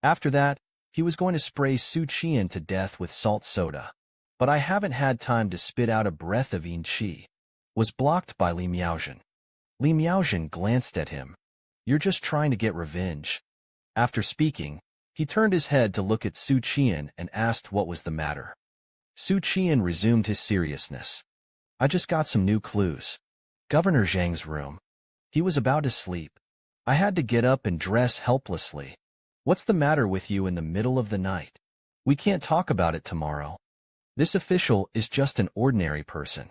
After that, he was going to spray Xu Qian'an to death with salt soda. But I haven't had time to spit out a breath of yin qi. Was blocked by Li Miaozhen. Li Miaozhen glanced at him. You're just trying to get revenge. After speaking, he turned his head to look at Xu Qian'an and asked what was the matter. Xu Qian'an resumed his seriousness. I just got some new clues. Governor Zhang's room. He was about to sleep. I had to get up and dress helplessly. What's the matter with you in the middle of the night? We can't talk about it tomorrow. This official is just an ordinary person.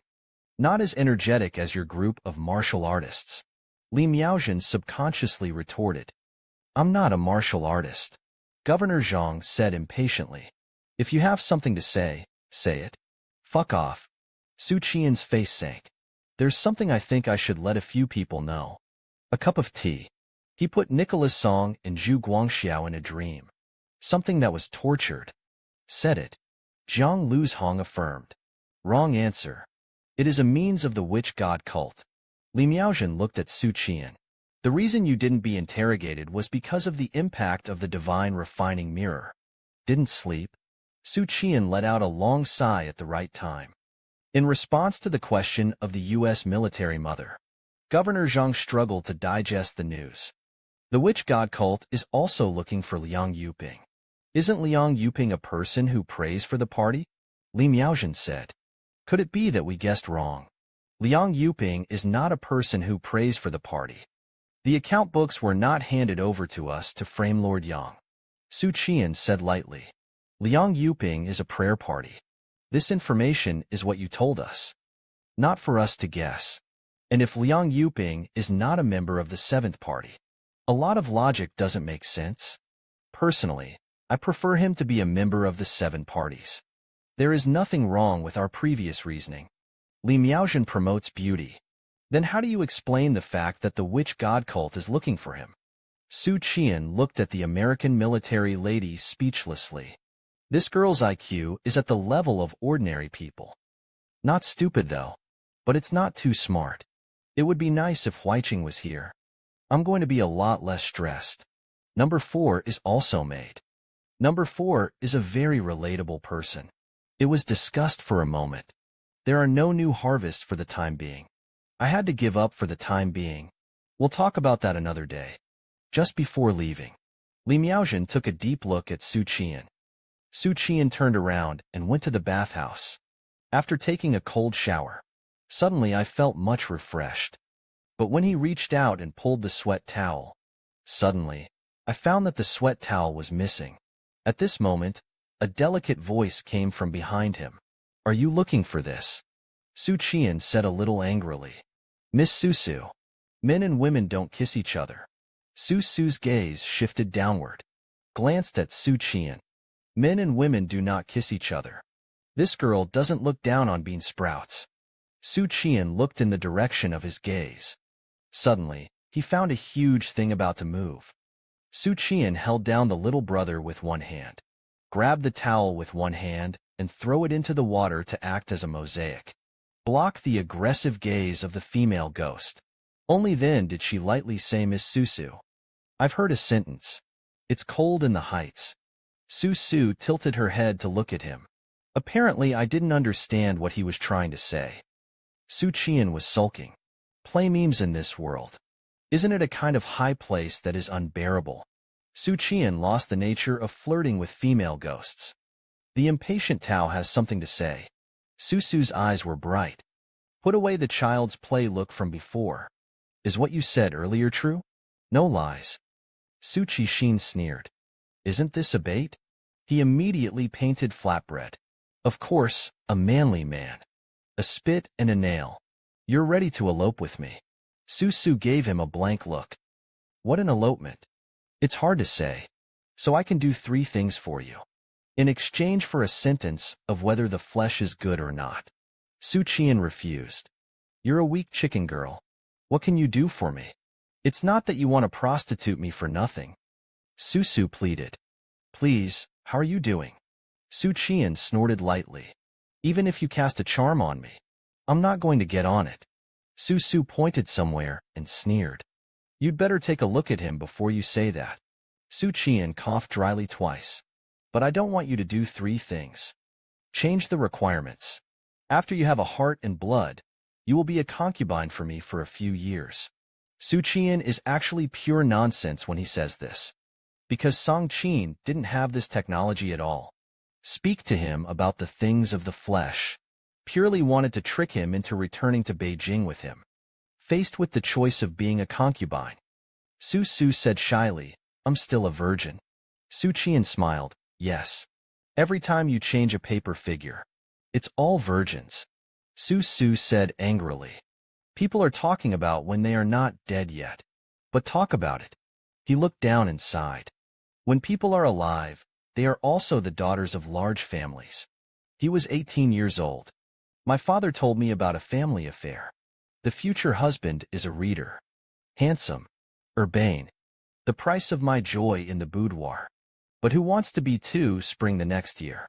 Not as energetic as your group of martial artists. Li Miaozhen subconsciously retorted. I'm not a martial artist. Governor Zhang said impatiently. If you have something to say, say it. Fuck off. Xu Qian's face sank. There's something I think I should let a few people know. A cup of tea. He put Nicholas Song and Zhu Guangxiao in a dream. Something that was tortured. Said it. Zhang Luzhong affirmed. Wrong answer. It is a means of the witch god cult. Li Miaozhen looked at Xu Qian'an. The reason you didn't be interrogated was because of the impact of the divine refining mirror. Didn't sleep? Xu Qian'an let out a long sigh at the right time. In response to the question of the U.S. military mother, Governor Zhang struggled to digest the news. The witch god cult is also looking for Liang Yuping. Isn't Liang Yuping a person who prays for the party? Li Miaozhen said. Could it be that we guessed wrong? Liang Yuping is not a person who prays for the party. The account books were not handed over to us to frame Lord Yang. Xu Qian'an said lightly. Liang Yuping is a prayer party. This information is what you told us. Not for us to guess. And if Liang Yuping is not a member of the seventh party, a lot of logic doesn't make sense. Personally, I prefer him to be a member of the seven parties. There is nothing wrong with our previous reasoning. Li Miaozhen promotes beauty. Then how do you explain the fact that the witch god cult is looking for him? Xu Qian'an looked at the American military lady speechlessly. This girl's IQ is at the level of ordinary people. Not stupid, though. But it's not too smart. It would be nice if Huiqing was here. I'm going to be a lot less stressed. Number 4 is also made. Number 4 is a very relatable person. It was discussed for a moment. There are no new harvests for the time being. I had to give up for the time being. We'll talk about that another day. Just before leaving, Li Miaozhen took a deep look at Xu Qian'an. Xu Qian'an turned around and went to the bathhouse. After taking a cold shower, suddenly I felt much refreshed. But when he reached out and pulled the sweat towel, suddenly, I found that the sweat towel was missing. At this moment, a delicate voice came from behind him. Are you looking for this? Xu Qian'an said a little angrily. Miss Susu, men and women don't kiss each other. Susu's gaze shifted downward, glanced at Xu Qian'an. Men and women do not kiss each other. This girl doesn't look down on bean sprouts. Xu Qian'an looked in the direction of his gaze. Suddenly, he found a huge thing about to move. Xu Qian'an held down the little brother with one hand, grabbed the towel with one hand, and throw it into the water to act as a mosaic. Block the aggressive gaze of the female ghost. Only then did she lightly say, Miss Susu. I've heard a sentence. It's cold in the heights. Susu tilted her head to look at him. Apparently, I didn't understand what he was trying to say. Xu Qian'an was sulking. Play memes in this world. Isn't it a kind of high place that is unbearable? Xu Qian'an lost the nature of flirting with female ghosts. The impatient Tao has something to say. Susu's eyes were bright. Put away the child's play look from before. Is what you said earlier true? No lies. Xu Qixin sneered. Isn't this a bait? He immediately painted flatbread. Of course, a manly man. A spit and a nail. You're ready to elope with me. Susu gave him a blank look. What an elopement. It's hard to say. So I can do 3 things for you. In exchange for a sentence of whether the flesh is good or not. Xu Qian'an refused. You're a weak chicken girl. What can you do for me? It's not that you want to prostitute me for nothing. Susu pleaded. Please, how are you doing? Xu Qian'an snorted lightly. Even if you cast a charm on me, I'm not going to get on it. Susu pointed somewhere and sneered. You'd better take a look at him before you say that. Xu Qian'an coughed dryly twice. But I don't want you to do three things. Change the requirements. After you have a heart and blood, you will be a concubine for me for a few years. Xu Qian'an is actually pure nonsense when he says this, because Song Qin didn't have this technology at all. Speak to him about the things of the flesh. Purely wanted to trick him into returning to Beijing with him. Faced with the choice of being a concubine, Su Su said shyly, I'm still a virgin. Xu Qian'an smiled, yes. Every time you change a paper figure, it's all virgins. Su Su said angrily. People are talking about when they are not dead yet. But talk about it. He looked down and sighed. When people are alive, they are also the daughters of large families. He was 18 years old. My father told me about a family affair. The future husband is a reader. Handsome. Urbane. The price of my joy in the boudoir. But who wants to be two spring the next year?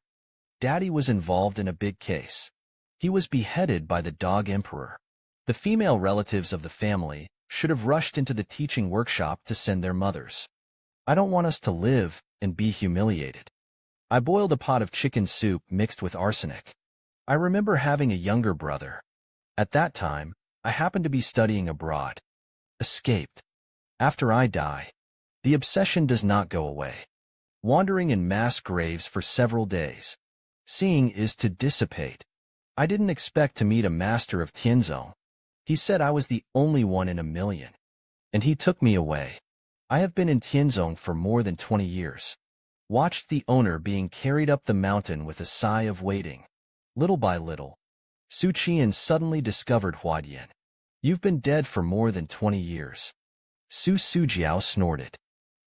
Daddy was involved in a big case. He was beheaded by the dog emperor. The female relatives of the family should have rushed into the teaching workshop to send their mothers. I don't want us to live and be humiliated. I boiled a pot of chicken soup mixed with arsenic. I remember having a younger brother. At that time, I happened to be studying abroad. Escaped. After I die, the obsession does not go away. Wandering in mass graves for several days. Seeing is to dissipate. I didn't expect to meet a master of Tianzong. He said I was the only one in a million. And he took me away. I have been in Tianzong for more than 20 years. Watched the owner being carried up the mountain with a sigh of waiting. Little by little, Xu Qian'an suddenly discovered Huadian. You've been dead for more than 20 years. Su Sujiao snorted.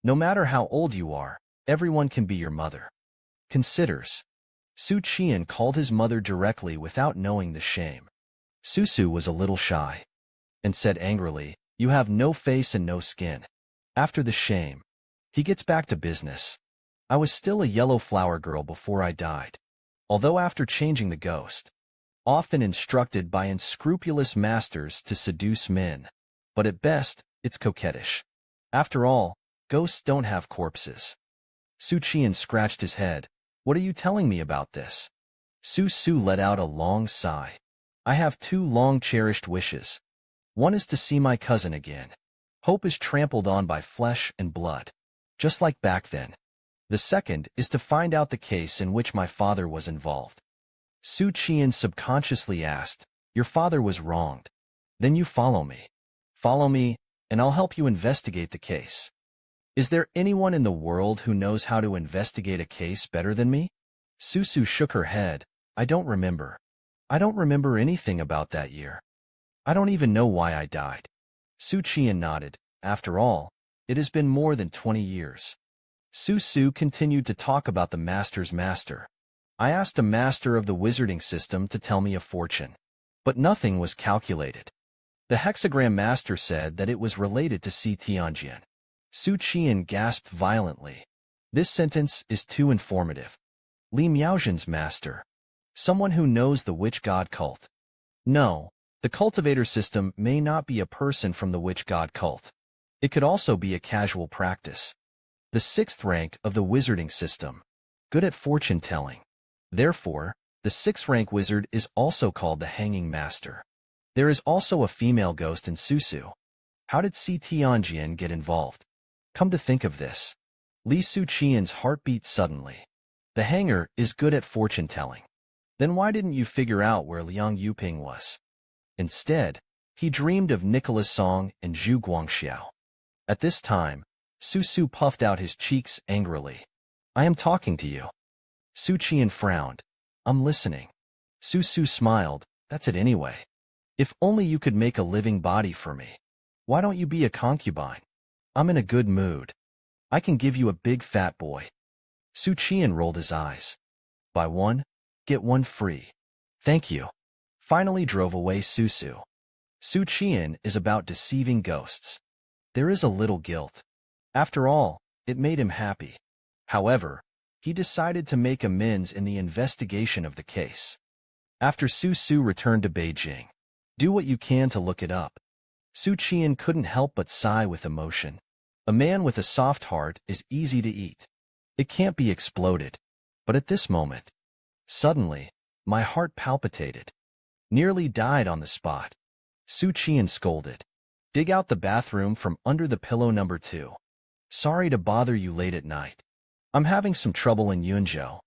No matter how old you are, everyone can be your mother. Considers. Xu Qian'an called his mother directly without knowing the shame. Su was a little shy and said angrily, you have no face and no skin. After the shame, he gets back to business. I was still a yellow flower girl before I died. Although after changing the ghost, often instructed by unscrupulous masters to seduce men, but at best, it's coquettish. After all, ghosts don't have corpses. Xu Qian'an scratched his head. What are you telling me about this? Su let out a long sigh. I have two long-cherished wishes. One is to see my cousin again. Hope is trampled on by flesh and blood, just like back then. The second is to find out the case in which my father was involved. Xu Qian'an subconsciously asked, your father was wronged. Then you follow me. Follow me, and I'll help you investigate the case. Is there anyone in the world who knows how to investigate a case better than me? Su shook her head. I don't remember. I don't remember anything about that year. I don't even know why I died. Xu Qian'an nodded. After all, it has been more than 20 years. Su continued to talk about the master's master. I asked a master of the wizarding system to tell me a fortune, but nothing was calculated. The hexagram master said that it was related to Tianjian. Xu Qian'an gasped violently. This sentence is too informative. Li Miaozhen's master. Someone who knows the witch god cult. No, the cultivator system may not be a person from the witch god cult. It could also be a casual practice. The 6th rank of the wizarding system. Good at fortune-telling. Therefore, the 6th rank wizard is also called the hanging master. There is also a female ghost in Su. How did Tianjian get involved? Come to think of this. Li Xu Qian's heart beat suddenly. The hanger is good at fortune-telling. Then why didn't you figure out where Liang Yuping was? Instead, he dreamed of Nicholas Song and Zhu Guangxiao. At this time, Su puffed out his cheeks angrily. I am talking to you. Xu Qian'an frowned. I'm listening. Su smiled. That's it anyway. If only you could make a living body for me. Why don't you be a concubine? I'm in a good mood. I can give you a big fat boy. Xu Qian'an rolled his eyes. Buy one, get one free. Thank you. Finally drove away Su. Xu Qian'an is about deceiving ghosts. There is a little guilt. After all, it made him happy. However, he decided to make amends in the investigation of the case. After Su returned to Beijing, do what you can to look it up. Xu Qian'an couldn't help but sigh with emotion. A man with a soft heart is easy to eat. It can't be exploded. But at this moment, suddenly, my heart palpitated. Nearly died on the spot. Xu Qian'an scolded. Dig out the bathroom from under the pillow number 2. Sorry to bother you late at night. I'm having some trouble in Yunzhou.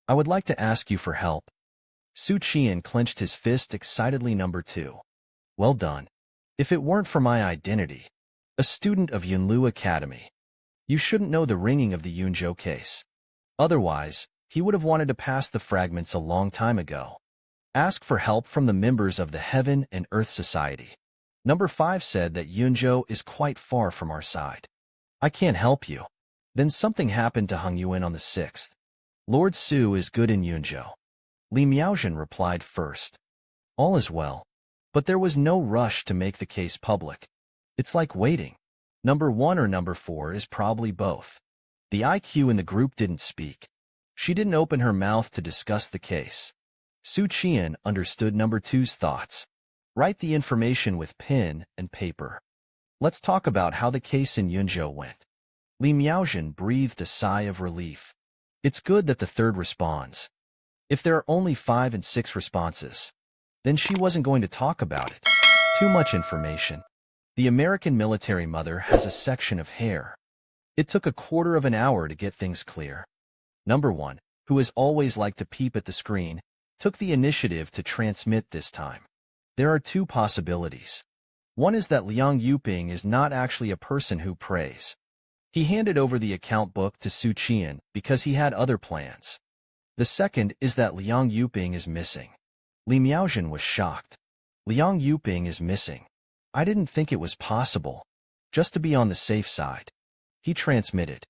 I would like to ask you for help. Xu Qian'an clenched his fist excitedly. Number 2. Well done. If it weren't for my identity, a student of Yunlu Academy, you shouldn't know the ringing of the Yunzhou case. Otherwise, he would have wanted to pass the fragments a long time ago. Ask for help from the members of the Heaven and Earth Society. Number 5 said that Yunzhou is quite far from our side. I can't help you. Then something happened to Hung Yuan on the 6th. Lord Su is good in Yunzhou. Li Miaozhen replied first. All is well. But there was no rush to make the case public. It's like waiting. Number 1 or number 4 is probably both. The IQ in the group didn't speak. She didn't open her mouth to discuss the case. Xu Qian'an understood number 2's thoughts. Write the information with pen and paper. Let's talk about how the case in Yunzhou went. Li Miaozhen breathed a sigh of relief. It's good that the 3rd responds. If there are only 5 and 6 responses, then she wasn't going to talk about it. Too much information. The American military mother has a section of hair. It took a quarter of an hour to get things clear. Number 1, who has always liked to peep at the screen, took the initiative to transmit this time. There are 2 possibilities. One is that Liang Yuping is not actually a person who prays. He handed over the account book to Xu Qian'an because he had other plans. The second is that Liang Yuping is missing. Li Miaozhen was shocked. Liang Yuping is missing. I didn't think it was possible. Just to be on the safe side. He transmitted.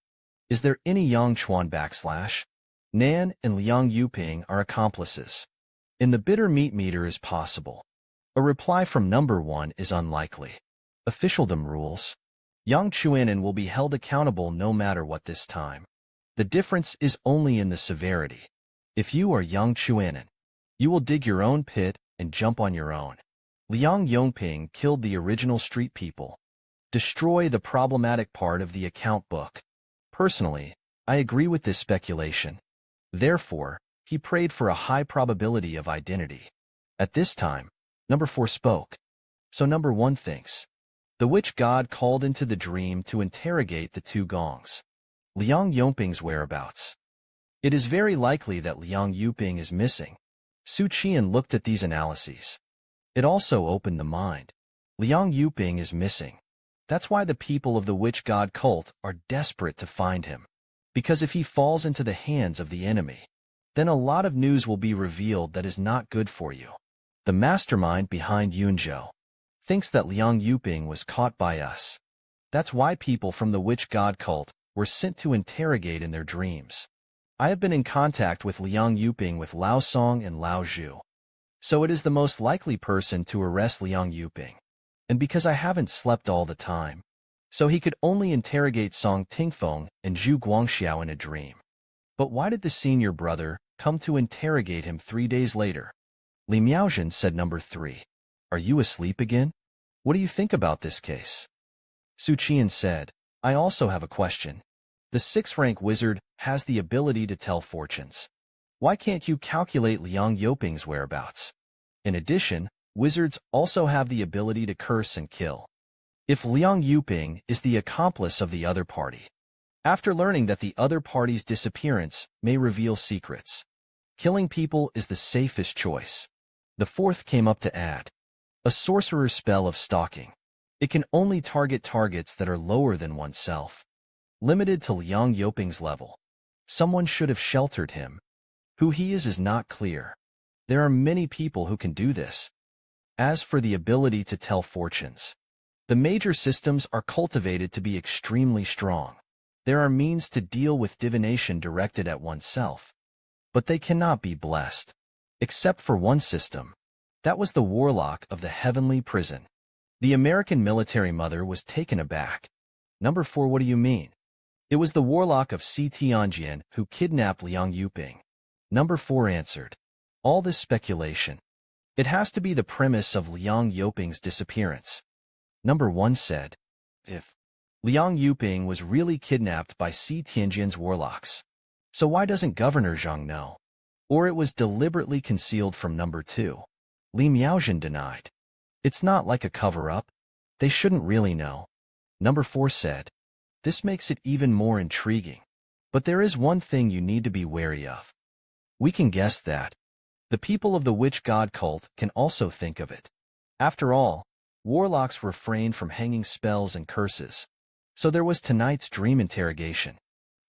Is there any Yang Chuan / Nan and Liang Yuping are accomplices. In the bitter meat meter is possible. A reply from number 1 is unlikely. Officialdom rules. Yang Chuanan will be held accountable no matter what this time. The difference is only in the severity. If you are Yang Chuanan, you will dig your own pit and jump on your own. Liang Yongping killed the original street people. Destroy the problematic part of the account book. Personally, I agree with this speculation. Therefore, he prayed for a high probability of identity. At this time, number 4 spoke. So number 1 thinks. The witch god called into the dream to interrogate the 2 gongs. Liang Yongping's whereabouts. It is very likely that Liang Yuping is missing. Xu Qian'an looked at these analyses. It also opened the mind. Liang Yuping is missing. That's why the people of the witch god cult are desperate to find him. Because if he falls into the hands of the enemy, then a lot of news will be revealed that is not good for you. The mastermind behind Yunzhou thinks that Liang Yuping was caught by us. That's why people from the witch god cult were sent to interrogate in their dreams. I have been in contact with Liang Yuping with Lao Song and Lao Zhu. So it is the most likely person to arrest Liang Yuping. And because I haven't slept all the time, so he could only interrogate Song Tingfeng and Zhu Guangxiao in a dream. But why did the senior brother come to interrogate him 3 days later? Li Miaozhen said number 3. Are you asleep again? What do you think about this case? Xu Qian'an said, I also have a question. The 6th-rank wizard has the ability to tell fortunes. Why can't you calculate Liang Yuping's whereabouts? In addition, wizards also have the ability to curse and kill. If Liang Yuping is the accomplice of the other party, after learning that the other party's disappearance may reveal secrets, killing people is the safest choice. The 4th came up to add. A sorcerer's spell of stalking. It can only target targets that are lower than oneself. Limited to Liang Yuping's level. Someone should have sheltered him. Who he is not clear. There are many people who can do this. As for the ability to tell fortunes, the major systems are cultivated to be extremely strong. There are means to deal with divination directed at oneself, but they cannot be blessed. Except for one system. That was the warlock of the heavenly prison. The American military mother was taken aback. Number 4, what do you mean? It was the warlock of Tianjin who kidnapped Liang Yuping. Number 4 answered. All this speculation. It has to be the premise of Liang Yuping's disappearance. Number 1 said. If Liang Yuping was really kidnapped by Xi Tianjian's warlocks. So why doesn't Governor Zhang know? Or it was deliberately concealed from number 2. Li Miaojin denied. It's not like a cover-up. They shouldn't really know. Number 4 said. This makes it even more intriguing. But there is one thing you need to be wary of. We can guess that. The people of the witch god cult can also think of it. After all, warlocks refrain from hanging spells and curses. So there was tonight's dream interrogation.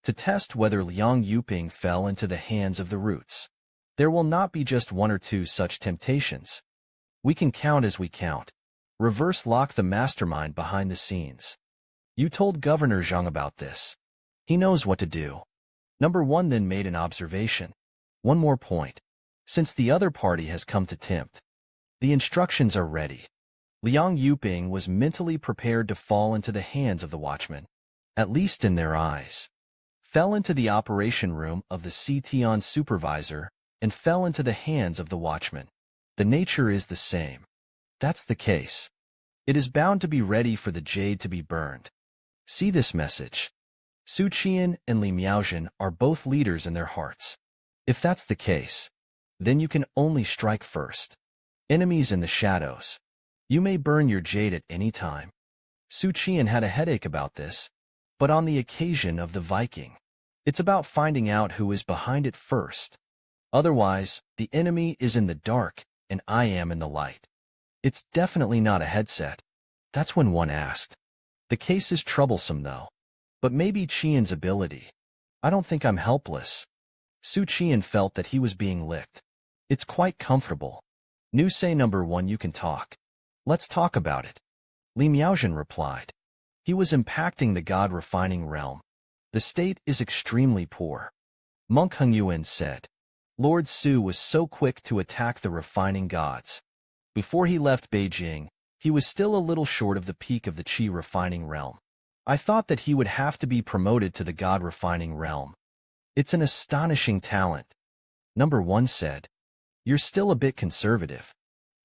To test whether Liang Yuping fell into the hands of the roots. There will not be just 1 or 2 such temptations. We can count as we count. Reverse lock the mastermind behind the scenes. You told Governor Zhang about this. He knows what to do. Number 1 then made an observation. One more point. Since the other party has come to tempt, the instructions are ready. Liang Yuping was mentally prepared to fall into the hands of the watchmen, at least in their eyes. Fell into the operation room of the Xi supervisor, and fell into the hands of the watchman. The nature is the same. That's the case. It is bound to be ready for the jade to be burned. See this message. Xu Qian'an and Li Miaojin are both leaders in their hearts. If that's the case, then you can only strike first. Enemies in the shadows. You may burn your jade at any time. Xu Qian'an had a headache about this, but on the occasion of the Viking, it's about finding out who is behind it first. Otherwise, the enemy is in the dark, and I am in the light. It's definitely not a headset. That's when one asked. The case is troublesome, though. But maybe Qian's ability. I don't think I'm helpless. Xu Qian'an felt that he was being licked. It's quite comfortable. Nu say number 1 you can talk. Let's talk about it. Li Miaojin replied. He was impacting the god-refining realm. The state is extremely poor. Monk Hongyuan said. Lord Su was so quick to attack the refining gods. Before he left Beijing, he was still a little short of the peak of the Qi refining realm. I thought that he would have to be promoted to the god-refining realm. It's an astonishing talent. Number 1 said. You're still a bit conservative.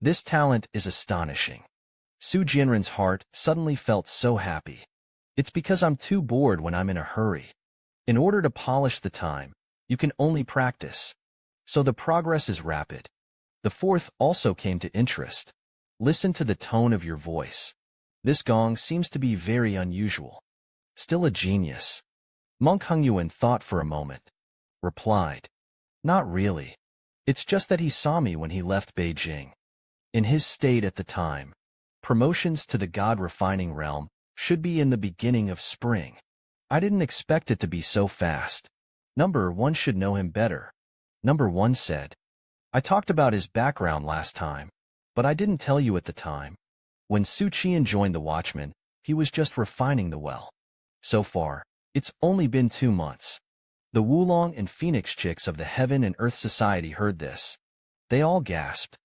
This talent is astonishing. Su Jianren's heart suddenly felt so happy. It's because I'm too bored when I'm in a hurry. In order to polish the time, you can only practice. So the progress is rapid. The 4th also came to interest. Listen to the tone of your voice. This gong seems to be very unusual. Still a genius. Monk Hongyuan thought for a moment. Replied. Not really. It's just that he saw me when he left Beijing. In his state at the time, promotions to the god-refining realm should be in the beginning of spring. I didn't expect it to be so fast. Number 1 should know him better. Number 1 said. I talked about his background last time, but I didn't tell you at the time. When Xu Qian'an joined the Watchmen, he was just refining the well. So far, it's only been 2 months. The Wulong and Phoenix chicks of the Heaven and Earth Society heard this. They all gasped.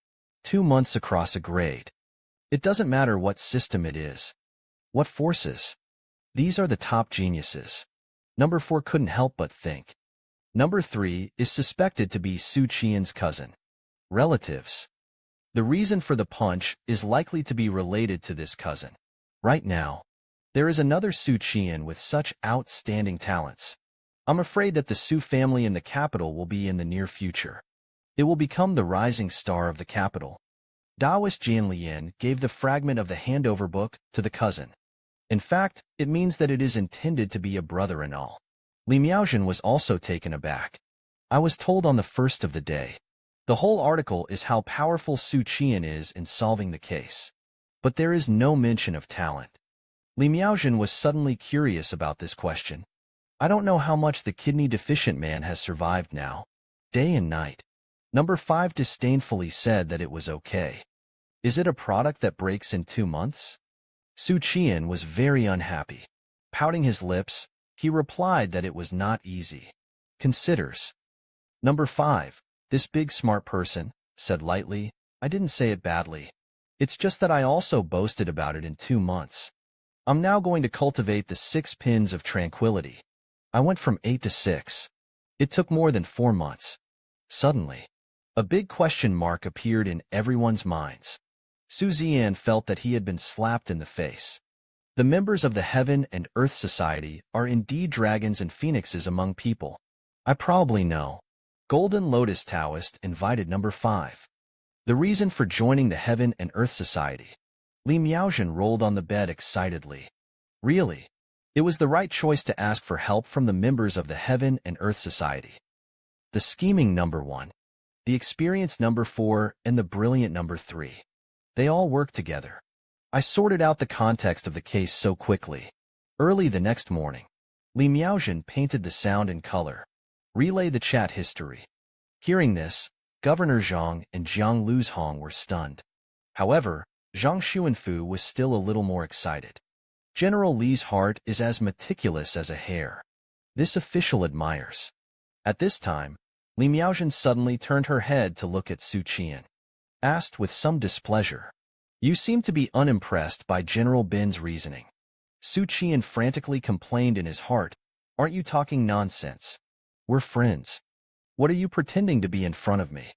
2 months across a grade. It doesn't matter what system it is. What forces? These are the top geniuses. Number 4 couldn't help but think. Number 3 is suspected to be Xu Qian's cousin. Relatives. The reason for the punch is likely to be related to this cousin. Right now, there is another Xu Qian'an with such outstanding talents. I'm afraid that the Xu family in the capital will be in the near future. It will become the rising star of the capital. Daoist Jian Lian gave the fragment of the handover book to the cousin. In fact, it means that it is intended to be a brother-in-law. Li Miaojin was also taken aback. I was told on the first of the day. The whole article is how powerful Xu Qian'an is in solving the case. But there is no mention of talent. Li Miaojin was suddenly curious about this question. I don't know how much the kidney-deficient man has survived now. Day and night. Number 5 disdainfully said that it was okay. Is it a product that breaks in 2 months? Xu Qian'an was very unhappy. Pouting his lips, he replied that it was not easy. Considers. Number 5. This big smart person, said lightly, I didn't say it badly. It's just that I also boasted about it in 2 months. I'm now going to cultivate the 6 pins of tranquility. I went from 8 to 6. It took more than 4 months. Suddenly, a big question mark appeared in everyone's minds. Xu Qian'an felt that he had been slapped in the face. The members of the Heaven and Earth Society are indeed dragons and phoenixes among people. I probably know. Golden Lotus Taoist invited number 5. The reason for joining the Heaven and Earth Society. Li Miaozhen rolled on the bed excitedly. Really? It was the right choice to ask for help from the members of the Heaven and Earth Society. The scheming number 1, the experienced number 4, and the brilliant number 3. They all worked together. I sorted out the context of the case so quickly. Early the next morning, Li Miaozhen painted the sound in color. Relay the chat history. Hearing this, Governor Zhang and Jiang Luzhong were stunned. However, Zhang Xuanfu was still a little more excited. General Li's heart is as meticulous as a hare. This official admires. At this time, Li Miaozhen suddenly turned her head to look at Xu Qian'an. Asked with some displeasure, "You seem to be unimpressed by General Bin's reasoning." Xu Qian'an frantically complained in his heart, "Aren't you talking nonsense? We're friends. What are you pretending to be in front of me?"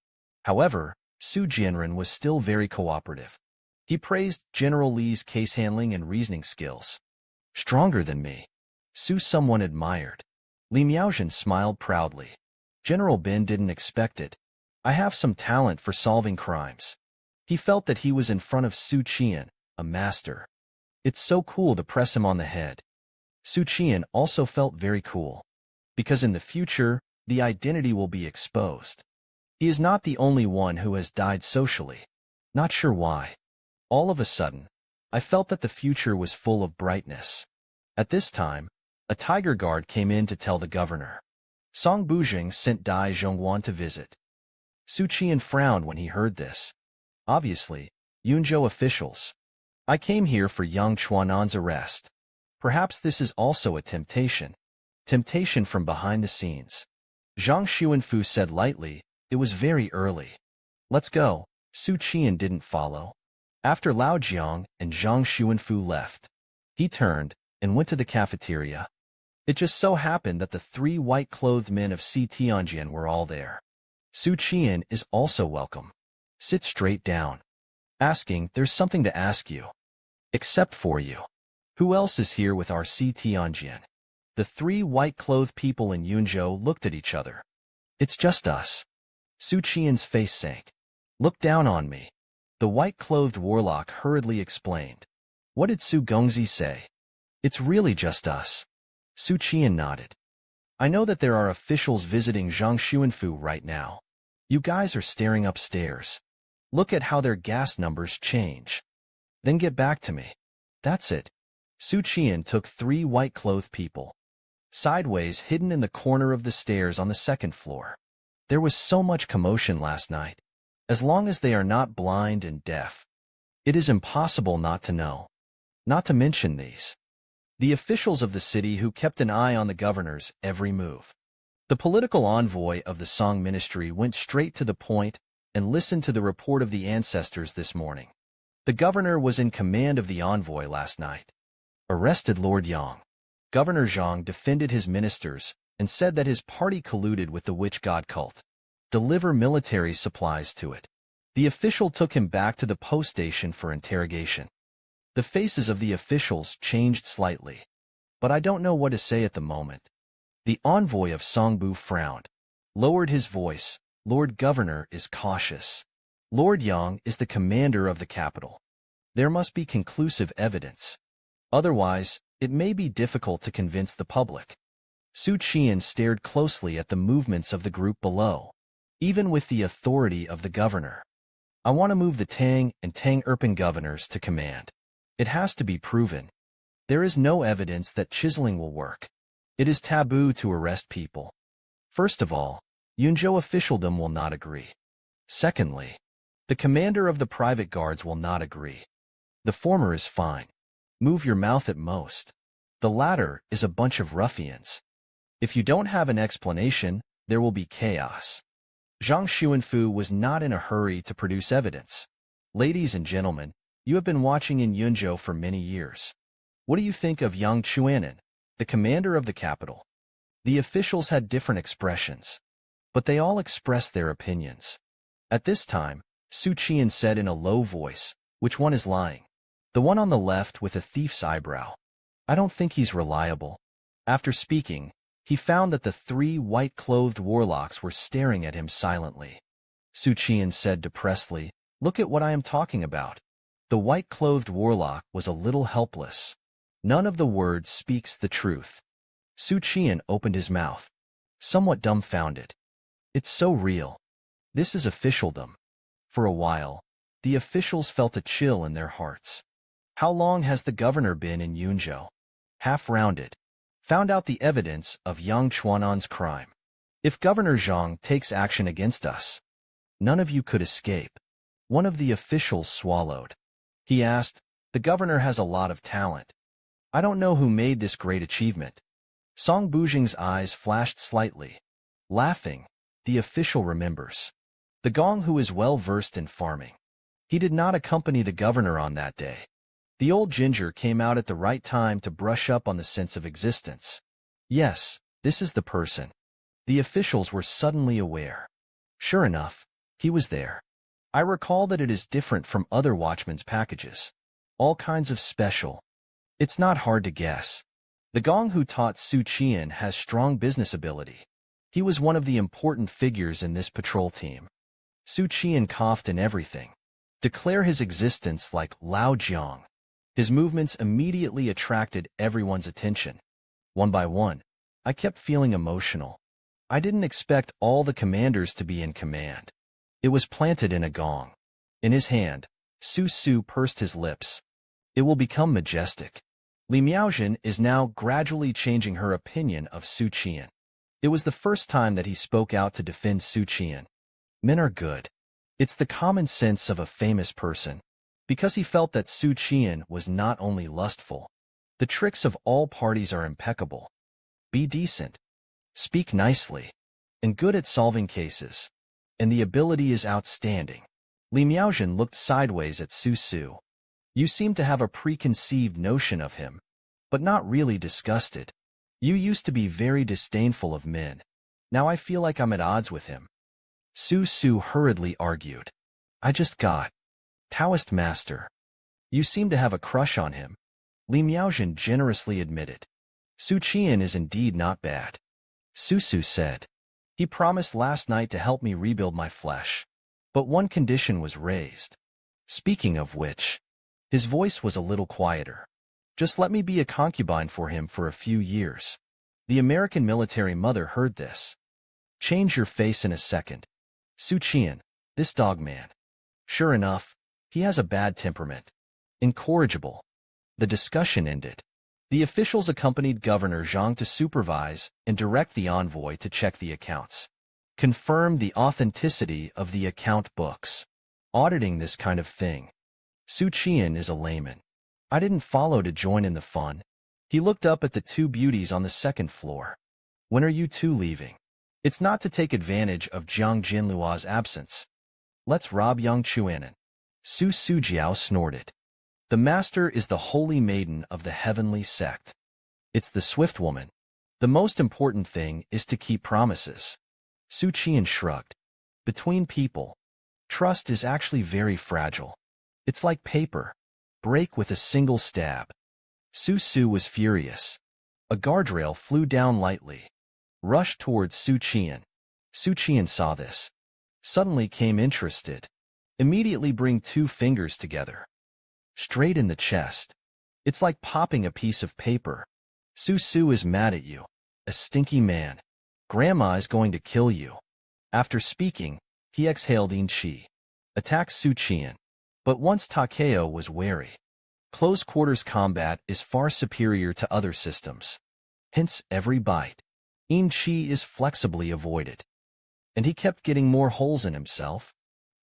However, Xu Jianren was still very cooperative. He praised General Li's case handling and reasoning skills. "Stronger than me," Xu someone admired. Li Miaozhen smiled proudly. General Bin didn't expect it. "I have some talent for solving crimes." He felt that he was in front of Xu Qian'an, a master. It's so cool to press him on the head. Xu Qian'an also felt very cool. Because in the future, the identity will be exposed. He is not the only one who has died socially. Not sure why. All of a sudden, I felt that the future was full of brightness. At this time, a tiger guard came in to tell the governor. Song Bujing sent Dai Zhongguan to visit. Xu Qian'an frowned when he heard this. Obviously, Yunzhou officials. "I came here for young Chuan'an's arrest. Perhaps this is also a temptation. Temptation from behind the scenes." Zhang Xuanfu said lightly, "It was very early. Let's go." Xu Qian'an didn't follow. After Lao Jiang and Zhang Xuanfu left, he turned and went to the cafeteria. It just so happened that the 3 white-clothed men of Si Tianjian were all there. Xu Qian'an is also welcome. Sit straight down. Asking, "There's something to ask you." "Except for you. Who else is here with our Si Tianjian?" The 3 white-clothed people in Yunzhou looked at each other. "It's just us." Xu Qian's face sank. "Look down on me." The white-clothed warlock hurriedly explained. "What did Su Gongzi say?" "It's really just us." Xu Qian'an nodded. "I know that there are officials visiting Zhang Xuanfu right now. You guys are staring upstairs. Look at how their gas numbers change. Then get back to me." "That's it." Xu Qian'an took 3 white-clothed people. Sideways, hidden in the corner of the stairs on the 2nd floor. There was so much commotion last night. As long as they are not blind and deaf, it is impossible not to know. Not to mention these. The officials of the city who kept an eye on the governor's every move. The political envoy of the Song Ministry went straight to the point and listened to the report of the ancestors this morning. The governor was in command of the envoy last night. Arrested Lord Yang. Governor Zhang defended his ministers and said that his party colluded with the witch god cult. Deliver military supplies to it. The official took him back to the post station for interrogation. The faces of the officials changed slightly, but I don't know what to say at the moment. The envoy of Songbu frowned, lowered his voice. "Lord Governor is cautious. Lord Yang is the commander of the capital. There must be conclusive evidence. Otherwise, it may be difficult to convince the public." Xu Qian'an stared closely at the movements of the group below. "Even with the authority of the governor, I want to move the Tang and Tang-Erping governors to command. It has to be proven. There is no evidence that chiseling will work. It is taboo to arrest people. First of all, Yunzhou officialdom will not agree. Secondly, the commander of the private guards will not agree. The former is fine. Move your mouth at most. The latter is a bunch of ruffians. If you don't have an explanation, there will be chaos." Zhang Xuanfu was not in a hurry to produce evidence. "Ladies and gentlemen, you have been watching in Yunzhou for many years. What do you think of Yang Qian'an, the commander of the capital?" The officials had different expressions, but they all expressed their opinions. At this time, Xu Qian'an said in a low voice, "Which one is lying?" The one on the left with a thief's eyebrow. I don't think he's reliable. After speaking, he found that the 3 white-clothed warlocks were staring at him silently. Xu Qian'an said depressedly, "Look at what I am talking about." The white-clothed warlock was a little helpless. None of the words speaks the truth. Xu Qian'an opened his mouth, somewhat dumbfounded. It's so real. This is officialdom. For a while, the officials felt a chill in their hearts. How long has the governor been in Yunzhou? Half-rounded. Found out the evidence of Yang Chuan'an's crime. If Governor Zhang takes action against us, none of you could escape. One of the officials swallowed. He asked, "The governor has a lot of talent. I don't know who made this great achievement." Song Bujing's eyes flashed slightly. Laughing, the official remembers. The Gong who is well-versed in farming. He did not accompany the governor on that day. The old ginger came out at the right time to brush up on the sense of existence. Yes, this is the person. The officials were suddenly aware. Sure enough, he was there. I recall that it is different from other watchmen's packages. All kinds of special. It's not hard to guess. The Gong who taught Xu Qian'an has strong business ability. He was one of the important figures in this patrol team. Xu Qian'an coughed in everything. Declare his existence like Lao Jiang. His movements immediately attracted everyone's attention. One by one, I kept feeling emotional. I didn't expect all the commanders to be in command. It was planted in a gong. In his hand, Su pursed his lips. It will become majestic. Li Miaozhen is now gradually changing her opinion of Xu Qian'an. It was the first time that he spoke out to defend Xu Qian'an. Men are good. It's the common sense of a famous person. Because he felt that Xu Qian'an was not only lustful. The tricks of all parties are impeccable. Be decent. Speak nicely. And good at solving cases. And the ability is outstanding. Li Miaozhen looked sideways at Su. You seem to have a preconceived notion of him, but not really disgusted. You used to be very disdainful of men. Now I feel like I'm at odds with him. Su hurriedly argued. I just got. Taoist master. You seem to have a crush on him. Li Miaozhen generously admitted. Xu Qian'an is indeed not bad. Su said. He promised last night to help me rebuild my flesh. But one condition was raised. Speaking of which, his voice was a little quieter. Just let me be a concubine for him for a few years. The American military mother heard this. Change your face in a second. Xu Qian'an, this dog man. Sure enough, he has a bad temperament. Incorrigible. The discussion ended. The officials accompanied Governor Zhang to supervise and direct the envoy to check the accounts. Confirm the authenticity of the account books. Auditing this kind of thing. Xu Qian'an is a layman. I didn't follow to join in the fun. He looked up at the 2 beauties on the 2nd floor. When are you 2 leaving? It's not to take advantage of Jiang Jinlua's absence. Let's rob Yang Chuanan. Su Jiao snorted. The master is the holy maiden of the heavenly sect. It's the swift woman. The most important thing is to keep promises. Xu Qian'an shrugged. Between people, trust is actually very fragile. It's like paper. Break with a single stab. Su was furious. A guardrail flew down lightly. Rushed towards Xu Qian'an. Xu Qian'an saw this. Suddenly came interested. Immediately bring 2 fingers together. Straight in the chest. It's like popping a piece of paper. Su is mad at you. A stinky man. Grandma is going to kill you. After speaking, he exhaled in qi. Attacked Xu Qian'an. But once Takeo was wary. Close quarters combat is far superior to other systems. Hence every bite. In qi is flexibly avoided. And he kept getting more holes in himself.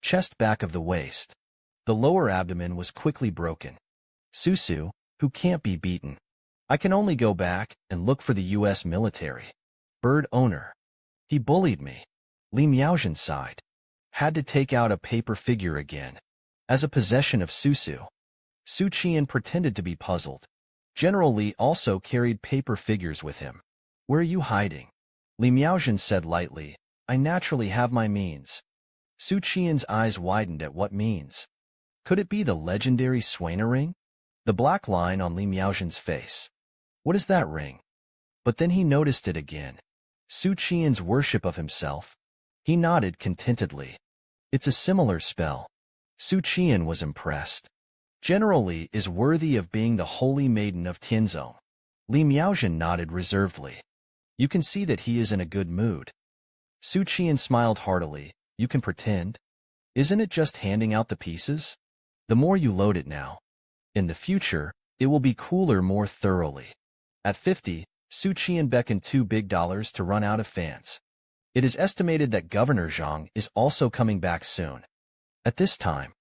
Chest back of the waist. The lower abdomen was quickly broken. Su, who can't be beaten. I can only go back and look for the U.S. military. Bird owner. He bullied me. Li Miaozhen sighed. Had to take out a paper figure again. As a possession of Su. Xu Qian'an pretended to be puzzled. General Li also carried paper figures with him. Where are you hiding? Li Miaozhen said lightly. I naturally have my means. Xu Qian'an's eyes widened at what means. Could it be the legendary Swainer ring? The black line on Li Miaozhen's face. What is that ring? But then he noticed it again. Xu Qian's worship of himself. He nodded contentedly. It's a similar spell. Xu Qian was impressed. General Li is worthy of being the holy maiden of Tianzong. Li Miaozhen nodded reservedly. You can see that he is in a good mood. Xu Qian smiled heartily. You can pretend. Isn't it just handing out the pieces? The more you load it now. In the future, it will be cooler more thoroughly. At 50, Xu Qian beckoned $2 big to run out of fans. It is estimated that Governor Zhang is also coming back soon. At this time,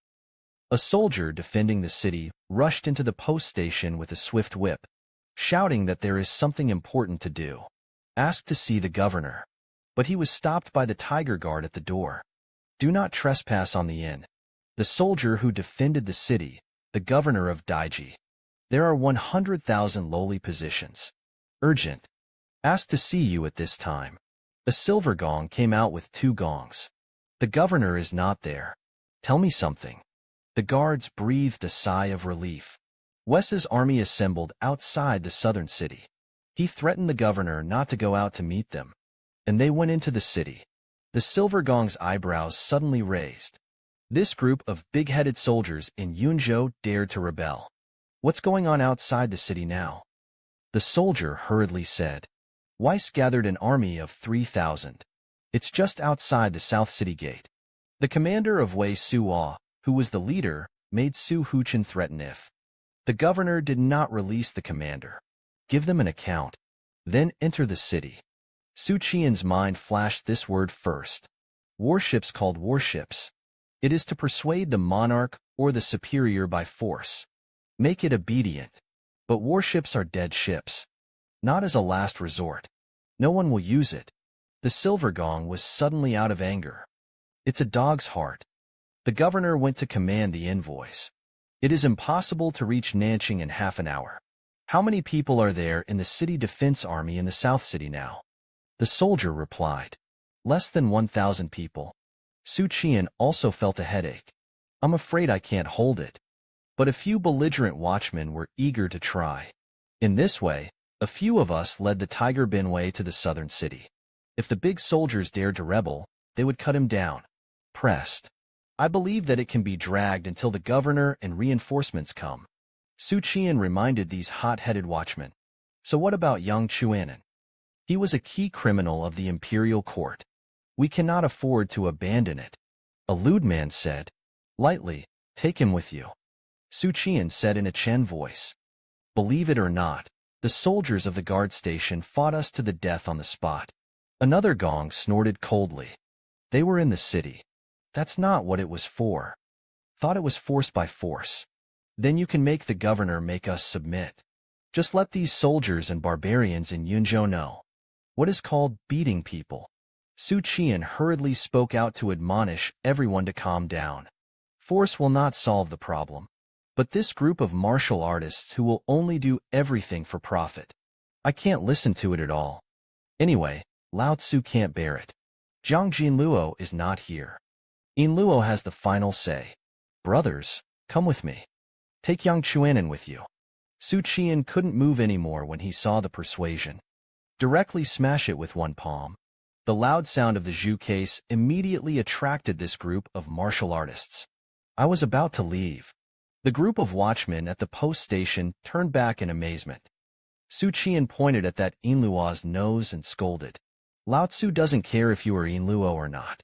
a soldier defending the city rushed into the post station with a swift whip, shouting that there is something important to do. Asked to see the governor. But he was stopped by the tiger guard at the door. Do not trespass on the inn. The soldier who defended the city, the governor of Daiji. There are 100,000 lowly positions. Urgent. Asked to see you at this time. A silver gong came out with 2 gongs. The governor is not there. Tell me something. The guards breathed a sigh of relief. Wes's army assembled outside the southern city. He threatened the governor not to go out to meet them. And they went into the city. The silver gong's eyebrows suddenly raised. This group of big-headed soldiers in Yunzhou dared to rebel. What's going on outside the city now? The soldier hurriedly said. Weiss gathered an army of 3,000. It's just outside the South City Gate. The commander of Wei Suwa, who was the leader, made Su Huchen threaten if the governor did not release the commander. Give them an account. Then enter the city. Xu Qian's mind flashed this word first. Warships called warships. It is to persuade the monarch or the superior by force. Make it obedient. But warships are dead ships. Not as a last resort. No one will use it. The silver gong was suddenly out of anger. It's a dog's heart. The governor went to command the envoys. It is impossible to reach Nanjing in half an hour. How many people are there in the city defense army in the South City now? The soldier replied. Less than 1,000 people. Xu Qian also felt a headache. I'm afraid I can't hold it. But a few belligerent watchmen were eager to try. In this way, a few of us led the Tiger Binwei to the southern city. If the big soldiers dared to rebel, they would cut him down. Pressed. I believe that it can be dragged until the governor and reinforcements come. Xu Qian reminded these hot-headed watchmen. So what about Yangtze River? He was a key criminal of the imperial court. We cannot afford to abandon it. A lewd man said. Lightly, take him with you. Xu Qian said in a Chen voice. Believe it or not, the soldiers of the guard station fought us to the death on the spot. Another gong snorted coldly. They were in the city. That's not what it was for. Thought it was force by force. Then you can make the governor make us submit. Just let these soldiers and barbarians in Yunzhou know. What is called beating people. Xu Qian hurriedly spoke out to admonish everyone to calm down. Force will not solve the problem. But this group of martial artists who will only do everything for profit. I can't listen to it at all. Anyway, Lao Tzu can't bear it. Zhang Jinluo is not here. Yinluo has the final say. Brothers, come with me. Take Yang Qian'an with you. Xu Qian couldn't move anymore when he saw the persuasion. Directly smash it with one palm. The loud sound of the Zhu case immediately attracted this group of martial artists. I was about to leave. The group of watchmen at the post station turned back in amazement. Xu Qian pointed at that Yinluo's nose and scolded. Lao Tzu doesn't care if you are Yinluo or not.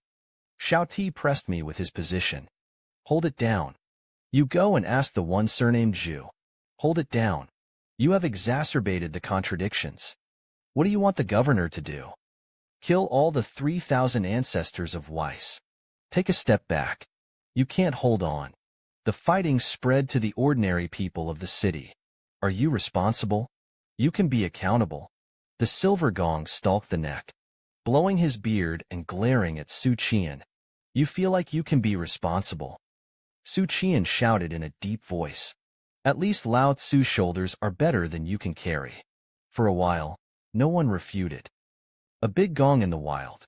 Xiao Ti pressed me with his position. Hold it down. You go and ask the one surnamed Zhu. Hold it down. You have exacerbated the contradictions. What do you want the governor to do? Kill all the 3,000 ancestors of Weiss. Take a step back. You can't hold on. The fighting spread to the ordinary people of the city. Are you responsible? You can be accountable. The silver gong stalked the neck, blowing his beard and glaring at Xu Qian. You feel like you can be responsible. Xu Qian shouted in a deep voice. At least Lao Tzu's shoulders are better than you can carry. For a while, no one refuted. A big gong in the wild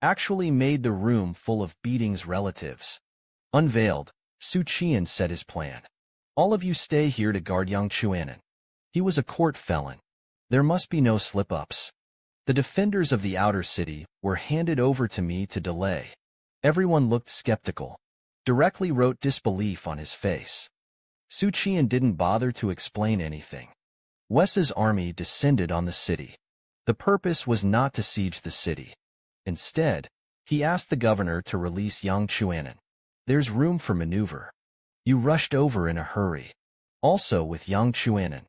actually made the room full of Beating's relatives. Unveiled, Xu Qian said his plan. All of you stay here to guard Yangtze River. He was a court felon. There must be no slip-ups. The defenders of the outer city were handed over to me to delay. Everyone looked skeptical. Directly wrote disbelief on his face. Xu Qian'an didn't bother to explain anything. Wes's army descended on the city. The purpose was not to siege the city. Instead, he asked the governor to release Yangtze River. There's room for maneuver. You rushed over in a hurry. Also with Yangtze River.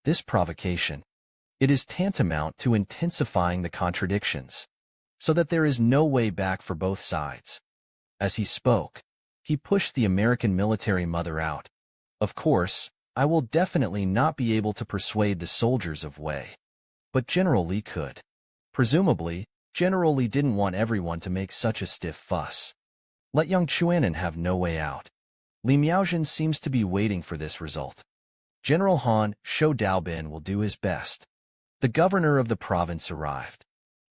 This provocation. It is tantamount to intensifying the contradictions, so that there is no way back for both sides. As he spoke, he pushed the American military mother out. Of course, I will definitely not be able to persuade the soldiers of Wei. But General Li could. Presumably, General Li didn't want everyone to make such a stiff fuss. Let Yangtze River have no way out. Li Miaozhen seems to be waiting for this result. General Han Shou Daobin will do his best. The governor of the province arrived.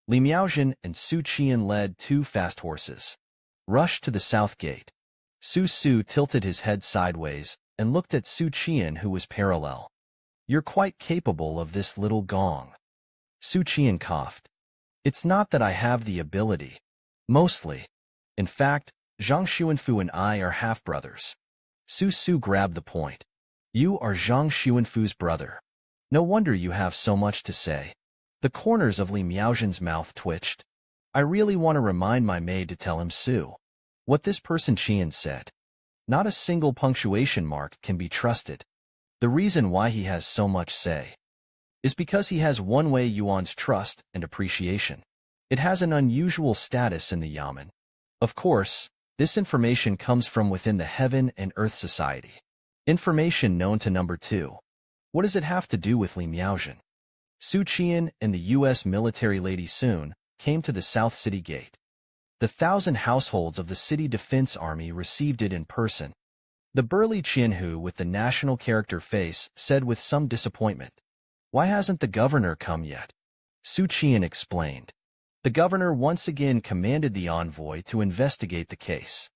Li Miaozhen and Xu Qian'an led 2 fast horses. Rushed to the south gate. Su tilted his head sideways and looked at Xu Qian'an, who was parallel. You're quite capable of this little gong. Xu Qian'an coughed. It's not that I have the ability. Mostly. In fact, Zhang Xuanfu and I are half-brothers. Su grabbed the point. You are Zhang Xuanfu's brother. No wonder you have so much to say. The corners of Li Miaozhen's mouth twitched. I really want to remind my maid to tell him Su. What this person Qian said. Not a single punctuation mark can be trusted. The reason why he has so much say is because he has one Wei Yuan's trust and appreciation. It has an unusual status in the Yamen. Of course, this information comes from within the Heaven and Earth Society. Information known to number 2. What does it have to do with Li Miaozhen? Xu Qian'an and the U.S. military lady soon came to the South City Gate. The 1,000 households of the City Defense Army received it in person. The burly Qianhu with the national character face said with some disappointment, "Why hasn't the governor come yet?" Xu Qian'an explained. The governor once again commanded the envoy to investigate the case.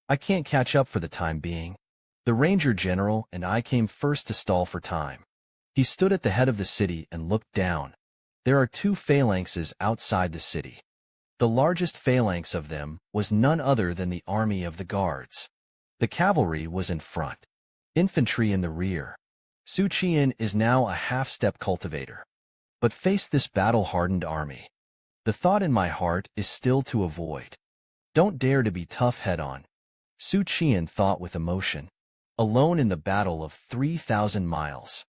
I can't catch up for the time being. The ranger general and I came first to stall for time. He stood at the head of the city and looked down. There are 2 phalanxes outside the city. The largest phalanx of them was none other than the army of the guards. The cavalry was in front, infantry in the rear. Xu Qian'an is now a half-step cultivator. But face this battle-hardened army. The thought in my heart is still to avoid. Don't dare to be tough head-on. Xu Qian'an thought with emotion. Alone in the battle of 3,000 miles.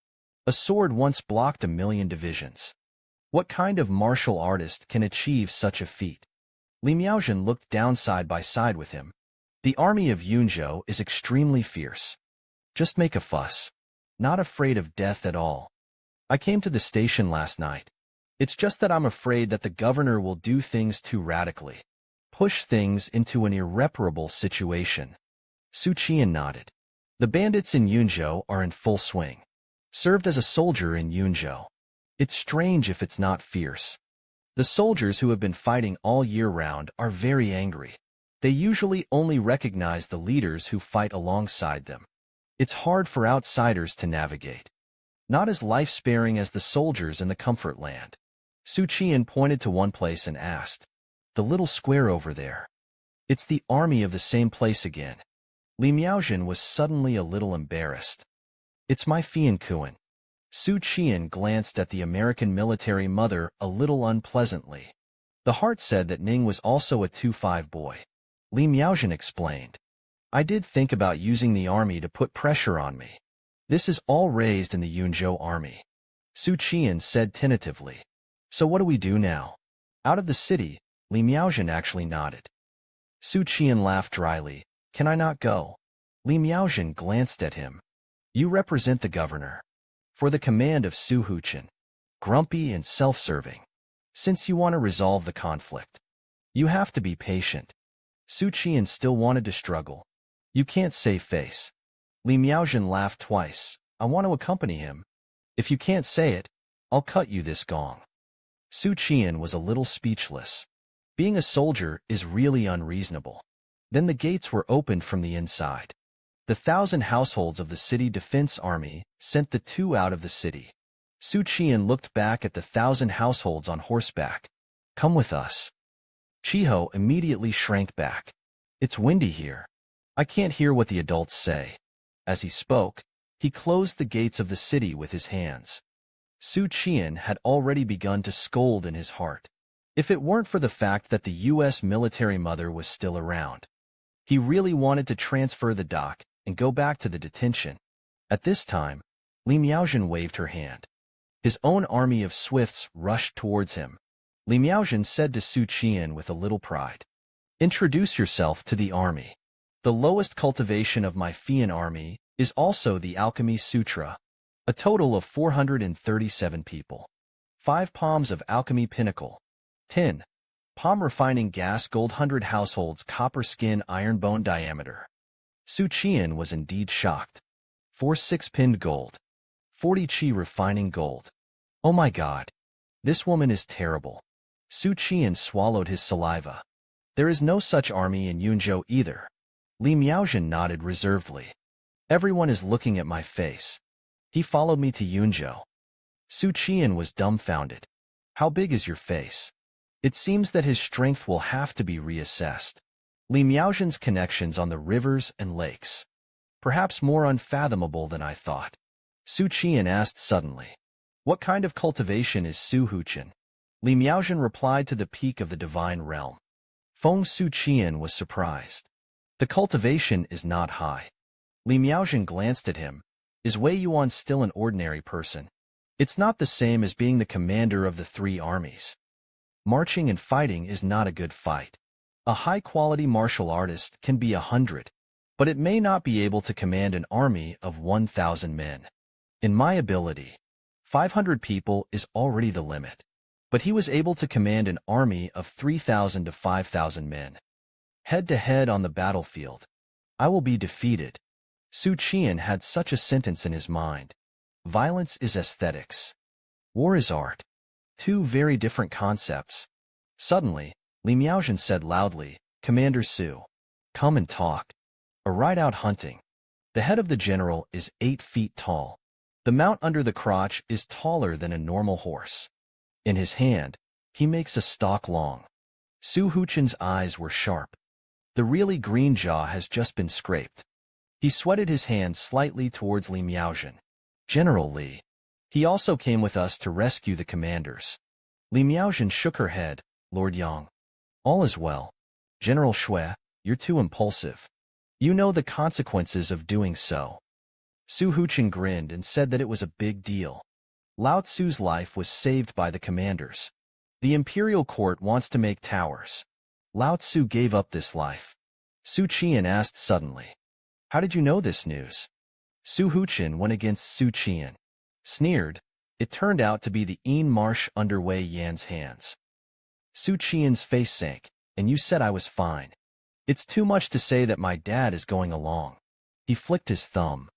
A sword once blocked 1,000,000 divisions. What kind of martial artist can achieve such a feat? Li Miaozhen looked down side by side with him. The army of Yunzhou is extremely fierce. Just make a fuss. Not afraid of death at all. I came to the station last night. It's just that I'm afraid that the governor will do things too radically. Push things into an irreparable situation. Xu Qian'an nodded. The bandits in Yunzhou are in full swing. Served as a soldier in Yunzhou. It's strange if it's not fierce. The soldiers who have been fighting all year round are very angry. They usually only recognize the leaders who fight alongside them. It's hard for outsiders to navigate. Not as life-sparing as the soldiers in the Comfort Land. Xu Qian'an pointed to one place and asked, "The little square over there. It's the army of the same place again." Li Miaozhen was suddenly a little embarrassed. "It's my Fiankuan." Xu Qian'an glanced at the American military mother a little unpleasantly. The heart said that Ning was also a 2-5 boy. Li Miaozhen explained, "I did think about using the army to put pressure on me. This is all raised in the Yunzhou army." Xu Qian'an said tentatively, "So what do we do now?" Out of the city, Li Miaozhen actually nodded. Xu Qian'an laughed dryly. "Can I not go?" Li Miaozhen glanced at him. "You represent the governor. For the command of Su Huchen. Grumpy and self-serving. Since you want to resolve the conflict, you have to be patient." Xu Qian'an still wanted to struggle. "You can't save face." Li Miaozhen laughed twice. "I want to accompany him. If you can't say it, I'll cut you this gong." Xu Qian'an was a little speechless. Being a soldier is really unreasonable. Then the gates were opened from the inside. The 1,000 households of the city defense army sent the two out of the city. Xu Qian looked back at the 1,000 households on horseback. Come with us. Chiho immediately shrank back. It's windy here. I can't hear what the adults say. As he spoke, he closed the gates of the city with his hands. Xu Qian had already begun to scold in his heart. If it weren't for the fact that the U.S. military mother was still around, he really wanted to transfer the dock and go back to the detention. At this time, Li Miaojin waved her hand. His own army of swifts rushed towards him. Li Miaojin said to Xu Qian with a little pride, "Introduce yourself to the army. The lowest cultivation of my Fian army is also the Alchemy Sutra, a total of 437 people. 5 palms of alchemy pinnacle. 10. Palm refining gas gold 100 households copper skin iron bone diameter." Xu Qian was indeed shocked. 4 6-pinned gold. 40 chi refining gold. Oh my God. This woman is terrible. Xu Qian swallowed his saliva. There is no such army in Yunzhou either. Li Miaojin nodded reservedly. Everyone is looking at my face. He followed me to Yunzhou. Xu Qian was dumbfounded. How big is your face? It seems that his strength will have to be reassessed. Li Miaojin's connections on the rivers and lakes. Perhaps more unfathomable than I thought. Xu Qian asked suddenly. What kind of cultivation is Xu Huqian? Li Miaojin replied to the peak of the divine realm. Feng Xu Qian was surprised. The cultivation is not high. Li Miaojin glanced at him. Is Wei Yuan still an ordinary person? It's not the same as being the commander of the 3 armies. Marching and fighting is not a good fight. A high-quality martial artist can be 100, but it may not be able to command an army of 1,000 men. In my ability, 500 people is already the limit, but he was able to command an army of 3,000 to 5,000 men. Head-to-head on the battlefield, I will be defeated. Xu Qian had such a sentence in his mind. Violence is aesthetics. War is art. 2 very different concepts. Suddenly, Li Miaojin said loudly, Commander Xu, come and talk. A ride out hunting. The head of the general is 8 feet tall. The mount under the crotch is taller than a normal horse. In his hand, he makes a stalk long. Xu Huqian's eyes were sharp. The really green jaw has just been scraped. He sweated his hand slightly towards Li Miaojin. General Li. He also came with us to rescue the commanders. Li Miaojin shook her head. Lord Yang. All is well. General Shui, you're too impulsive. You know the consequences of doing so. Xu Huqian grinned and said that it was a big deal. Lao Tzu's life was saved by the commanders. The imperial court wants to make towers. Lao Tzu gave up this life. Xu Qian asked suddenly. How did you know this news? Xu Huqian went against Xu Qian. Sneered, it turned out to be the Yin marsh under Wei Yan's hands. Xu Qian's face sank, and you said I was fine. It's too much to say that my dad is going along. He flicked his thumb.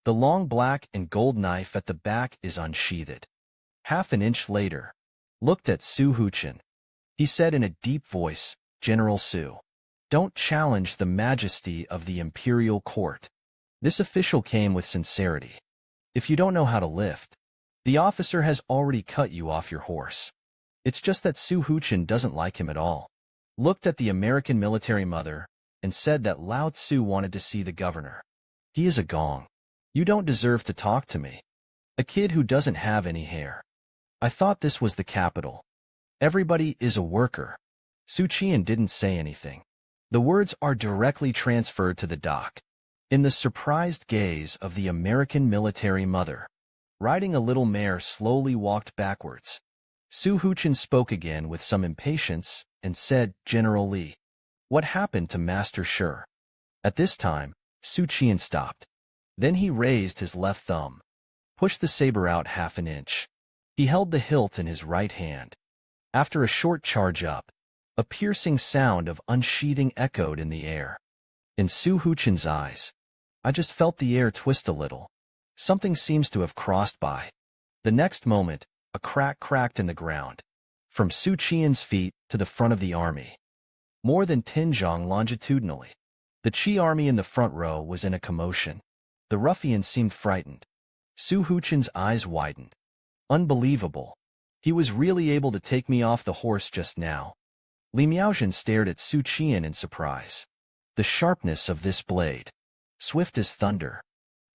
The long black and gold knife at the back is unsheathed. Half an inch later, looked at Xu Huqian. He said in a deep voice, General Xu, don't challenge the majesty of the imperial court. This official came with sincerity. If you don't know how to lift, the officer has already cut you off your horse. It's just that Xu Huqian doesn't like him at all. Looked at the American military mother and said that Lao Tzu wanted to see the governor. He is a gong. You don't deserve to talk to me. A kid who doesn't have any hair. I thought this was the capital. Everybody is a worker. Xu Qian didn't say anything. The words are directly transferred to the dock. In the surprised gaze of the American military mother, riding a little mare slowly walked backwards. Xu Huqian spoke again with some impatience and said, General Li, what happened to Master Shi? At this time, Xu Qian stopped. Then he raised his left thumb, pushed the saber out half an inch. He held the hilt in his right hand. After a short charge up, a piercing sound of unsheathing echoed in the air. In Xu Huqian's eyes, I just felt the air twist a little. Something seems to have crossed by. The next moment, a crack cracked in the ground, from Xu Qian's feet to the front of the army. More than 10 zhang longitudinally. The Qi army in the front row was in a commotion. The ruffian seemed frightened. Xu Qian'an's eyes widened. Unbelievable. He was really able to take me off the horse just now. Li Miaozhen stared at Xu Qian'an in surprise. The sharpness of this blade. Swift as thunder.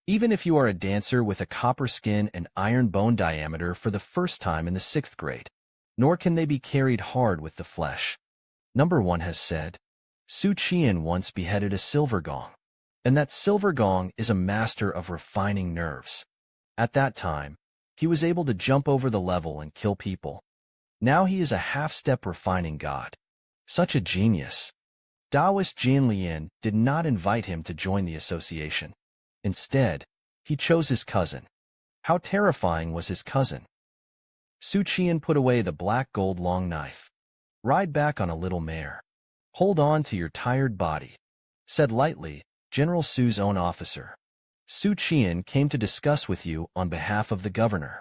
Even if you are a dancer with a copper skin and iron bone diameter for the first time in the 6th grade, nor can they be carried hard with the flesh. Number 1 has said, Xu Qian'an once beheaded a silver gong, and that silver gong is a master of refining nerves. At that time, he was able to jump over the level and kill people. Now he is a half-step refining god. Such a genius. Daoist Jian Lian did not invite him to join the association. Instead, he chose his cousin. How terrifying was his cousin? Xu Qian'an put away the black gold long knife. Ride back on a little mare. Hold on to your tired body, said lightly General Xu's own officer. Xu Qian'an came to discuss with you on behalf of the governor.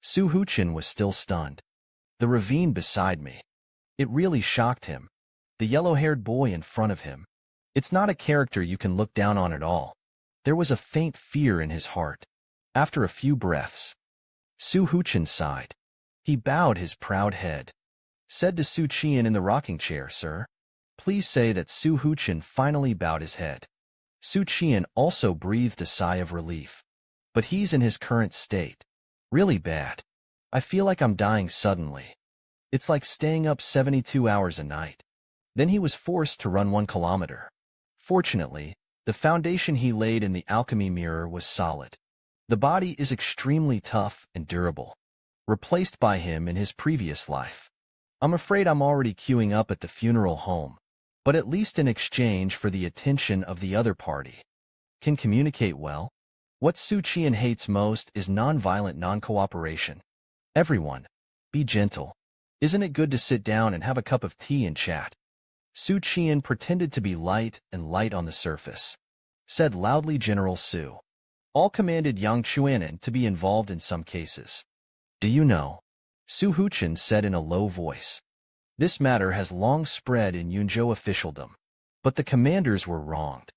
Xu Qian'an was still stunned. The ravine beside me. It really shocked him. The yellow-haired boy in front of him. It's not a character you can look down on at all. There was a faint fear in his heart. After a few breaths, Xu Qian'an sighed. He bowed his proud head. Said to Xu Qian'an in the rocking chair, Sir. Please say that Xu Qian'an finally bowed his head. Xu Qian'an also breathed a sigh of relief. But he's in his current state. Really bad. I feel like I'm dying suddenly. It's like staying up 72 hours a night. Then he was forced to run 1 kilometer. Fortunately, the foundation he laid in the alchemy mirror was solid. The body is extremely tough and durable. Replaced by him in his previous life. I'm afraid I'm already queuing up at the funeral home, but at least in exchange for the attention of the other party. Can communicate well. What Xu Qian'an hates most is non-violent non-cooperation. Everyone, be gentle. Isn't it good to sit down and have a cup of tea and chat? Xu Qian'an pretended to be light and light on the surface. Said loudly General Xu. All commanded Yangtze River to be involved in some cases. Do you know? Xu Qian'an said in a low voice. This matter has long spread in Yunzhou officialdom. But the commanders were wronged.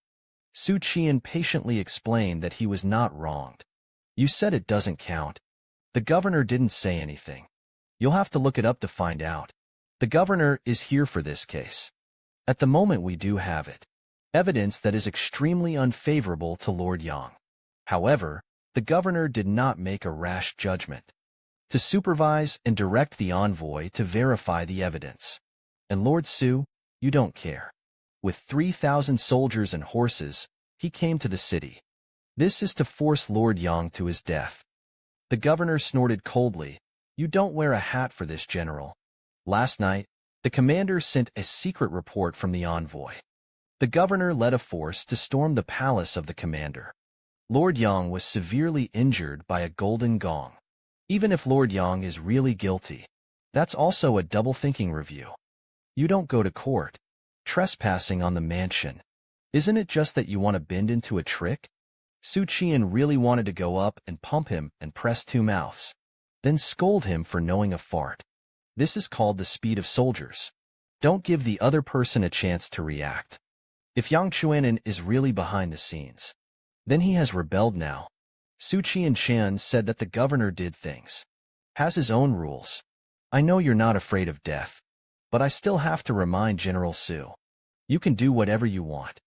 Xu Qian'an patiently explained that he was not wronged. You said it doesn't count. The governor didn't say anything. You'll have to look it up to find out. The governor is here for this case. At the moment we do have it. Evidence that is extremely unfavorable to Lord Yang. However, the governor did not make a rash judgment. To supervise and direct the envoy to verify the evidence. And Lord Xu, you don't care. With 3,000 soldiers and horses, he came to the city. This is to force Lord Yang to his death. The governor snorted coldly. You don't wear a hat for this, General. Last night, the commander sent a secret report from the envoy. The governor led a force to storm the palace of the commander. Lord Yang was severely injured by a golden gong. Even if Lord Yang is really guilty, that's also a double-thinking review. You don't go to court. Trespassing on the mansion. Isn't it just that you want to bend into a trick? Xu Qian'an really wanted to go up and pump him and press 2 mouths. Then scold him for knowing a fart. This is called the speed of soldiers. Don't give the other person a chance to react. If Yangtze River is really behind the scenes, then he has rebelled now. Xu Qian'an said that the governor did things. Has his own rules. I know you're not afraid of death, but I still have to remind General Xu. You can do whatever you want,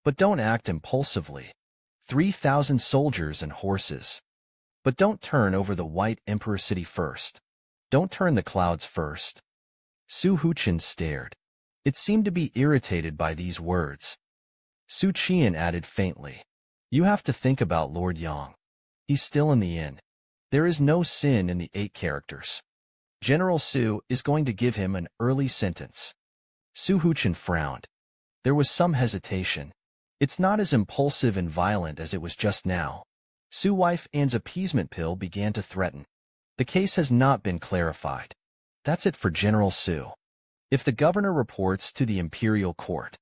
but don't act impulsively. 3,000 soldiers and horses. But don't turn over the White Emperor City first. Don't turn the clouds first. Xu Qian'an stared. It seemed to be irritated by these words. Xu Qian'an added faintly. You have to think about Lord Yang. He's still in the inn. There is no sin in the 8 characters. General Xu is going to give him an early sentence. Xu Qian'an frowned. There was some hesitation. It's not as impulsive and violent as it was just now. Xu wife Anne's appeasement pill began to threaten. The case has not been clarified. That's it for General Xu. If the governor reports to the imperial court,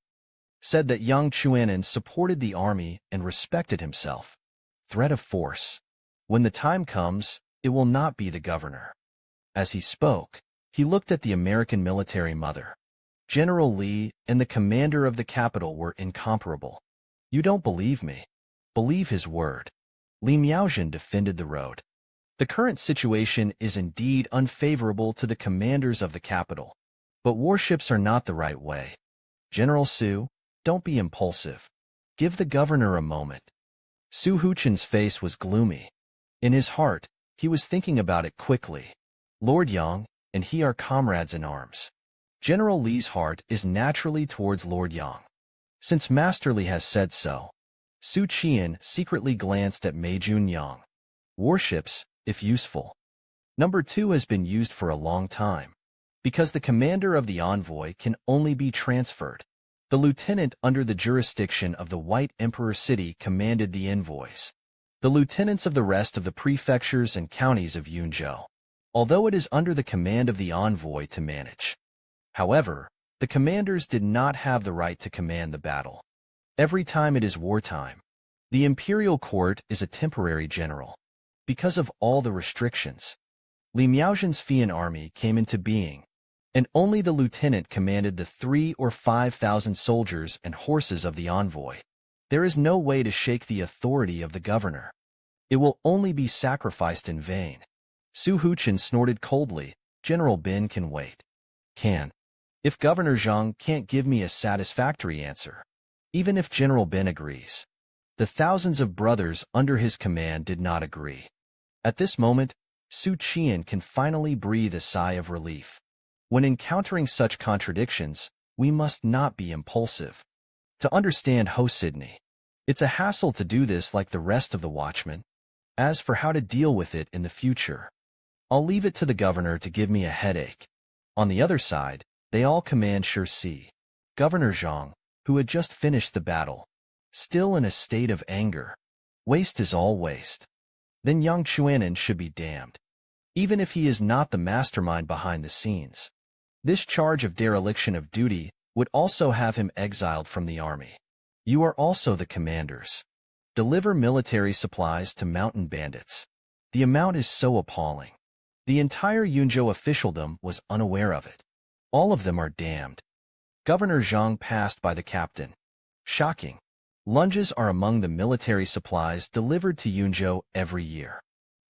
said that Yangtze River supported the army and respected himself. Threat of force. When the time comes, it will not be the governor. As he spoke, he looked at the American military mother. General Li and the commander of the capital were incomparable. You don't believe me? Believe his word. Li Miaozhen defended the road. The current situation is indeed unfavorable to the commanders of the capital. But warships are not the right way. General Su, don't be impulsive. Give the governor a moment. Xu Qian'an's face was gloomy. In his heart, he was thinking about it quickly. Lord Yang and he are comrades in arms. General Li's heart is naturally towards Lord Yang. Since Master Li has said so. Xu Qian'an secretly glanced at Meijun Yang. Warships, if useful. Number 2 has been used for a long time. Because the commander of the envoy can only be transferred. The lieutenant under the jurisdiction of the White Emperor City commanded the envoys. The lieutenants of the rest of the prefectures and counties of Yunzhou. Although it is under the command of the envoy to manage. However, the commanders did not have the right to command the battle. Every time it is wartime, the imperial court is a temporary general. Because of all the restrictions, Li Miaozhen's Fian army came into being, and only the lieutenant commanded the 3,000 or 5,000 soldiers and horses of the envoy. There is no way to shake the authority of the governor. It will only be sacrificed in vain. Xu Qian'an snorted coldly. General Bin can wait. Can. If Governor Zhang can't give me a satisfactory answer. Even if General Bin agrees. The thousands of brothers under his command did not agree. At this moment, Xu Qian'an can finally breathe a sigh of relief. When encountering such contradictions, we must not be impulsive. To understand Ho Sydney, it's a hassle to do this like the rest of the watchmen. As for how to deal with it in the future, I'll leave it to the governor to give me a headache. On the other side, they all command Si. Governor Zhang, who had just finished the battle, still in a state of anger. Waste is all waste. Then Yang Qian'an should be damned. Even if he is not the mastermind behind the scenes. This charge of dereliction of duty would also have him exiled from the army. You are also the commanders. Deliver military supplies to mountain bandits. The amount is so appalling. The entire Yunzhou officialdom was unaware of it. All of them are damned. Governor Zhang passed by the captain. Shocking. Lunges are among the military supplies delivered to Yunzhou every year.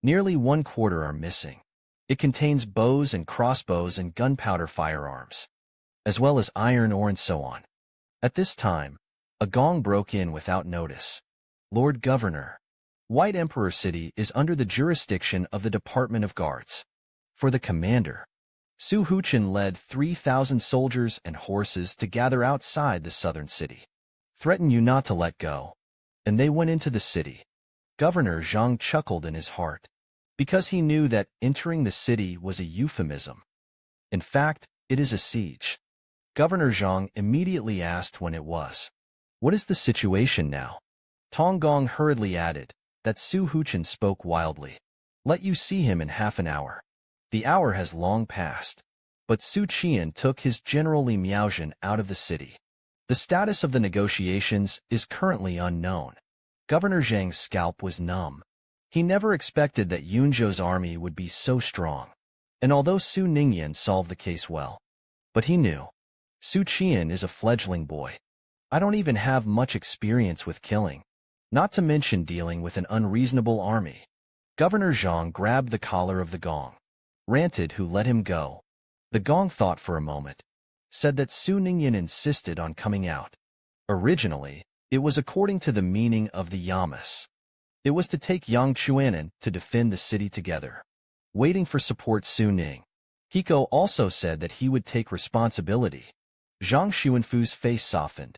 Nearly 1/4 are missing. It contains bows and crossbows and gunpowder firearms, as well as iron ore and so on. At this time, a gong broke in without notice. Lord Governor, White Emperor City is under the jurisdiction of the Department of Guards. For the commander, Xu Qian'an led 3,000 soldiers and horses to gather outside the southern city. Threaten you not to let go. And they went into the city. Governor Zhang chuckled in his heart, because he knew that entering the city was a euphemism. In fact, it is a siege. Governor Zhang immediately asked when it was. What is the situation now? Tong Gong hurriedly added that Xu Qian'an spoke wildly. Let you see him in half an hour. The hour has long passed. But Xu Qian'an took his General Li Miaozhen out of the city. The status of the negotiations is currently unknown. Governor Zhang's scalp was numb. He never expected that Yunzhou's army would be so strong. And although Su Ningyan solved the case well, but he knew. Xu Qian'an is a fledgling boy. I don't even have much experience with killing, not to mention dealing with an unreasonable army. Governor Zhang grabbed the collar of the gong. Ranted who let him go. The gong thought for a moment. Said that Su Ningyan insisted on coming out. Originally, it was according to the meaning of the yamas. It was to take Yang Qian'an to defend the city together. Waiting for support Su Ning. Hiko also said that he would take responsibility. Zhang Xuanfu's face softened.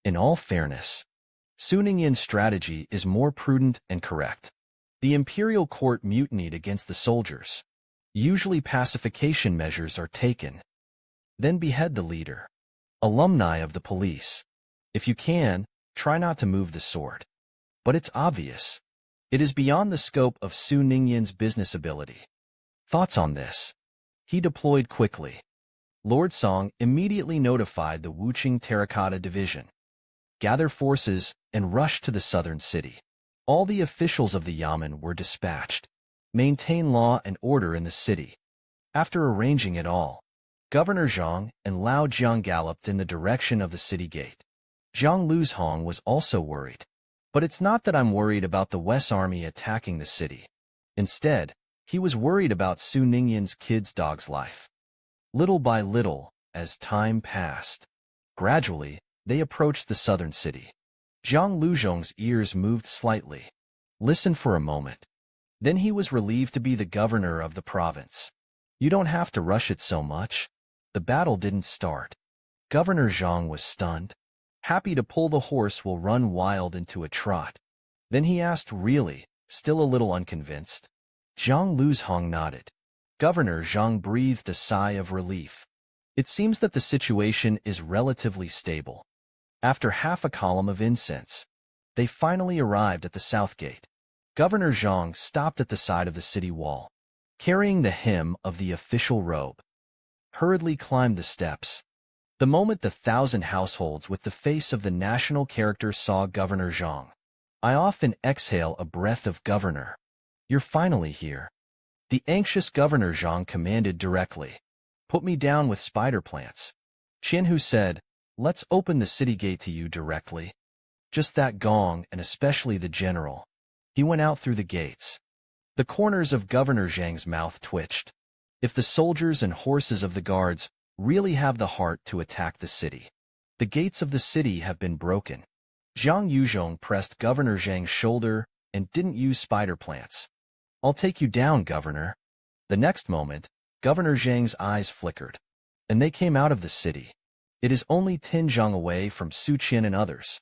In all fairness, Su Ningyan's strategy is more prudent and correct. The imperial court mutinied against the soldiers. Usually pacification measures are taken. Then behead the leader. Alumni of the police. If you can, try not to move the sword. But it's obvious. It is beyond the scope of Su Ningyan's business ability. Thoughts on this? He deployed quickly. Lord Song immediately notified the Wuqing Terracotta Division. Gather forces and rush to the southern city. All the officials of the Yamen were dispatched. Maintain law and order in the city. After arranging it all, Governor Zhang and Lao Jiang galloped in the direction of the city gate. Zhang Luzhong was also worried. But it's not that I'm worried about the West Army attacking the city. Instead, he was worried about Su Ningyan's kid's dog's life. Little by little, as time passed, gradually, they approached the southern city. Zhang Luzhong's ears moved slightly. Listen for a moment. Then he was relieved to be the governor of the province. You don't have to rush it so much. The battle didn't start. Governor Zhang was stunned. Happy to pull the horse will run wild into a trot. Then he asked, really, still a little unconvinced. Zhang Luzhong nodded. Governor Zhang breathed a sigh of relief. It seems that the situation is relatively stable. After half a column of incense, they finally arrived at the south gate. Governor Zhang stopped at the side of the city wall, carrying the hem of the official robe. Hurriedly climbed the steps. The moment the 1,000 households with the face of the national character saw Governor Zhang, I often exhale a breath of governor. You're finally here. The anxious Governor Zhang commanded directly. Put me down with spider plants. Qianhu said, let's open the city gate to you directly. Just that gong, and especially the general. He went out through the gates. The corners of Governor Zhang's mouth twitched. If the soldiers and horses of the guards really have the heart to attack the city, the gates of the city have been broken. Zhang Yuzhong pressed Governor Zhang's shoulder and didn't use spider plants. I'll take you down, Governor. The next moment, Governor Zhang's eyes flickered, and they came out of the city. It is only 10 zhang away from Xu Qian'an and others.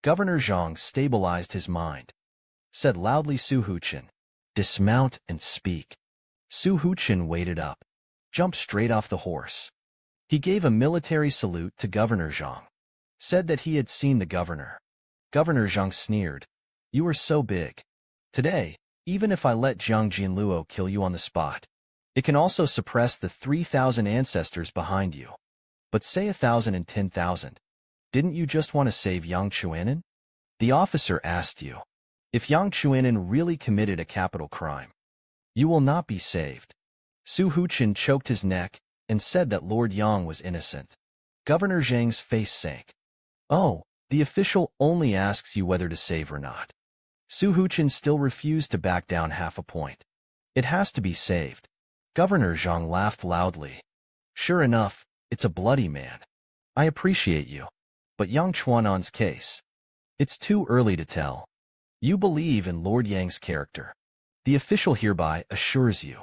Governor Zhang stabilized his mind. Said loudly, Su Huqian, dismount and speak. Su Huqian waited up, jumped straight off the horse. He gave a military salute to Governor Zhang. Said that he had seen the governor. Governor Zhang sneered. You are so big. Today, even if I let Zhang Jianluo kill you on the spot, it can also suppress the 3,000 ancestors behind you. But say 1,000 and 10,000. Didn't you just want to save Yangtze River? The officer asked you. If Yangtze River really committed a capital crime, you will not be saved. Su Huqian choked his neck and said that Lord Yang was innocent. Governor Zhang's face sank. Oh, the official only asks you whether to save or not. Su Huqian still refused to back down half a point. It has to be saved. Governor Zhang laughed loudly. Sure enough, it's a bloody man. I appreciate you. But Yang Chuan'an's case. It's too early to tell. You believe in Lord Yang's character. The official hereby assures you.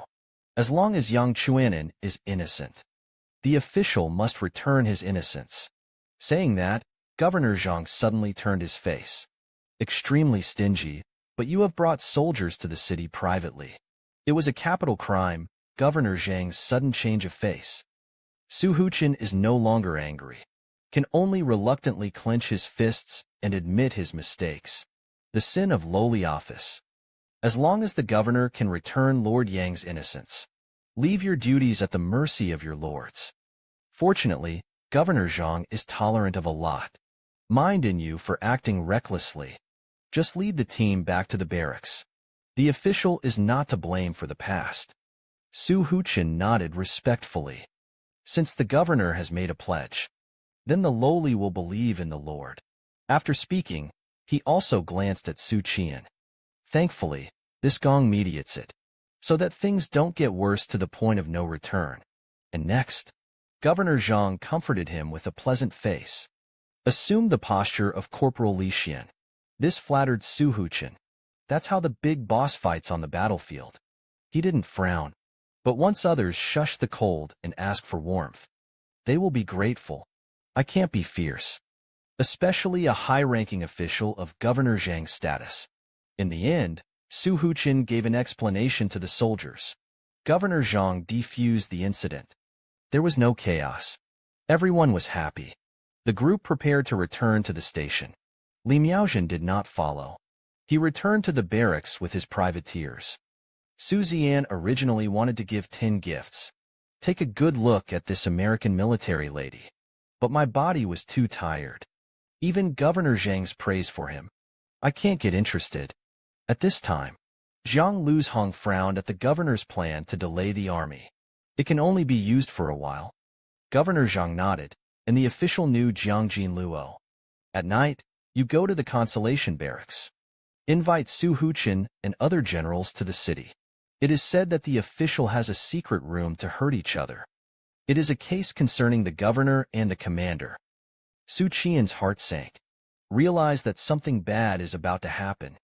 As long as Yang Chuan'an is innocent, the official must return his innocence. Saying that, Governor Zhang suddenly turned his face. Extremely stingy, but you have brought soldiers to the city privately. It was a capital crime. Governor Zhang's sudden change of face. Su Huqian is no longer angry, can only reluctantly clench his fists and admit his mistakes. The sin of lowly office. As long as the governor can return Lord Yang's innocence, leave your duties at the mercy of your lords. Fortunately, Governor Zhang is tolerant of a lot. Mind in you for acting recklessly. Just lead the team back to the barracks. The official is not to blame for the past. Su Huqian nodded respectfully. Since the governor has made a pledge, then the lowly will believe in the Lord. After speaking, he also glanced at Xu Qian'an. Thankfully, this gong mediates it, so that things don't get worse to the point of no return. And next, Governor Zhang comforted him with a pleasant face. Assumed the posture of Corporal Li Xian. This flattered Su Huqian. That's how the big boss fights on the battlefield. He didn't frown. But once others shush the cold and ask for warmth, they will be grateful. I can't be fierce. Especially a high-ranking official of Governor Zhang's status. In the end, Su Huqian gave an explanation to the soldiers. Governor Zhang defused the incident. There was no chaos. Everyone was happy. The group prepared to return to the station. Li Miaozhen did not follow. He returned to the barracks with his privateers. Su Xian originally wanted to give 10 gifts. Take a good look at this American military lady. But my body was too tired. Even Governor Zhang's praise for him. I can't get interested. At this time, Zhang Luzhong frowned at the governor's plan to delay the army. It can only be used for a while. Governor Zhang nodded, and the official knew Jiang Jinluo. At night, you go to the consolation barracks. Invite Xu Qian'an and other generals to the city. It is said that the official has a secret room to hurt each other. It is a case concerning the governor and the commander. Xu Qian's heart sank. Realized that something bad is about to happen.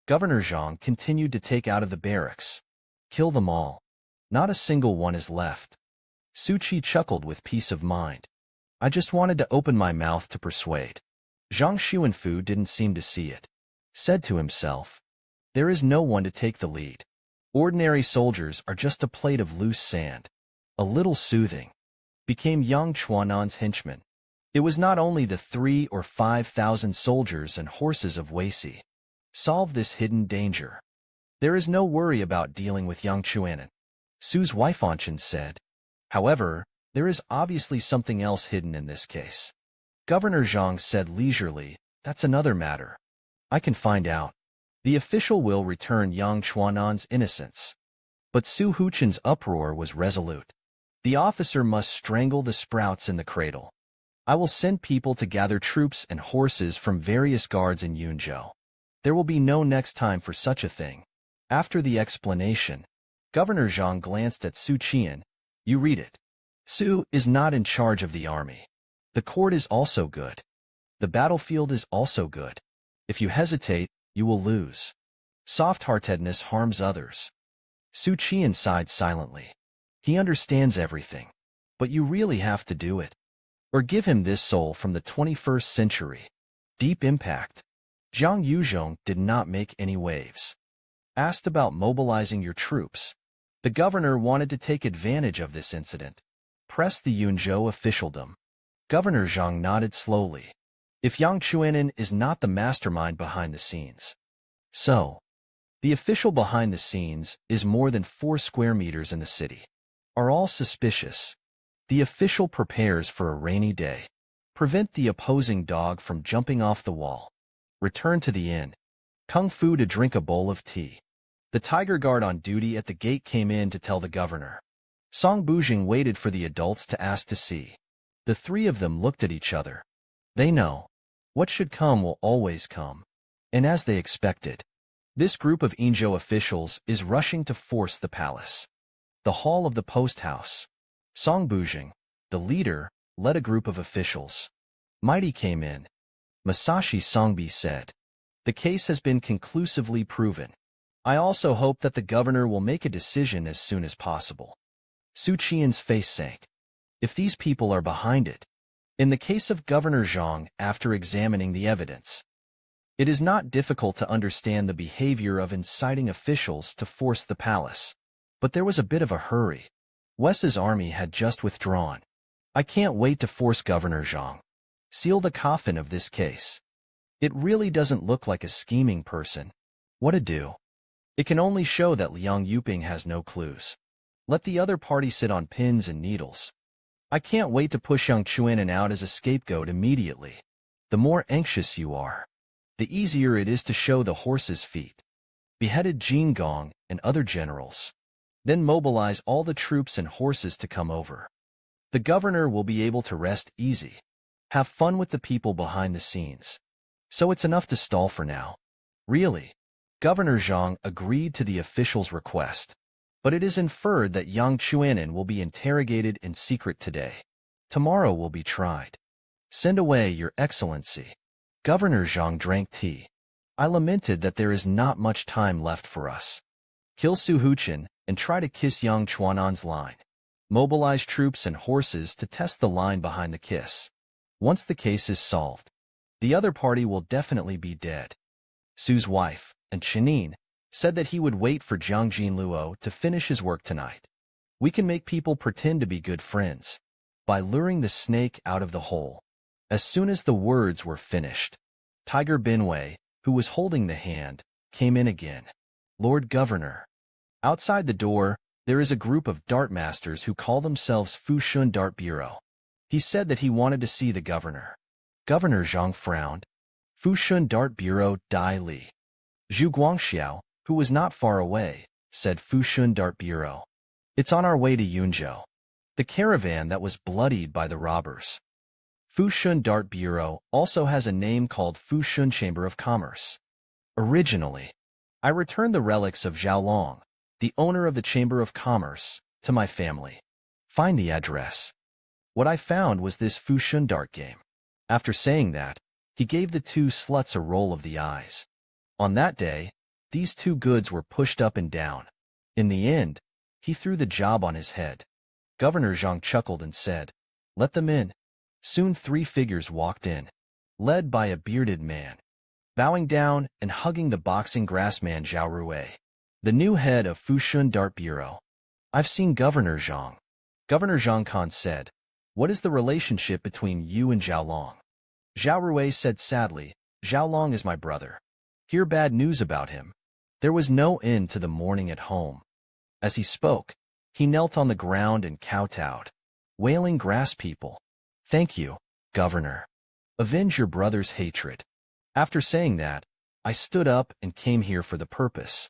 Governor Zhang continued to take out of the barracks. Kill them all. Not a single one is left. Su Qi chuckled with peace of mind. I just wanted to open my mouth to persuade. Zhang Xuanfu didn't seem to see it. Said to himself, there is no one to take the lead. Ordinary soldiers are just a plate of loose sand. A little soothing. Became Yang Chuan'an's henchman. It was not only the 3,000 or 5,000 soldiers and horses of Weiqi. Solve this hidden danger. There is no worry about dealing with Yang Qian'an. Su's wife Anshan said. However, there is obviously something else hidden in this case. Governor Zhang said leisurely, that's another matter. I can find out. The official will return Yang Chuan'an's innocence. But Xu Qian's uproar was resolute. The officer must strangle the sprouts in the cradle. I will send people to gather troops and horses from various guards in Yunzhou. There will be no next time for such a thing. After the explanation, Governor Zhang glanced at Xu Qian. You read it. Xu is not in charge of the army. The court is also good. The battlefield is also good. If you hesitate, you will lose. Soft-heartedness harms others. Xu Qian sighed silently. He understands everything. But you really have to do it. Or give him this soul from the 21st century. Deep impact. Zhang Yuzhong did not make any waves. Asked about mobilizing your troops. The governor wanted to take advantage of this incident. Pressed the Yunzhou officialdom. Governor Zhang nodded slowly. If Yang Qian'an is not the mastermind behind the scenes. So, the official behind the scenes is more than 4 square meters in the city. Are all suspicious. The official prepares for a rainy day. Prevent the opposing dog from jumping off the wall. Return to the inn. Kung Fu to drink a bowl of tea. The tiger guard on duty at the gate came in to tell the governor. Song Bujing waited for the adults to ask to see. The 3 of them looked at each other. They know. What should come will always come. And as they expected, this group of Yunzhou officials is rushing to force the palace. The hall of the post house. Song Bujing, the leader, led a group of officials. Mighty came in. Masashi Songbi said, the case has been conclusively proven. I also hope that the governor will make a decision as soon as possible. Xu Qian's face sank. If these people are behind it. In the case of Governor Zhang, after examining the evidence, it is not difficult to understand the behavior of inciting officials to force the palace. But there was a bit of a hurry. Wes's army had just withdrawn. I can't wait to force Governor Zhang. Seal the coffin of this case. It really doesn't look like a scheming person. What to do? It can only show that Liang Yuping has no clues. Let the other party sit on pins and needles. I can't wait to push Yang Qian'an out as a scapegoat immediately. The more anxious you are, the easier it is to show the horse's feet. Beheaded Jin Gong and other generals. Then mobilize all the troops and horses to come over. The governor will be able to rest easy. Have fun with the people behind the scenes. So it's enough to stall for now. Really. Governor Zhang agreed to the official's request. But it is inferred that Yang Qian'an will be interrogated in secret today. Tomorrow will be tried. Send away, Your Excellency. Governor Zhang drank tea. I lamented that there is not much time left for us. Kill Xu Qian and try to kiss Yang Chuan'an's line. Mobilize troops and horses to test the line behind the kiss. Once the case is solved, the other party will definitely be dead. Su's wife, and Chenin, said that he would wait for Jiang Jinluo to finish his work tonight. We can make people pretend to be good friends by luring the snake out of the hole. As soon as the words were finished, Tiger Binwei, who was holding the hand, came in again. Lord Governor. Outside the door, there is a group of dart masters who call themselves Fushun Dart Bureau. He said that he wanted to see the governor. Governor Zhang frowned. Fushun Dart Bureau Dai Li. Zhu Guangxiao, who was not far away, said Fushun Dart Bureau. It's on our way to Yunzhou. the caravan that was bloodied by the robbers. Fushun Dart Bureau also has a name called Fushun Chamber of Commerce. Originally, I returned the relics of Zhao Long, the owner of the Chamber of Commerce, to my family. Find the address. What I found was this Fushun Dart game. After saying that, he gave the two sluts a roll of the eyes. On that day, these two goods were pushed up and down. In the end, he threw the job on his head. Governor Zhang chuckled and said, "Let them in." Soon 3 figures walked in, led by a bearded man, bowing down and hugging the boxing grassman Zhao Rui, the new head of Fushun Dart Bureau. "I've seen Governor Zhang." Governor Zhang Khan said, "What is the relationship between you and Zhao Long?" Zhao Rui said sadly, "Zhao Long is my brother. Hear bad news about him." There was no end to the mourning at home. As he spoke, he knelt on the ground and kowtowed, wailing, "Grass people, thank you, Governor. Avenge your brother's hatred." After saying that, I stood up and came here for the purpose.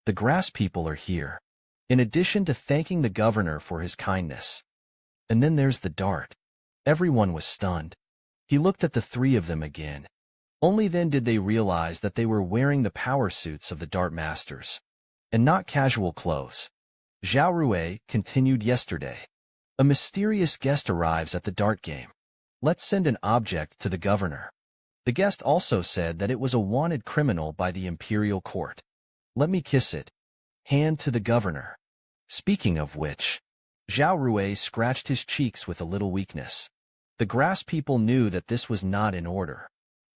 The grass people are here, in addition to thanking the governor for his kindness. And then there's the dart. Everyone was stunned. He looked at the 3 of them again. Only then did they realize that they were wearing the power suits of the dart masters, and not casual clothes. Zhao Rui continued, "Yesterday, a mysterious guest arrives at the dart game. Let's send an object to the governor." The guest also said that it was a wanted criminal by the imperial court. "Let me kiss it." Hand to the governor. Speaking of which, Zhao Rui scratched his cheeks with a little weakness. The grass people knew that this was not in order.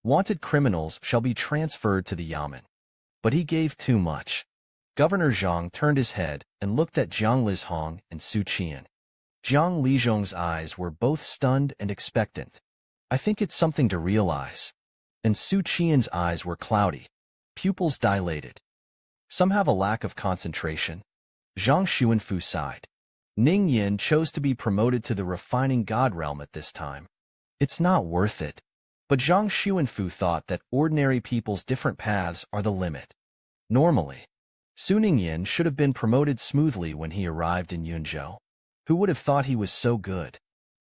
Wanted criminals shall be transferred to the yamen. But he gave too much. Governor Zhang turned his head and looked at Jiang Lizhong and Xu Qian'an. Jiang Lizhong's eyes were both stunned and expectant. "I think it's something to realize." And Xu Qian's eyes were cloudy, pupils dilated. "Some have a lack of concentration." Zhang Xuanfu sighed. Ning Yin chose to be promoted to the refining god realm at this time. "It's not worth it." But Zhang Xuanfu thought that ordinary people's different paths are the limit. Normally, Su Ningyin should have been promoted smoothly when he arrived in Yunzhou. Who would have thought he was so good?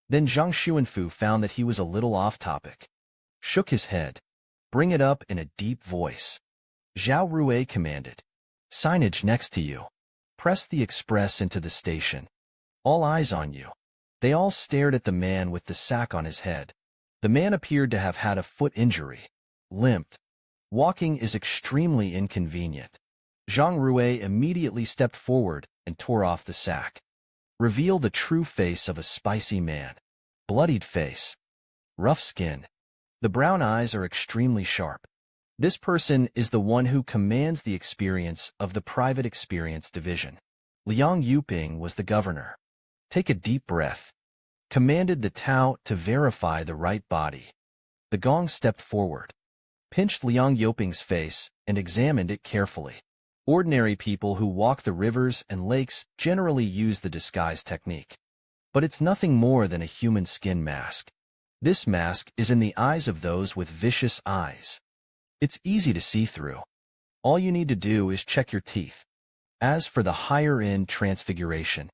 Then Zhang Xuanfu found that he was a little off-topic. Shook his head. "Bring it up in a deep voice." Zhao Rui commanded. "Signage next to you. Press the express into the station. All eyes on you." They all stared at the man with the sack on his head. The man appeared to have had a foot injury. Limped. Walking is extremely inconvenient. Zhang Rui immediately stepped forward and tore off the sack. Reveal the true face of a spicy man. Bloodied face. Rough skin. The brown eyes are extremely sharp. This person is the one who commands the experience of the Private Experience Division. Liang Yuping was the governor. "Take a deep breath," commanded the Tao to verify the right body. The Gong stepped forward, pinched Liang Yuping's face, and examined it carefully. Ordinary people who walk the rivers and lakes generally use the disguise technique. But it's nothing more than a human skin mask. This mask is in the eyes of those with vicious eyes. It's easy to see through. All you need to do is check your teeth. As for the higher-end transfiguration,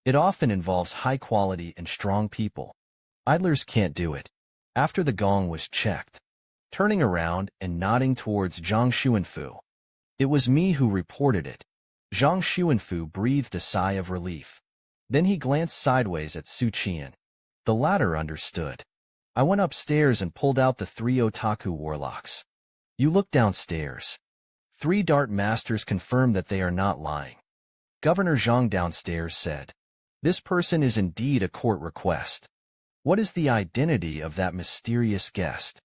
it often involves high-quality and strong people. Idlers can't do it. After the gong was checked, turning around and nodding towards Zhang Xuanfu. "It was me who reported it." Zhang Xuanfu breathed a sigh of relief. Then he glanced sideways at Xu Qian'an. The latter understood. "I went upstairs and pulled out the 3 otaku warlocks." "You look downstairs." 3 dart masters confirmed that they are not lying. Governor Zhang downstairs said, "This person is indeed a court request. What is the identity of that mysterious guest?"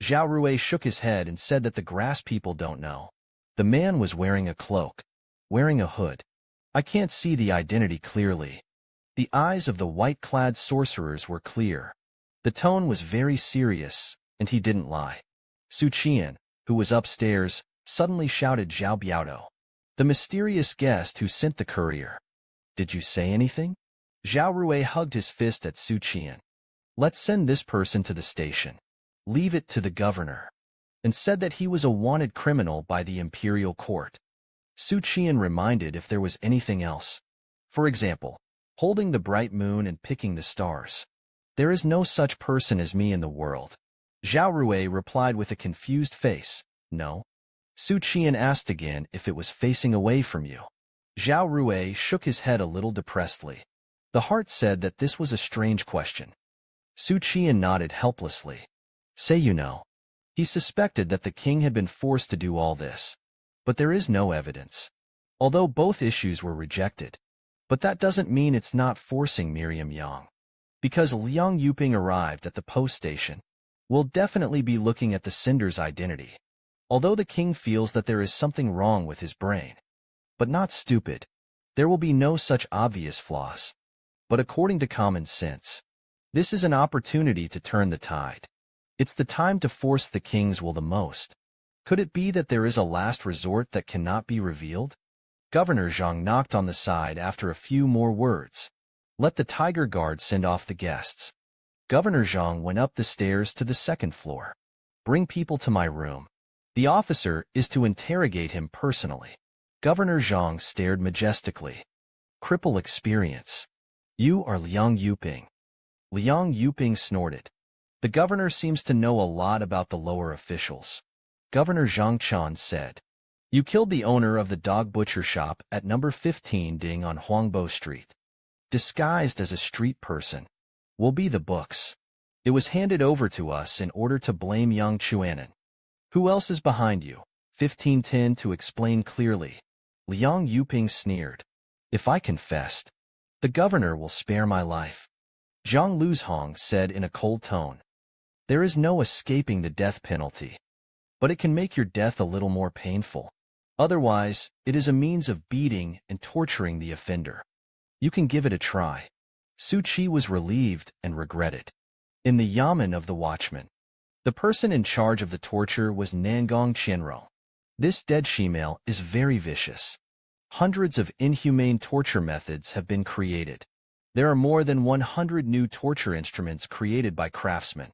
Zhao Rui shook his head and said that the grass people don't know. The man was wearing a cloak, wearing a hood. I can't see the identity clearly. The eyes of the white-clad sorcerers were clear. The tone was very serious, and he didn't lie. Xu Qian'an, who was upstairs, suddenly shouted Zhao Biaodo, the mysterious guest who sent the courier. "Did you say anything?" Zhao Rui hugged his fist at Xu Qian'an. "Let's send this person to the station. Leave it to the governor." And said that he was a wanted criminal by the imperial court. Xu Qian'an reminded if there was anything else. For example, holding the bright moon and picking the stars. There is no such person as me in the world. Zhao Rui replied with a confused face. No. Xu Qian'an asked again if it was facing away from you. Zhao Rui shook his head a little depressedly. The heart said that this was a strange question. Xu Qian'an nodded helplessly. Say you know. He suspected that the king had been forced to do all this. But there is no evidence. Although both issues were rejected. But that doesn't mean it's not forcing Miriam Yang. Because Liang Yuping arrived at the post station, we'll definitely be looking at the Cinder's identity. Although the king feels that there is something wrong with his brain. But not stupid. There will be no such obvious flaws. But according to common sense, this is an opportunity to turn the tide. It's the time to force the king's will the most. Could it be that there is a last resort that cannot be revealed? Governor Zhang knocked on the side after a few more words. Let the tiger guard send off the guests. Governor Zhang went up the stairs to the second floor. Bring people to my room. The officer is to interrogate him personally. Governor Zhang stared majestically. Cripple experience. You are Liang Yuping. Liang Yuping snorted. The governor seems to know a lot about the lower officials. Governor Zhang Chan said. You killed the owner of the dog butcher shop at number 15 Ding on Huangbo Street. Disguised as a street person. Will be the books. It was handed over to us in order to blame Xu Qian'an. Who else is behind you? 1510 to explain clearly. Liang Yuping sneered. If I confessed, the governor will spare my life. Zhang Luzhong said in a cold tone. There is no escaping the death penalty. But it can make your death a little more painful. Otherwise, it is a means of beating and torturing the offender. You can give it a try. Su Qi was relieved and regretted. In the yamen of the watchman, the person in charge of the torture was Nangong Qianro. This dead female is very vicious. Hundreds of inhumane torture methods have been created. There are more than 100 new torture instruments created by craftsmen.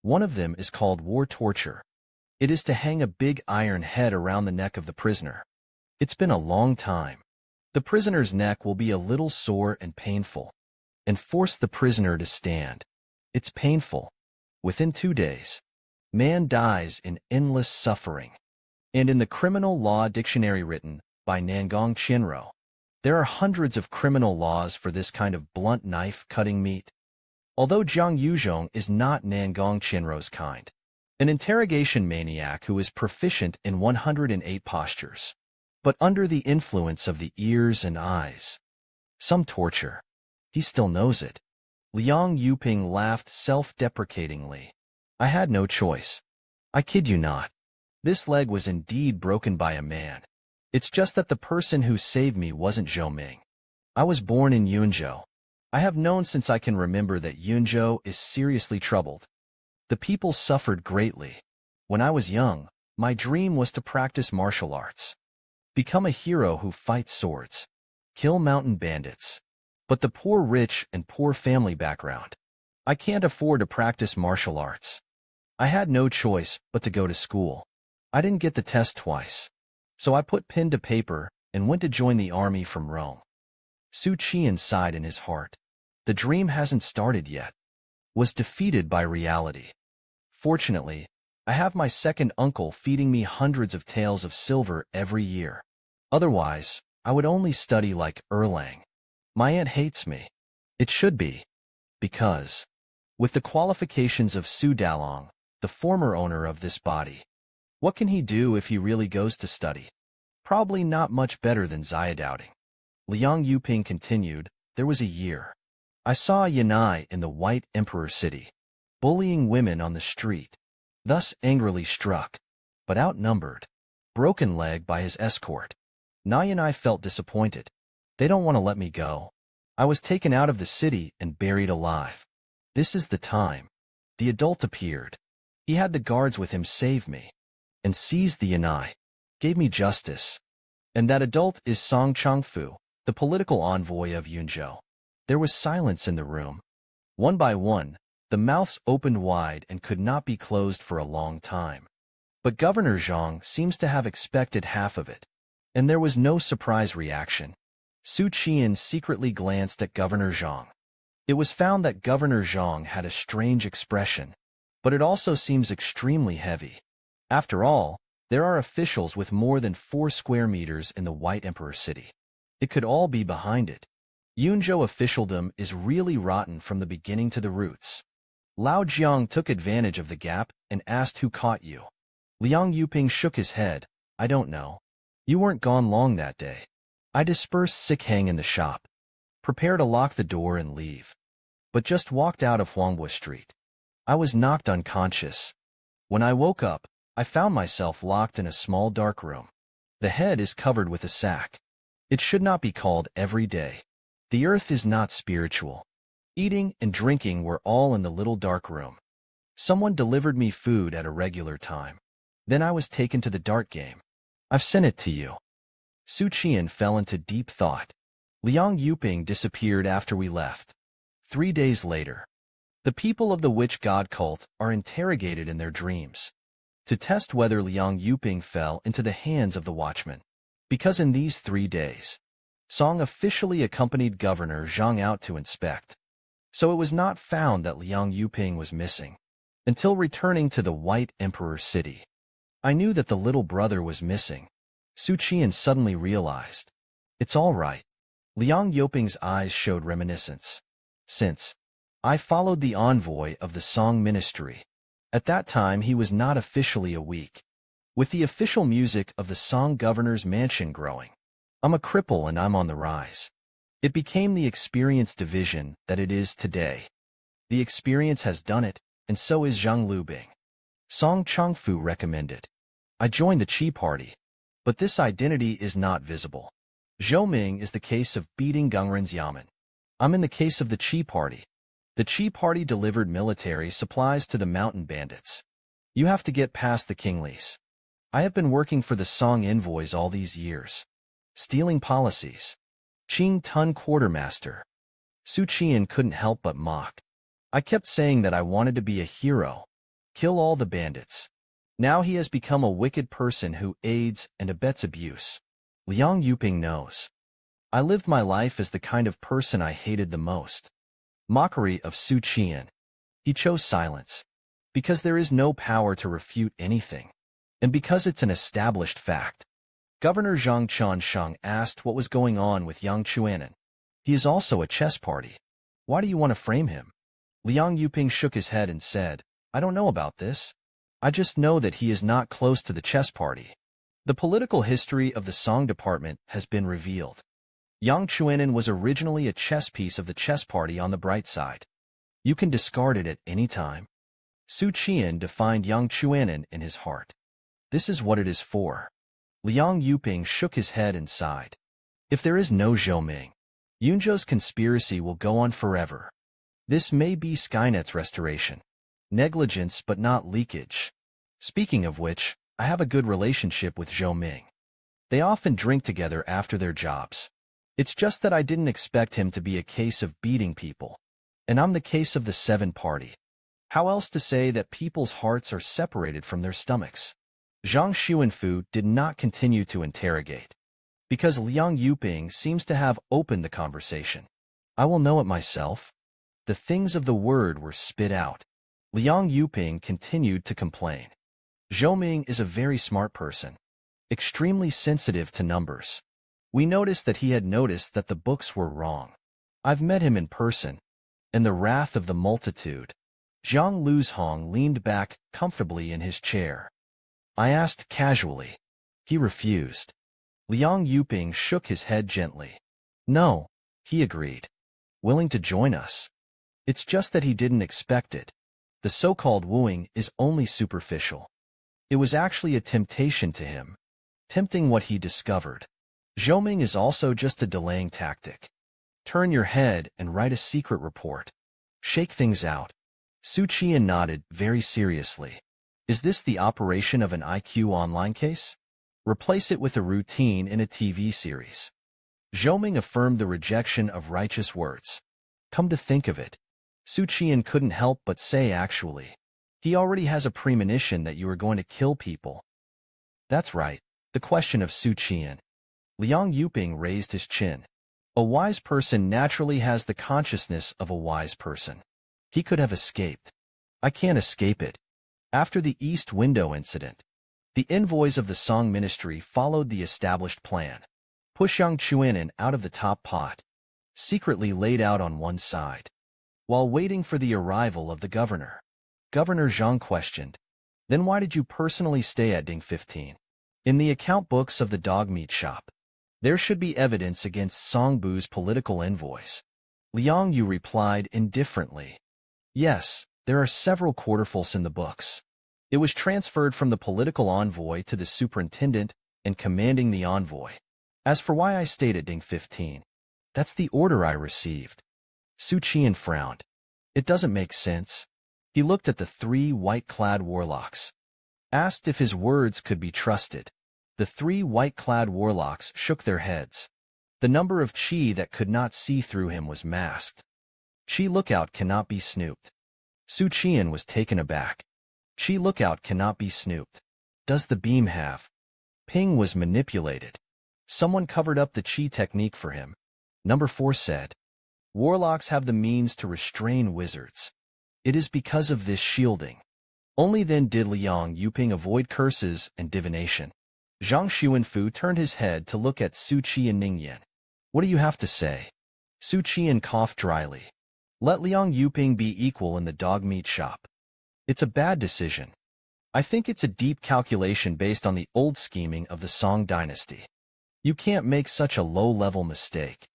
One of them is called war torture. It is to hang a big iron head around the neck of the prisoner. It's been a long time. The prisoner's neck will be a little sore and painful. And force the prisoner to stand. It's painful. Within 2 days, man dies in endless suffering. And in the criminal law dictionary written by Nangong Qianro, there are hundreds of criminal laws for this kind of blunt knife cutting meat. Although Zhang Yuzhong is not Nangong Qianro's kind, an interrogation maniac who is proficient in 108 postures, but under the influence of the ears and eyes. Some torture. He still knows it. Liang Yuping laughed self-deprecatingly. I had no choice. I kid you not. This leg was indeed broken by a man. It's just that the person who saved me wasn't Zhou Ming. I was born in Yunzhou. I have known since I can remember that Yunzhou is seriously troubled. The people suffered greatly. When I was young, my dream was to practice martial arts. Become a hero who fights swords. Kill mountain bandits. But the poor rich and poor family background. I can't afford to practice martial arts. I had no choice but to go to school. I didn't get the test twice. So I put pen to paper and went to join the army from Rome. Su Qian sighed in his heart. The dream hasn't started yet. Was defeated by reality. Fortunately, I have my second uncle feeding me hundreds of taels of silver every year. Otherwise, I would only study like Erlang. My aunt hates me. It should be. Because, with the qualifications of Su Dalong, the former owner of this body, what can he do if he really goes to study? Probably not much better than Zaya doubting. Liang Yuping continued, there was a year. I saw Yanai in the White Emperor City, bullying women on the street, thus angrily struck, but outnumbered, broken leg by his escort. Nai and I felt disappointed. They don't want to let me go. I was taken out of the city and buried alive. This is the time. The adult appeared. He had the guards with him save me, and seized the Yanai, gave me justice. And that adult is Song Changfu, the political envoy of Yunzhou. There was silence in the room. One by one, the mouths opened wide and could not be closed for a long time. But Governor Zhang seems to have expected half of it, and there was no surprise reaction. Xu Qian'an secretly glanced at Governor Zhang. It was found that Governor Zhang had a strange expression, but it also seems extremely heavy. After all, there are officials with more than 4 square meters in the White Emperor City. It could all be behind it. Yunzhou officialdom is really rotten from the beginning to the roots. Lao Jiang took advantage of the gap and asked who caught you. Liang Yuping shook his head. I don't know. You weren't gone long that day. I dispersed sick hang in the shop. Prepare to lock the door and leave. But just walked out of Huanghua Street. I was knocked unconscious. When I woke up, I found myself locked in a small dark room. The head is covered with a sack. It should not be called every day. The earth is not spiritual. Eating and drinking were all in the little dark room. Someone delivered me food at a regular time. Then I was taken to the dart game. I've sent it to you. Xu Qian'an fell into deep thought. Liang Yuping disappeared after we left. 3 days later, the people of the witch god cult are interrogated in their dreams to test whether Liang Yuping fell into the hands of the watchman. Because in these 3 days, Song officially accompanied Governor Zhang out to inspect. So it was not found that Liang Yuping was missing. Until returning to the White Emperor City, I knew that the little brother was missing. Xu Qian'an suddenly realized. It's all right. Liang Yuping's eyes showed reminiscence. Since I followed the envoy of the Song ministry. At that time he was not officially a weak. With the official music of the Song governor's mansion growing, I'm a cripple and I'm on the rise. It became the experience division that it is today. The experience has done it, and so is Zhang Lubing. Song Chongfu recommended. I joined the Qi party, but this identity is not visible. Zhou Ming is the case of beating Gungren's Yamen. I'm in the case of the Qi party. The Qi party delivered military supplies to the mountain bandits. You have to get past the Kingleys. I have been working for the Song envoys all these years. Stealing policies. Qing Tun quartermaster. Xu Qian'an couldn't help but mock. I kept saying that I wanted to be a hero. Kill all the bandits. Now he has become a wicked person who aids and abets abuse. Liang Yuping knows. I lived my life as the kind of person I hated the most. Mockery of Xu Qian'an. He chose silence. Because there is no power to refute anything. And because it's an established fact. Governor Zhang Chansheng asked what was going on with Yangtze River. He is also a chess party. Why do you want to frame him? Liang Yuping shook his head and said, I don't know about this. I just know that he is not close to the chess party. The political history of the Song department has been revealed. Yangtze River was originally a chess piece of the chess party on the bright side. You can discard it at any time. Xu Qian'an defined Yangtze River in his heart. This is what it is for. Liang Yuping shook his head and sighed. If there is no Zhou Ming, Yunzhou's conspiracy will go on forever. This may be Skynet's restoration. Negligence but not leakage. Speaking of which, I have a good relationship with Zhou Ming. They often drink together after their jobs. It's just that I didn't expect him to be a case of beating people. And I'm the case of the 7 party. How else to say that people's hearts are separated from their stomachs? Zhang Xuanfu did not continue to interrogate. Because Liang Yuping seems to have opened the conversation. I will know it myself. The things of the word were spit out. Liang Yuping continued to complain. Zhou Ming is a very smart person. Extremely sensitive to numbers. We noticed that he had noticed that the books were wrong. I've met him in person. In the wrath of the multitude, Zhang Luzhong leaned back comfortably in his chair. I asked casually. He refused. Liang Yuping shook his head gently. No, he agreed. Willing to join us. It's just that he didn't expect it. The so-called wooing is only superficial. It was actually a temptation to him. Tempting what he discovered. Zhou Ming is also just a delaying tactic. Turn your head and write a secret report. Shake things out. Xu Qian'an nodded very seriously. Is this the operation of an IQ online case? Replace it with a routine in a TV series. Zhou Ming affirmed the rejection of righteous words. Come to think of it, Xu Qian'an couldn't help but say actually. He already has a premonition that you are going to kill people. That's right, the question of Xu Qian'an. Liang Yuping raised his chin. A wise person naturally has the consciousness of a wise person. He could have escaped. I can't escape it. After the East Window incident, the envoys of the Song ministry followed the established plan. Push Xu Qian'an out of the top pot, secretly laid out on one side. While waiting for the arrival of the governor, Governor Zhang questioned, "Then why did you personally stay at Ding 15? In the account books of the dog meat shop, there should be evidence against Songbu's political envoys." Liang Yu replied indifferently, "Yes, there are several quarterfuls in the books. It was transferred from the political envoy to the superintendent and commanding the envoy. As for why I stayed at Ding 15, that's the order I received." Xu Qian'an frowned. "It doesn't make sense." He looked at the three white-clad warlocks, asked if his words could be trusted. The three white-clad warlocks shook their heads. The number of qi that could not see through him was masked. Qi lookout cannot be snooped. Xu Qian'an was taken aback. Qi lookout cannot be snooped. Does the beam have? Ping was manipulated. Someone covered up the qi technique for him. Number 4 said, "Warlocks have the means to restrain wizards. It is because of this shielding." Only then did Liang Yuping avoid curses and divination. Zhang Xuanfu turned his head to look at Xu Qi and Ningyan. "What do you have to say?" Xu Qian'an coughed dryly. "Let Liang Yuping be equal in the dog meat shop. It's a bad decision. I think it's a deep calculation based on the old scheming of the Song dynasty. You can't make such a low-level mistake.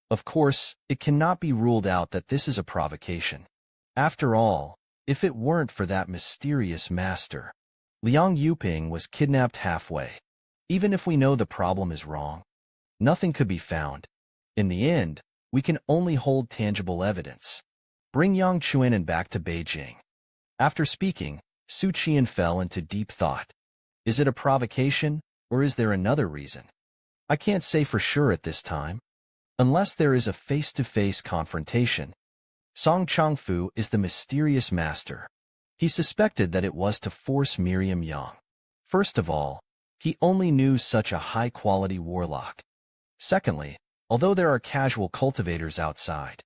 Of course, it cannot be ruled out that this is a provocation. After all, if it weren't for that mysterious master, Liang Yuping was kidnapped halfway. Even if we know the problem is wrong, nothing could be found. In the end, we can only hold tangible evidence. Bring Yang Qian'an back to Beijing." After speaking, Xu Qian'an fell into deep thought. Is it a provocation, or is there another reason? I can't say for sure at this time. Unless there is a face-to-face confrontation. Song Changfu is the mysterious master. He suspected that it was to force Miriam Yang. First of all, he only knew such a high-quality warlock. Secondly, although there are casual cultivators outside,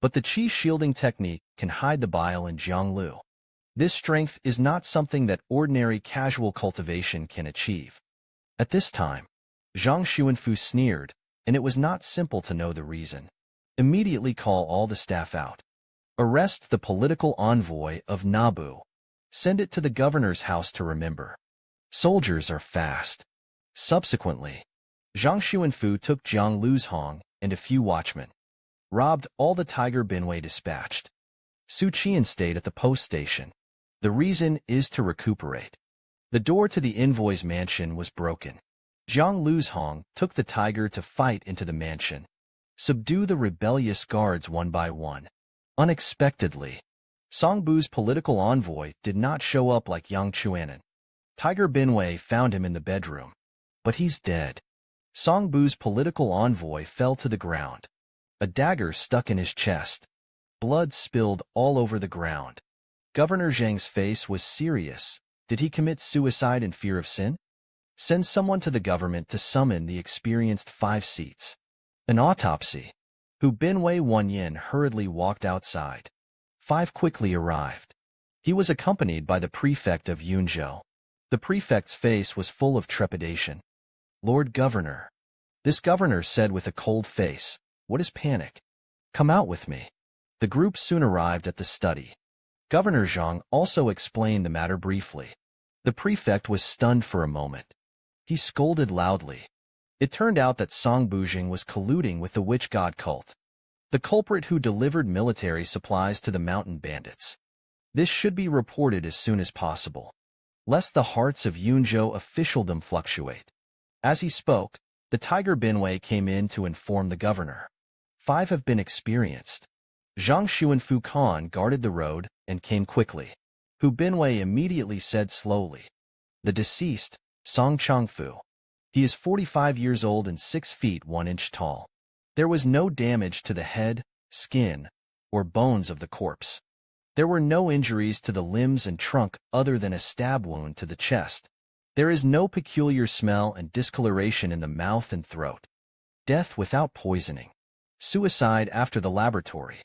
but the qi shielding technique can hide the bile in Jianglu. This strength is not something that ordinary casual cultivation can achieve. At this time, Zhang Xuanfu sneered, and it was not simple to know the reason. Immediately call all the staff out. Arrest the political envoy of Nabu. Send it to the governor's house to remember. Soldiers are fast. Subsequently, Zhang Xuanfu took Jiang Luzhong and a few watchmen. Robbed all the Tiger Binwei dispatched. Xu Qian'an stayed at the post station. The reason is to recuperate. The door to the envoy's mansion was broken. Jiang Luzhong took the tiger to fight into the mansion. Subdue the rebellious guards one by one. Unexpectedly, Songbu's political envoy did not show up like Yang Qian'an. Tiger Binwei found him in the bedroom. But he's dead. Songbu's political envoy fell to the ground. A dagger stuck in his chest. Blood spilled all over the ground. Governor Zhang's face was serious. Did he commit suicide in fear of sin? Send someone to the government to summon the experienced 5 seats. An autopsy. Hu Binwei Wanyin hurriedly walked outside. 5 quickly arrived. He was accompanied by the prefect of Yunzhou. The prefect's face was full of trepidation. "Lord Governor." This governor said with a cold face, "What is panic? Come out with me." The group soon arrived at the study. Governor Zhang also explained the matter briefly. The prefect was stunned for a moment. He scolded loudly. It turned out that Song Bujing was colluding with the witch god cult, the culprit who delivered military supplies to the mountain bandits. This should be reported as soon as possible, lest the hearts of Yunzhou officialdom fluctuate. As he spoke, the Tiger Binwei came in to inform the governor. 5 have been experienced. Zhang Xuanfu Khan guarded the road and came quickly. Hu Binwei immediately said slowly, "The deceased, Song Changfu. He is 45 years old and 6 feet 1 inch tall. There was no damage to the head, skin, or bones of the corpse. There were no injuries to the limbs and trunk other than a stab wound to the chest. There is no peculiar smell and discoloration in the mouth and throat. Death without poisoning. Suicide after the laboratory.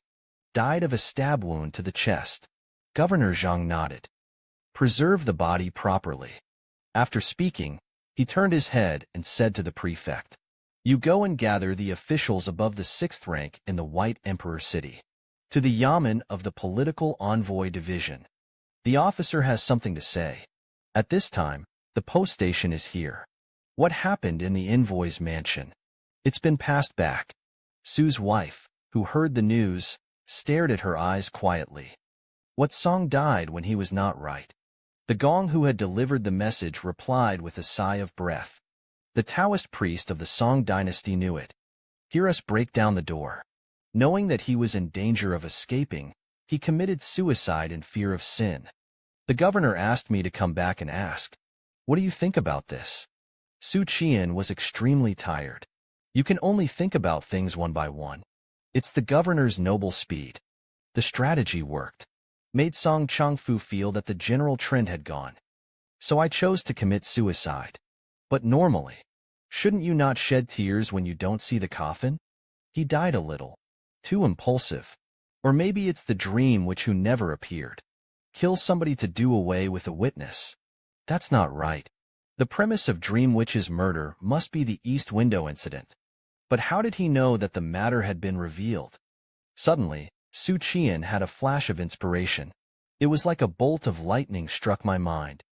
Died of a stab wound to the chest. Governor Zhang nodded. Preserve the body properly. After speaking, he turned his head and said to the prefect, You go and gather the officials above the 6th rank in the White Emperor City. To the yamen of the Political Envoy Division. The officer has something to say. At this time, the post station is here. What happened in the envoy's mansion? It's been passed back. Su's wife, who heard the news, stared at her eyes quietly. What Song died when he was not right? The Gong who had delivered the message replied with a sigh of breath. The Taoist priest of the Song dynasty knew it. Hear us break down the door. Knowing that he was in danger of escaping, he committed suicide in fear of sin. The governor asked me to come back and ask, What do you think about this? Xu Qian'an was extremely tired. You can only think about things one by one. It's the governor's noble speed. The strategy worked. Made Song Changfu feel that the general trend had gone. So I chose to commit suicide. But normally, shouldn't you not shed tears when you don't see the coffin? He died a little. Too impulsive. Or maybe it's the dream who never appeared. Kill somebody to do away with a witness. That's not right. The premise of Dream Witch's murder must be the East Window incident. But how did he know that the matter had been revealed? Suddenly, Xu Qian'an had a flash of inspiration. It was like a bolt of lightning struck my mind.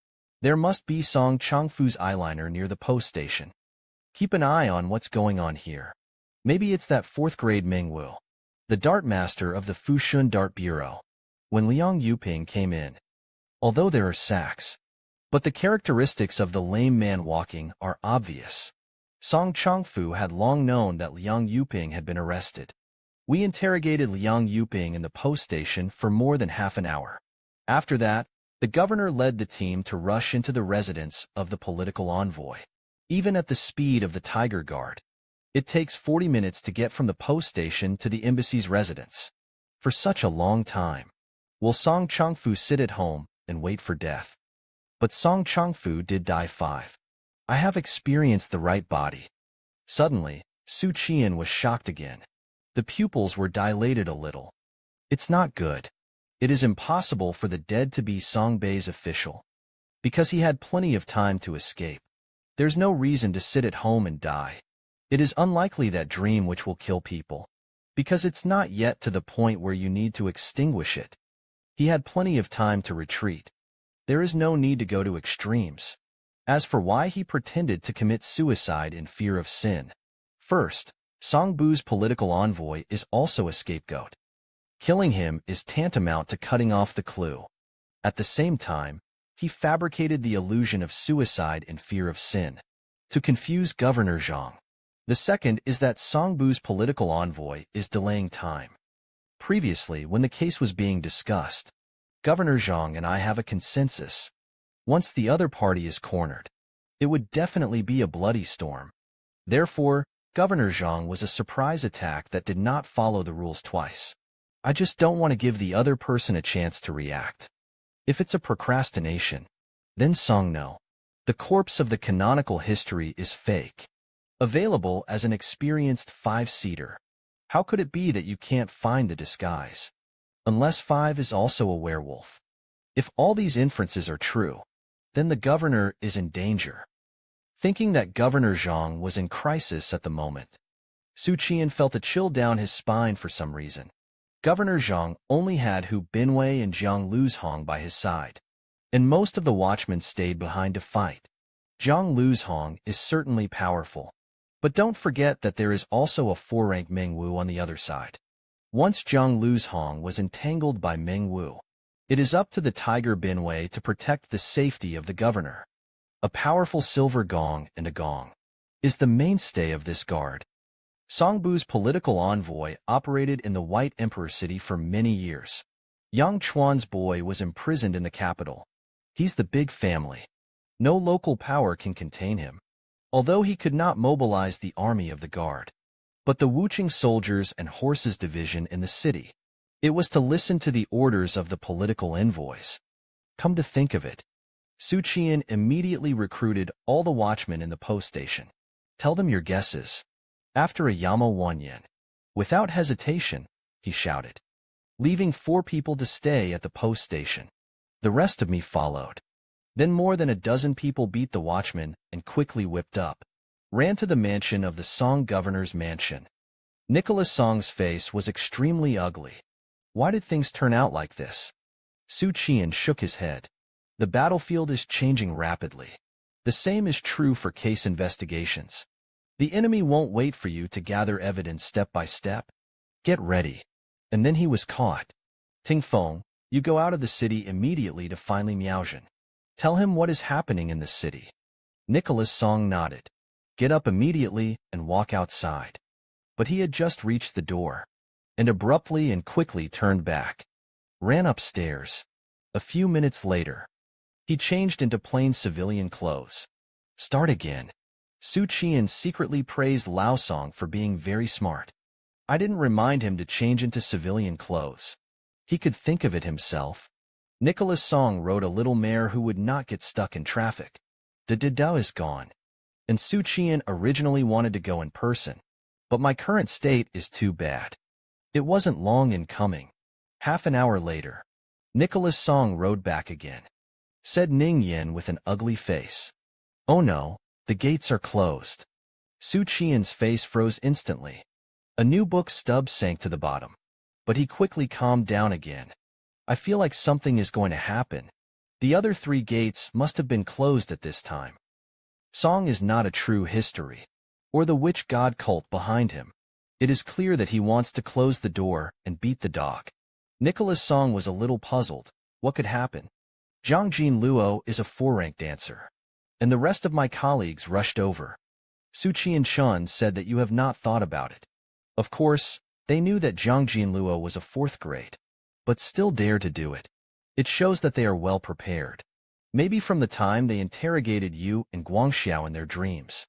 There must be Song Changfu's eyeliner near the post station. Keep an eye on what's going on here. Maybe it's that 4th grade Mingwu, the dart master of the Fushun Dart Bureau. When Liang Yuping came in, although there are sacks, but the characteristics of the lame man walking are obvious. Song Changfu had long known that Liang Yuping had been arrested. We interrogated Liang Yuping in the post station for more than half an hour. After that, the governor led the team to rush into the residence of the political envoy. Even at the speed of the Tiger Guard, it takes 40 minutes to get from the post station to the embassy's residence. For such a long time, will Song Changfu sit at home and wait for death? But Song Changfu did die 5. I have experienced the right body. Suddenly, Xu Qian'an was shocked again. The pupils were dilated a little. It's not good. It is impossible for the dead to be Song Bei's official. Because he had plenty of time to escape. There's no reason to sit at home and die. It is unlikely that Dream Witch will kill people. Because it's not yet to the point where you need to extinguish it. He had plenty of time to retreat. There is no need to go to extremes. As for why he pretended to commit suicide in fear of sin. First, Song Bu's political envoy is also a scapegoat. Killing him is tantamount to cutting off the clue. At the same time, he fabricated the illusion of suicide in fear of sin, to confuse Governor Zhang. The second is that Song Bu's political envoy is delaying time. Previously, when the case was being discussed, Governor Zhang and I have a consensus. Once the other party is cornered, it would definitely be a bloody storm. Therefore, Governor Zhang was a surprise attack that did not follow the rules twice. I just don't want to give the other person a chance to react. If it's a procrastination, then Song no. The corpse of the canonical history is fake. Available as an experienced 5-seater. How could it be that you can't find the disguise? Unless 5 is also a werewolf. If all these inferences are true, then the governor is in danger. Thinking that Governor Zhang was in crisis at the moment, Xu Qian'an felt a chill down his spine for some reason. Governor Zhang only had Hu Binwei and Jiang Luzhong by his side, and most of the watchmen stayed behind to fight. Jiang Luzhong is certainly powerful, but don't forget that there is also a 4-rank Mengwu on the other side. Once Jiang Luzhong was entangled by Mengwu, it is up to the Tiger Binwei to protect the safety of the governor. A powerful silver gong and a gong is the mainstay of this guard. Song Bu's political envoy operated in the White Emperor City for many years. Yang Chuan's boy was imprisoned in the capital. He's the big family. No local power can contain him, although he could not mobilize the army of the guard. But the Wuqing soldiers and horses division in the city, it was to listen to the orders of the political envoys. Come to think of it, Xu Qian'an immediately recruited all the watchmen in the post station. Tell them your guesses. After a Yama Wanyan, Without hesitation, he shouted, leaving 4 people to stay at the post station. The rest of me followed. Then more than a dozen people beat the watchman and quickly whipped up, ran to the mansion of the Song governor's mansion. Nicholas Song's face was extremely ugly. Why did things turn out like this? Xu Qian'an shook his head. The battlefield is changing rapidly. The same is true for case investigations. The enemy won't wait for you to gather evidence step by step. Get ready. And then he was caught. Ting Feng, you go out of the city immediately to find Li Miaozhen. Tell him what is happening in the city. Nicholas Song nodded. Get up immediately and walk outside. But he had just reached the door, and abruptly and quickly turned back. Ran upstairs. A few minutes later, he changed into plain civilian clothes. Start again. Xu Qian'an secretly praised Lao Song for being very smart. I didn't remind him to change into civilian clothes. He could think of it himself. Nicholas Song rode a little mare who would not get stuck in traffic. The Dao is gone. And Xu Qian'an originally wanted to go in person. But my current state is too bad. It wasn't long in coming. Half an hour later, Nicholas Song rode back again. Said Ning Yin with an ugly face. Oh no, the gates are closed. Xu Qian's face froze instantly. A new book stub sank to the bottom. But he quickly calmed down again. I feel like something is going to happen. The other 3 gates must have been closed at this time. Song is not a true history, or the witch god cult behind him. It is clear that he wants to close the door and beat the dog. Nicholas Song was a little puzzled. What could happen? Zhang Jin Luo is a 4-rank dancer. And the rest of my colleagues rushed over. Xu Qian'an said that you have not thought about it. Of course, they knew that Zhang Jin Luo was a 4th grade, but still dared to do it. It shows that they are well prepared. Maybe from the time they interrogated you and Guangxiao in their dreams.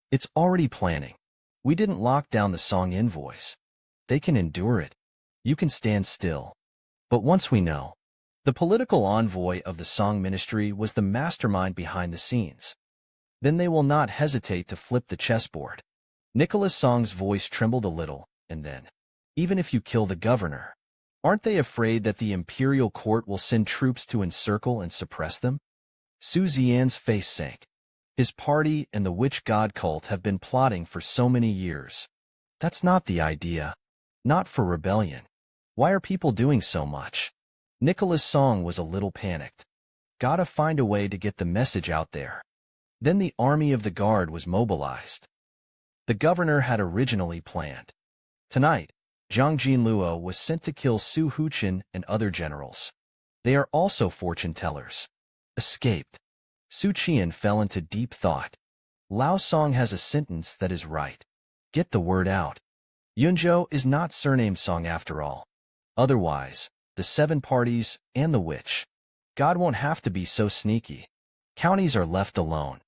It's already planning. We didn't lock down the Song invoice. They can endure it. You can stand still. But once we know, the political envoy of the Song ministry was the mastermind behind the scenes, then they will not hesitate to flip the chessboard. Nicholas Song's voice trembled a little, and then, even if you kill the governor, aren't they afraid that the imperial court will send troops to encircle and suppress them? Su Xian's face sank. His party and the witch god cult have been plotting for so many years. That's not the idea. Not for rebellion. Why are people doing so much? Nicholas Song was a little panicked. Gotta find a way to get the message out there. Then the army of the guard was mobilized. The governor had originally planned. Tonight, Zhang Jinluo was sent to kill Su Huqin and other generals. They are also fortune-tellers. Escaped. Su Qian fell into deep thought. Lao Song has a sentence that is right. Get the word out. Yunzhou is not surname Song after all. Otherwise, the 7 parties and the witch god won't have to be so sneaky. Counties are left alone.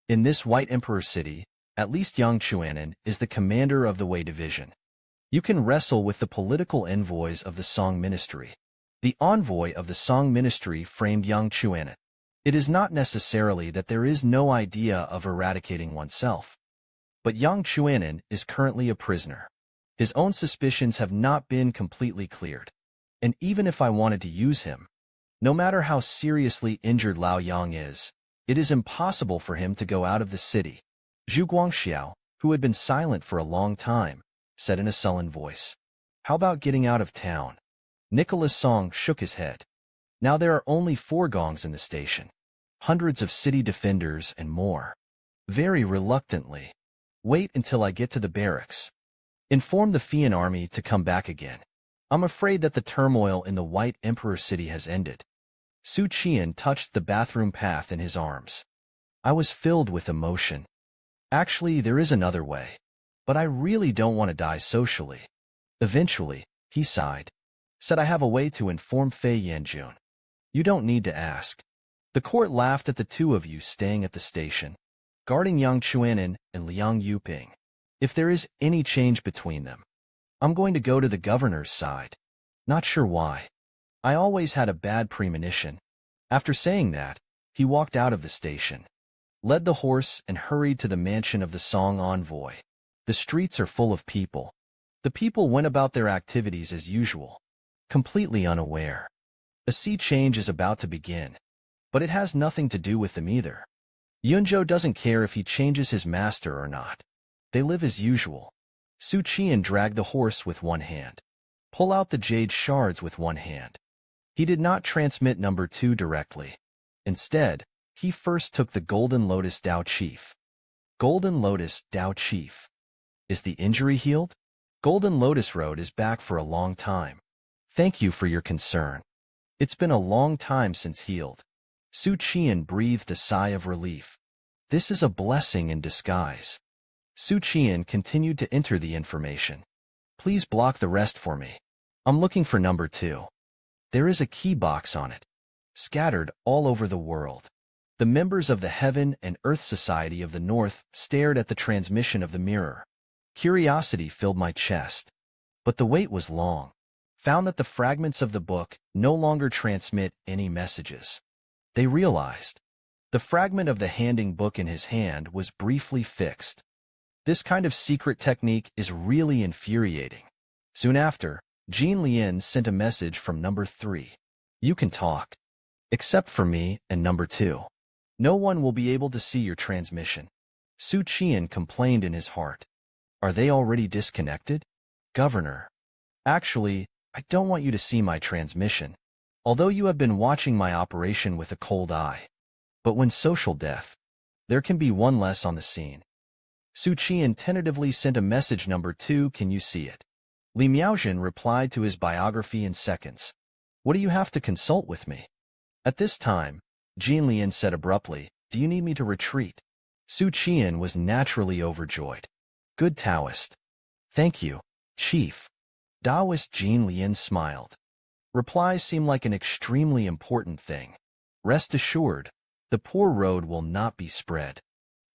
In this White Emperor city, at least Yangtze River is the commander of the Wei division. You can wrestle with the political envoys of the Song ministry. The envoy of the Song ministry framed Yangtze River. It is not necessarily that there is no idea of eradicating oneself. But Yangtze River is currently a prisoner. His own suspicions have not been completely cleared. And even if I wanted to use him, no matter how seriously injured Lao Yang is, it is impossible for him to go out of the city. Zhu Guangxiao, who had been silent for a long time, said in a sullen voice. How about getting out of town? Nicholas Song shook his head. Now there are only 4 gongs in the station. Hundreds of city defenders and more. Very reluctantly. Wait until I get to the barracks. Inform the Fian army to come back again. I'm afraid that the turmoil in the White Emperor city has ended. Su Qian touched the bathroom path in his arms. I was filled with emotion. Actually, there is another way. But I really don't want to die socially. Eventually, he sighed. Said I have a way to inform Fei Yanjun. You don't need to ask. The court laughed at the 2 of you staying at the station, guarding Yang Chuanan and Liang Yuping. If there is any change between them, I'm going to go to the governor's side. Not sure why. I always had a bad premonition. After saying that, he walked out of the station, led the horse and hurried to the mansion of the Song envoy. The streets are full of people. The people went about their activities as usual, completely unaware. A sea change is about to begin, but it has nothing to do with them either. Yunzhou doesn't care if he changes his master or not. They live as usual. Xu Qian'an dragged the horse with one hand, pull out the jade shards with one hand. He did not transmit number 2 directly. Instead, he first took the Golden Lotus Dao Chief. Golden Lotus Dao Chief. Is the injury healed? Golden Lotus Road is back for a long time. Thank you for your concern. It's been a long time since healed. Xu Qian'an breathed a sigh of relief. This is a blessing in disguise. Xu Qian'an continued to enter the information. Please block the rest for me. I'm looking for number 2. There is a key box on it, scattered all over the world. The members of the Heaven and Earth Society of the North stared at the transmission of the mirror. Curiosity filled my chest. But the wait was long. Found that the fragments of the book no longer transmit any messages. They realized. The fragment of the handing book in his hand was briefly fixed. This kind of secret technique is really infuriating. Soon after, Jean Lien sent a message from number 3. You can talk. Except for me and number 2. No one will be able to see your transmission. Xu Qian'an complained in his heart. Are they already disconnected? Governor. Actually, I don't want you to see my transmission, although you have been watching my operation with a cold eye. But when social death, there can be one less on the scene. Xu Qian'an tentatively sent a message number 2, can you see it? Li Miaozhen replied to his biography in seconds. What do you have to consult with me? At this time, Jean Lien said abruptly, do you need me to retreat? Xu Qian'an was naturally overjoyed. Good Taoist. Thank you, Chief. Daoist Jean Lien smiled. Replies seem like an extremely important thing. Rest assured, the poor road will not be spread.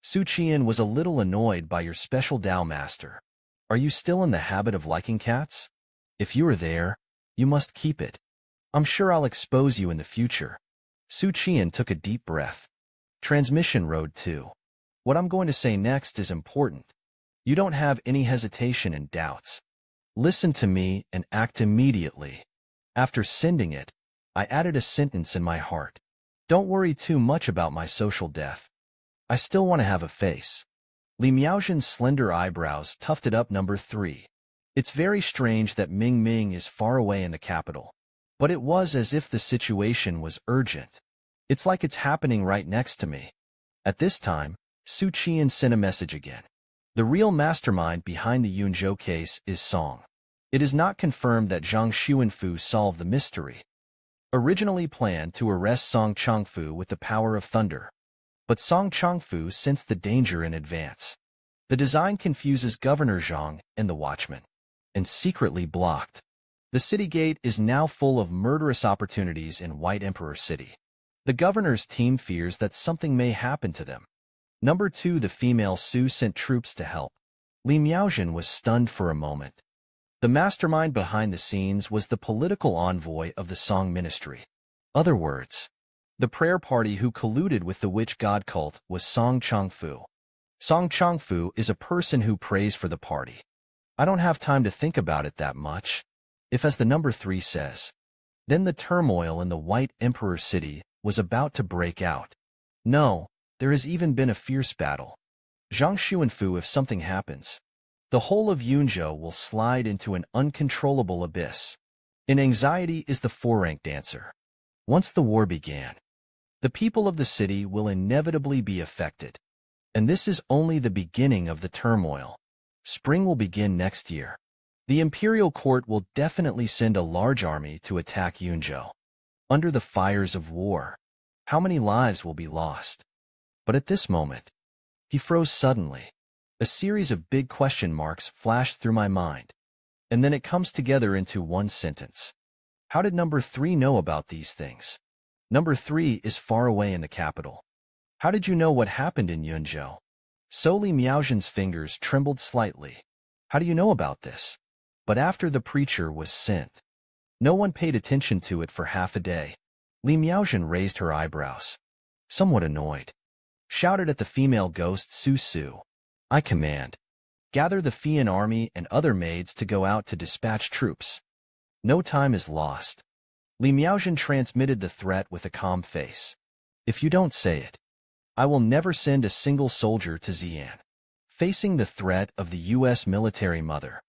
Xu Qian'an was a little annoyed by your special Dao master. Are you still in the habit of liking cats? If you are there, you must keep it. I'm sure I'll expose you in the future. Xu Qian'an took a deep breath. Transmission Road 2. What I'm going to say next is important. You don't have any hesitation and doubts. Listen to me and act immediately. After sending it, I added a sentence in my heart. Don't worry too much about my social death. I still want to have a face. Li Miaozhen's slender eyebrows tufted up number 3. It's very strange that Ming Ming is far away in the capital. But it was as if the situation was urgent. It's like it's happening right next to me. At this time, Xu Qian'an sent a message again. The real mastermind behind the Yunzhou case is Song. It is not confirmed that Zhang Xuanfu solved the mystery. Originally planned to arrest Song Changfu with the power of thunder. But Song Changfu sensed the danger in advance. The design confuses Governor Zhang and the watchman, and secretly blocked. The city gate is now full of murderous opportunities in White Emperor City. The governor's team fears that something may happen to them. Number 2, the female Su sent troops to help. Li Miaozhen was stunned for a moment. The mastermind behind the scenes was the political envoy of the Song ministry. Other words, the prayer party who colluded with the witch god cult was Song Changfu. Song Changfu is a person who prays for the party. I don't have time to think about it that much. If, as the number 3 says, then the turmoil in the White Emperor City was about to break out. No, there has even been a fierce battle. Zhang Xuanfu, if something happens, the whole of Yunzhou will slide into an uncontrollable abyss. In anxiety is the four-ranked answer. Once the war began, the people of the city will inevitably be affected. And this is only the beginning of the turmoil. Spring will begin next year. The imperial court will definitely send a large army to attack Yunzhou. Under the fires of war, how many lives will be lost? But at this moment, he froze suddenly. A series of big question marks flashed through my mind. And then it comes together into one sentence. How did number 3 know about these things? Number 3 is far away in the capital. How did you know what happened in Yunzhou? Li Miaozhen's fingers trembled slightly. How do you know about this? But after the preacher was sent, no one paid attention to it for half a day. Li Miaozhen raised her eyebrows, somewhat annoyed. Shouted at the female ghost Su Su. I command. Gather the Fian army and other maids to go out to dispatch troops. No time is lost. Li Miaojin transmitted the threat with a calm face. If you don't say it, I will never send a single soldier to Xi'an. Facing the threat of the U.S. military mother,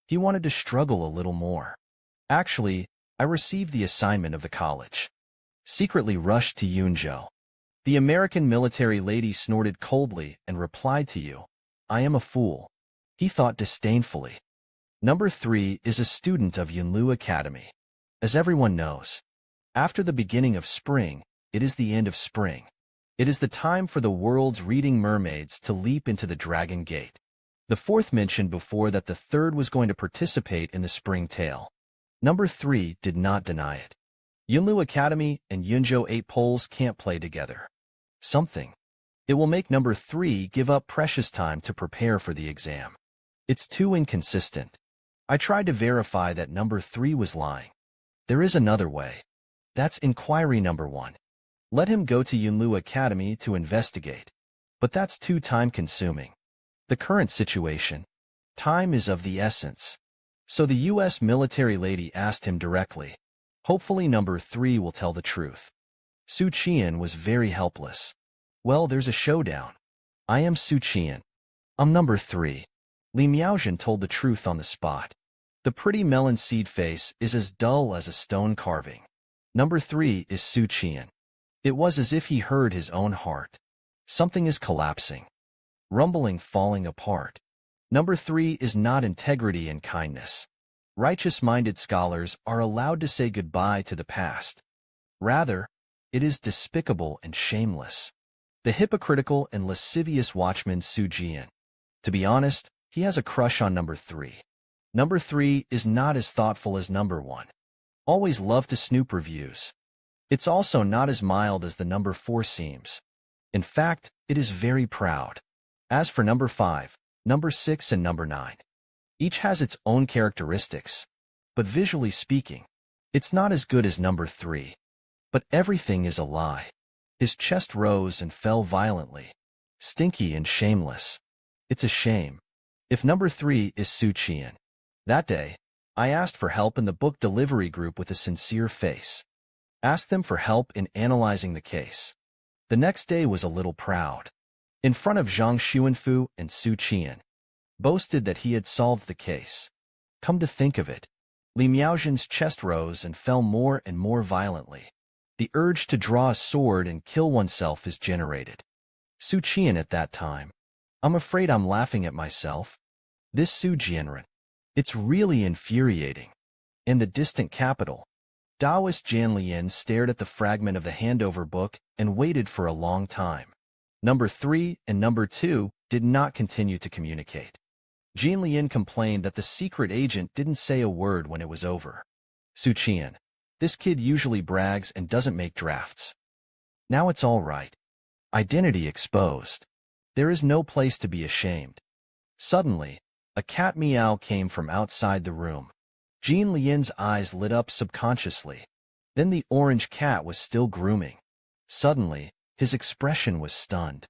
he wanted to struggle a little more. Actually, I received the assignment of the college. Secretly rushed to Yunzhou. The American military lady snorted coldly and replied to you, I am a fool. He thought disdainfully. Number 3 is a student of Yunlu Academy. As everyone knows, after the beginning of spring, it is the end of spring. It is the time for the world's reading mermaids to leap into the Dragon Gate. The fourth mentioned before that the third was going to participate in the spring tale. Number 3 did not deny it. Yunlu Academy and Yunzhou 8 Poles can't play together. Something. It will make number 3 give up precious time to prepare for the exam. It's too inconsistent. I tried to verify that number 3 was lying. There is another way. That's inquiry number 1. Let him go to Yunlu Academy to investigate. But that's too time-consuming. The current situation. Time is of the essence. So the U.S. military lady asked him directly. Hopefully number 3 will tell the truth. Xu Qian'an was very helpless. Well, there's a showdown. I am Xu Qian'an. I'm number 3. Li Miaojin told the truth on the spot. The pretty melon seed face is as dull as a stone carving. Number 3 is Xu Qian'an. It was as if he heard his own heart. Something is collapsing. Rumbling, falling apart. Number 3 is not integrity and kindness. Righteous-minded scholars are allowed to say goodbye to the past. Rather, it is despicable and shameless. The hypocritical and lascivious watchman Xu Qian'an. To be honest, he has a crush on number 3. Number 3 is not as thoughtful as number 1. Always love to snoop reviews. It's also not as mild as the number 4 seems. In fact, it is very proud. As for number 5, number 6 and number 9, each has its own characteristics. But visually speaking, it's not as good as number 3. But everything is a lie. His chest rose and fell violently. Stinky and shameless. It's a shame. If number 3 is Xu Qian'an. That day, I asked for help in the book delivery group with a sincere face. Asked them for help in analyzing the case. The next day was a little proud. In front of Zhang Xuanfu and Xu Qian'an. Boasted that he had solved the case. Come to think of it, Li Miaojin's chest rose and fell more and more violently. The urge to draw a sword and kill oneself is generated. Xu Qian'an at that time. I'm afraid I'm laughing at myself. This Xu Qian'an. It's really infuriating. In the distant capital, Daoist Jian Lian stared at the fragment of the handover book and waited for a long time. Number 3 and number 2 did not continue to communicate. Jian Lian complained that the secret agent didn't say a word when it was over. Xu Qian'an. This kid usually brags and doesn't make drafts. Now it's all right. Identity exposed. There is no place to be ashamed. Suddenly, a cat meow came from outside the room. Jian Lian's eyes lit up subconsciously. Then the orange cat was still grooming. Suddenly, his expression was stunned.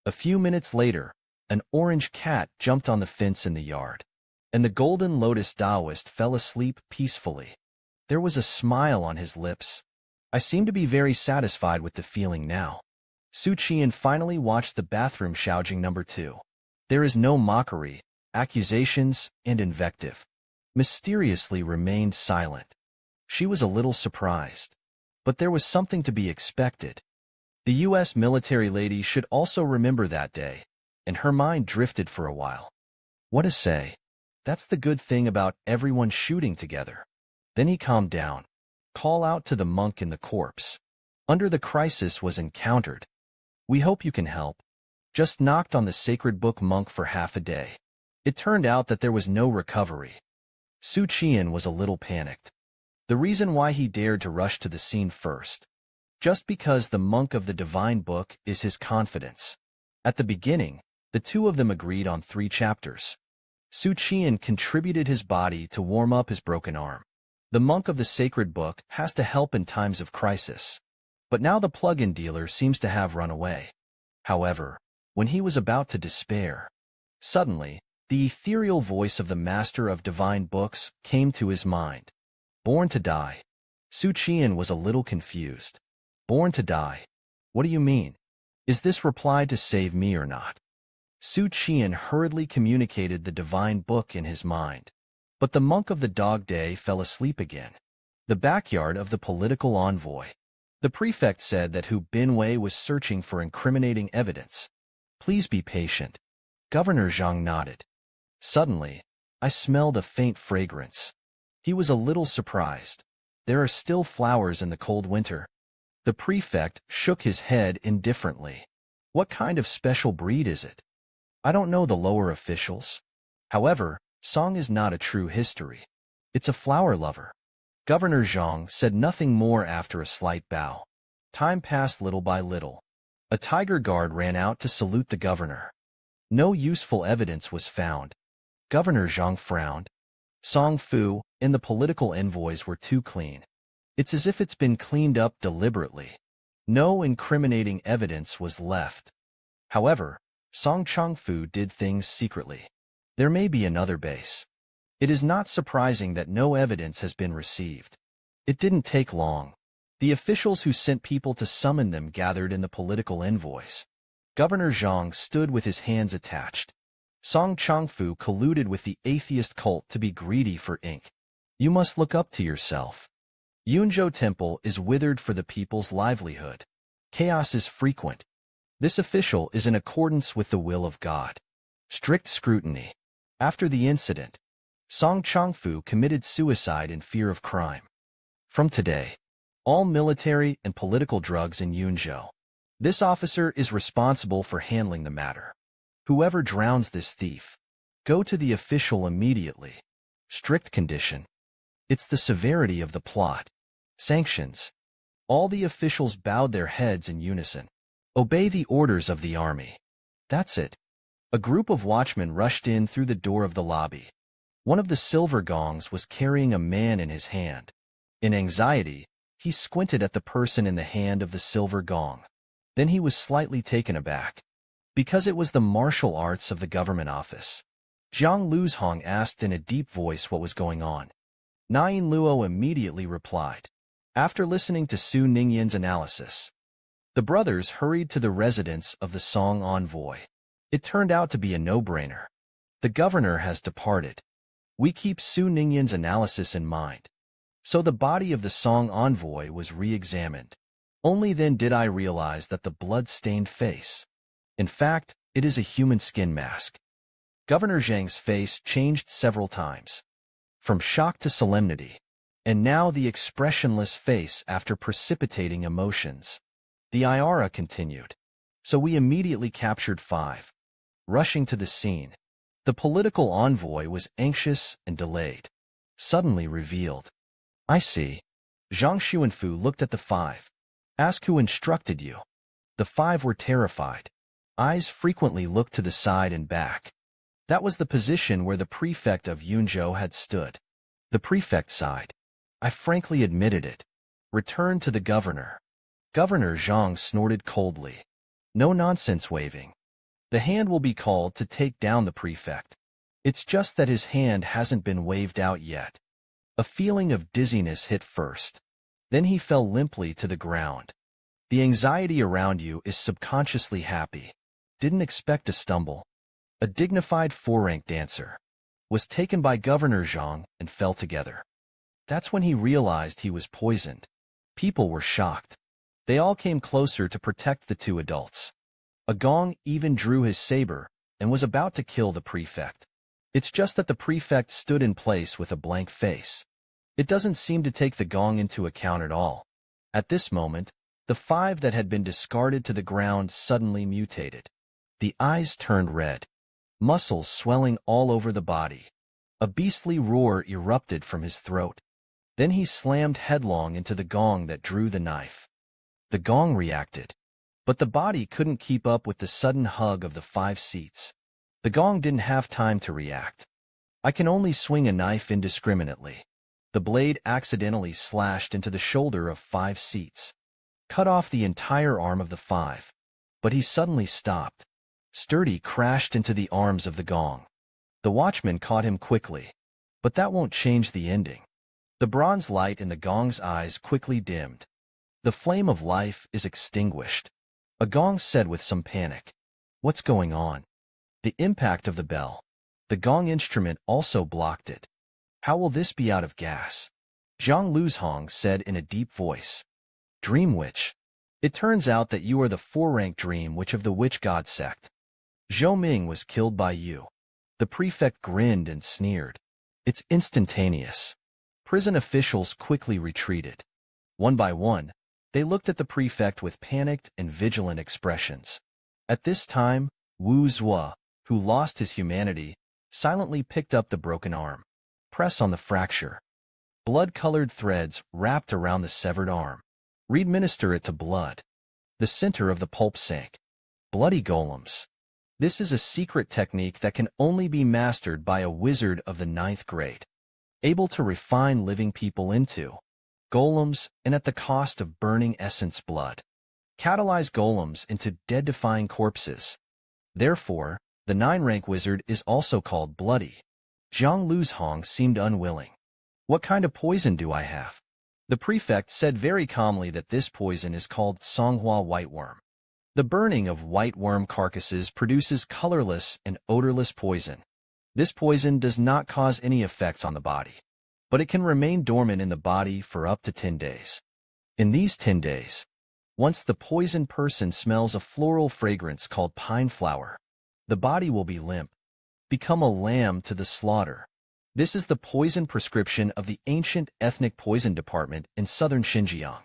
A few minutes later, an orange cat jumped on the fence in the yard, and the golden lotus Daoist fell asleep peacefully. There was a smile on his lips. I seem to be very satisfied with the feeling now. Xu Qian'an finally watched the bathroom Shaojing number 2. There is no mockery, accusations, and invective. Mysteriously remained silent. She was a little surprised. But there was something to be expected. The U.S. military lady should also remember that day, and her mind drifted for a while. What to say? That's the good thing about everyone shooting together. Then he calmed down. Call out to the monk in the corpse. Under the crisis was encountered. We hope you can help. Just knocked on the sacred book monk for half a day. It turned out that there was no recovery. Xu Qian'an was a little panicked. The reason why he dared to rush to the scene first. Just because the monk of the divine book is his confidence. At the beginning, the two of them agreed on 3 chapters. Xu Qian'an contributed his body to warm up his broken arm. The monk of the sacred book has to help in times of crisis. But now the plug-in dealer seems to have run away. However, when he was about to despair, suddenly, The ethereal voice of the master of divine books came to his mind. Born to die. Xu Qian'an was a little confused. Born to die? What do you mean? Is this reply to save me or not? Xu Qian'an hurriedly communicated the divine book in his mind. But the monk of the dog day fell asleep again. The backyard of the political envoy. The prefect said that Hu Binwei was searching for incriminating evidence. Please be patient. Governor Zhang nodded. Suddenly, I smelled a faint fragrance. He was a little surprised. There are still flowers in the cold winter. The prefect shook his head indifferently. What kind of special breed is it? I don't know the lower officials. However, song is not a true history. It's a flower lover. Governor Zhang said nothing more after a slight bow. Time passed little by little. A tiger guard ran out to salute the governor. No useful evidence was found. Governor Zhang frowned. Song Fu and the political envoys were too clean. It's as if it's been cleaned up deliberately. No incriminating evidence was left. However, Song Changfu did things secretly. There may be another base. It is not surprising that no evidence has been received. It didn't take long. The officials who sent people to summon them gathered in the political envoys. Governor Zhang stood with his hands attached. Song Changfu colluded with the atheist cult to be greedy for ink. You must look up to yourself. Yunzhou Temple is withered for the people's livelihood. Chaos is frequent. This official is in accordance with the will of God. Strict scrutiny. After the incident, Song Changfu committed suicide in fear of crime. From today, all military and political drugs in Yunzhou. This officer is responsible for handling the matter. Whoever drowns this thief, go to the official immediately. Strict condition. It's the severity of the plot. Sanctions. All the officials bowed their heads in unison. Obey the orders of the army. That's it. A group of watchmen rushed in through the door of the lobby. One of the silver gongs was carrying a man in his hand. In anxiety, he squinted at the person in the hand of the silver gong. Then he was slightly taken aback. Because it was the martial arts of the government office. Zhang Luzhong asked in a deep voice what was going on. Nine Luo immediately replied. After listening to Su Ningyan's analysis, the brothers hurried to the residence of the Song envoy. It turned out to be a no-brainer. The governor has departed. We keep Su Ningyan's analysis in mind. So the body of the Song envoy was re-examined. Only then did I realize that the blood-stained face. In fact, it is a human skin mask. Governor Zhang's face changed several times. From shock to solemnity. And now the expressionless face after precipitating emotions. The Iara continued. So we immediately captured 5. Rushing to the scene. The political envoy was anxious and delayed. Suddenly revealed. I see. Zhang Xuanfu looked at the 5. Ask who instructed you. The 5 were terrified. Eyes frequently looked to the side and back. That was the position where the prefect of Yunzhou had stood. The prefect sighed. I frankly admitted it. Returned to the governor. Governor Zhang snorted coldly. No nonsense waving. The hand will be called to take down the prefect. It's just that his hand hasn't been waved out yet. A feeling of dizziness hit first. Then he fell limply to the ground. The anxiety around you is subconsciously happy. Didn't expect to stumble. A dignified 4-rank dancer. Was taken by Governor Zhang and fell together. That's when he realized he was poisoned. People were shocked. They all came closer to protect the 2 adults. A gong even drew his saber and was about to kill the prefect. It's just that the prefect stood in place with a blank face. It doesn't seem to take the gong into account at all. At this moment, the 5 that had been discarded to the ground suddenly mutated. The eyes turned red. Muscles swelling all over the body. A beastly roar erupted from his throat. Then he slammed headlong into the gong that drew the knife. The gong reacted. But the body couldn't keep up with the sudden hug of the 5 seats. The gong didn't have time to react. I can only swing a knife indiscriminately. The blade accidentally slashed into the shoulder of 5 seats. Cut off the entire arm of the 5. But he suddenly stopped. Sturdy crashed into the arms of the gong. The watchman caught him quickly. But that won't change the ending. The bronze light in the gong's eyes quickly dimmed. The flame of life is extinguished. A gong said with some panic. What's going on? The impact of the bell. The gong instrument also blocked it. How will this be out of gas? Zhang Luzhong said in a deep voice. Dream Witch. It turns out that you are the 4-rank Dream Witch of the Witch God sect. Zhou Ming was killed by you. The prefect grinned and sneered. It's instantaneous. Prison officials quickly retreated. One by one, they looked at the prefect with panicked and vigilant expressions. At this time, Wu Zhuo, who lost his humanity, silently picked up the broken arm. Press on the fracture. Blood-colored threads wrapped around the severed arm. Read-minister it to blood. The center of the pulp sank. Bloody golems. This is a secret technique that can only be mastered by a wizard of the 9th grade, able to refine living people into golems and at the cost of burning essence blood. Catalyze golems into dead-defying corpses. Therefore, the 9-rank wizard is also called bloody. Zhang Luzhong seemed unwilling. What kind of poison do I have? The prefect said very calmly that this poison is called Songhua whiteworm. The burning of white worm carcasses produces colorless and odorless poison. This poison does not cause any effects on the body, but it can remain dormant in the body for up to 10 days. In these 10 days, once the poisoned person smells a floral fragrance called pine flower, the body will be limp, become a lamb to the slaughter. This is the poison prescription of the ancient ethnic poison department in southern Xinjiang.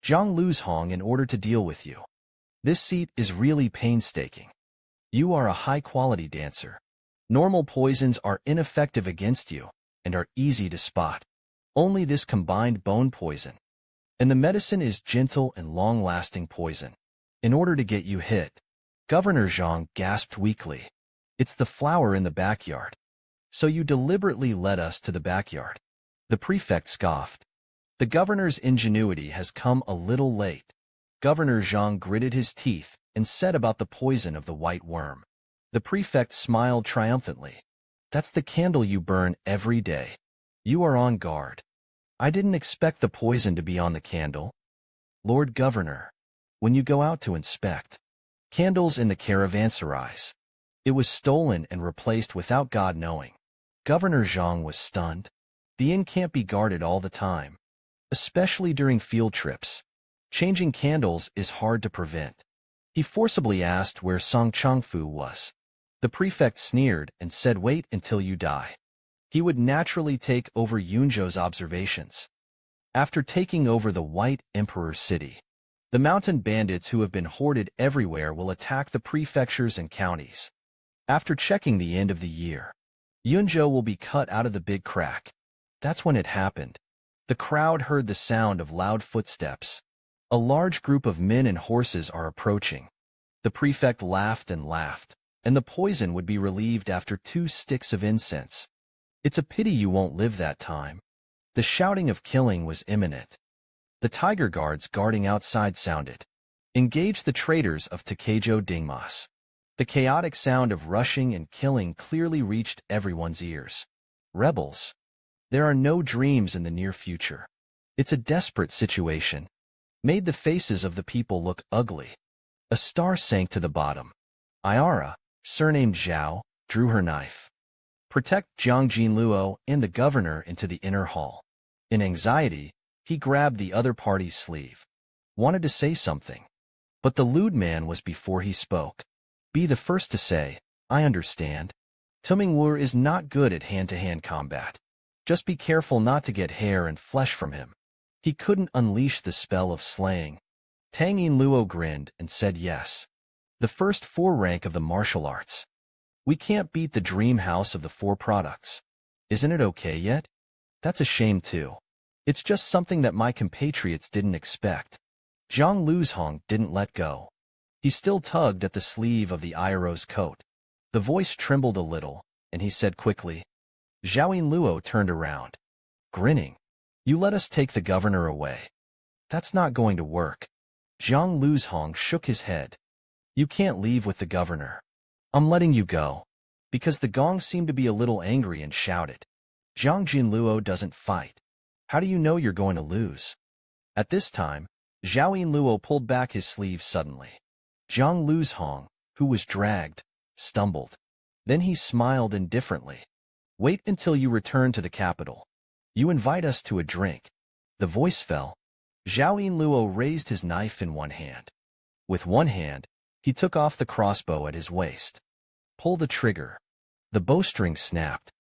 Zhang Luzhong, in order to deal with you. This seat is really painstaking. You are a high-quality dancer. Normal poisons are ineffective against you and are easy to spot. Only this combined bone poison. And the medicine is gentle and long-lasting poison. In order to get you hit, Governor Zhang gasped weakly. It's the flower in the backyard. So you deliberately led us to the backyard. The prefect scoffed. The governor's ingenuity has come a little late. Governor Zhang gritted his teeth and said about the poison of the white worm. The prefect smiled triumphantly. That's the candle you burn every day. You are on guard. I didn't expect the poison to be on the candle. Lord Governor, when you go out to inspect candles in the caravanserais, it was stolen and replaced without God knowing. Governor Zhang was stunned. The inn can't be guarded all the time, especially during field trips. Changing candles is hard to prevent. He forcibly asked where Song Changfu was. The prefect sneered and said, wait until you die. He would naturally take over Yunzhou's observations. After taking over the White Emperor City, the mountain bandits who have been hoarded everywhere will attack the prefectures and counties. After checking the end of the year, Yunzhou will be cut out of the big crack. That's when it happened. The crowd heard the sound of loud footsteps. A large group of men and horses are approaching. The prefect laughed, and the poison would be relieved after 2 sticks of incense. It's a pity you won't live that time. The shouting of killing was imminent. The tiger guards guarding outside sounded. Engage the traitors of Takejo Dingmas. The chaotic sound of rushing and killing clearly reached everyone's ears. Rebels. There are no dreams in the near future. It's a desperate situation. Made the faces of the people look ugly. A star sank to the bottom. Iara, surnamed Zhao, drew her knife. Protect Jiang Jinluo and the governor into the inner hall. In anxiety, he grabbed the other party's sleeve. Wanted to say something. But the lewd man was before he spoke. Be the first to say, I understand. Tumingwu is not good at hand-to-hand combat. Just be careful not to get hair and flesh from him. He couldn't unleash the spell of slaying. Tang Yinluo grinned and said yes. The first 4 rank of the martial arts. We can't beat the dream house of the 4 products. Isn't it okay yet? That's a shame too. It's just something that my compatriots didn't expect. Zhang Luzhong didn't let go. He still tugged at the sleeve of the Iaro's coat. The voice trembled a little, and he said quickly. Zhao Yinluo turned around, grinning. You let us take the governor away. That's not going to work. Zhang Luzhong shook his head. You can't leave with the governor. I'm letting you go. because the gong seemed to be a little angry and shouted, "Zhang Jinluo doesn't fight. How do you know you're going to lose?" At this time, Zhao Yinluo pulled back his sleeve suddenly. Zhang Luzhong, who was dragged, stumbled. Then he smiled indifferently. "Wait until you return to the capital. You invite us to a drink." The voice fell. Zhao Yinluo raised his knife in one hand. With one hand, he took off the crossbow at his waist. Pull the trigger. The bowstring snapped.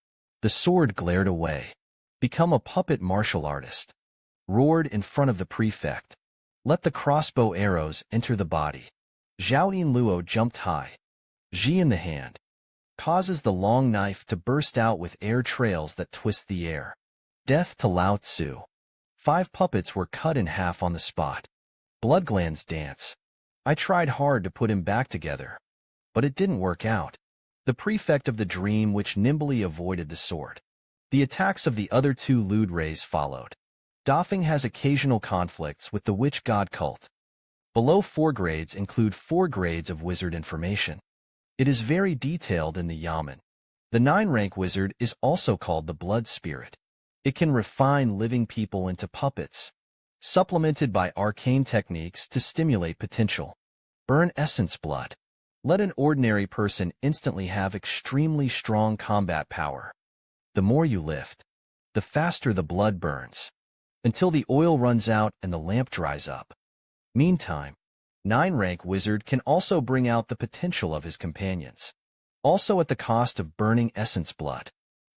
The sword glared away. "Become a puppet martial artist." Roared in front of the prefect. "Let the crossbow arrows enter the body." Zhao Yinluo jumped high. Ji in the hand. Causes the long knife to burst out with air trails that twist the air. Death to Lao Tzu. 5 puppets were cut in half on the spot. Blood glands dance. I tried hard to put him back together, but it didn't work out. The prefect of the dream which nimbly avoided the sword. The attacks of the other 2 lewd rays followed. Dafeng has occasional conflicts with the witch god cult. Below 4 grades include 4 grades of wizard information. It is very detailed in the yamen. The 9-rank wizard is also called the blood spirit. It can refine living people into puppets, supplemented by arcane techniques to stimulate potential. Burn essence blood. Let an ordinary person instantly have extremely strong combat power. The more you lift, the faster the blood burns, until the oil runs out and the lamp dries up. Meantime, 9-rank wizard can also bring out the potential of his companions, also at the cost of burning essence blood,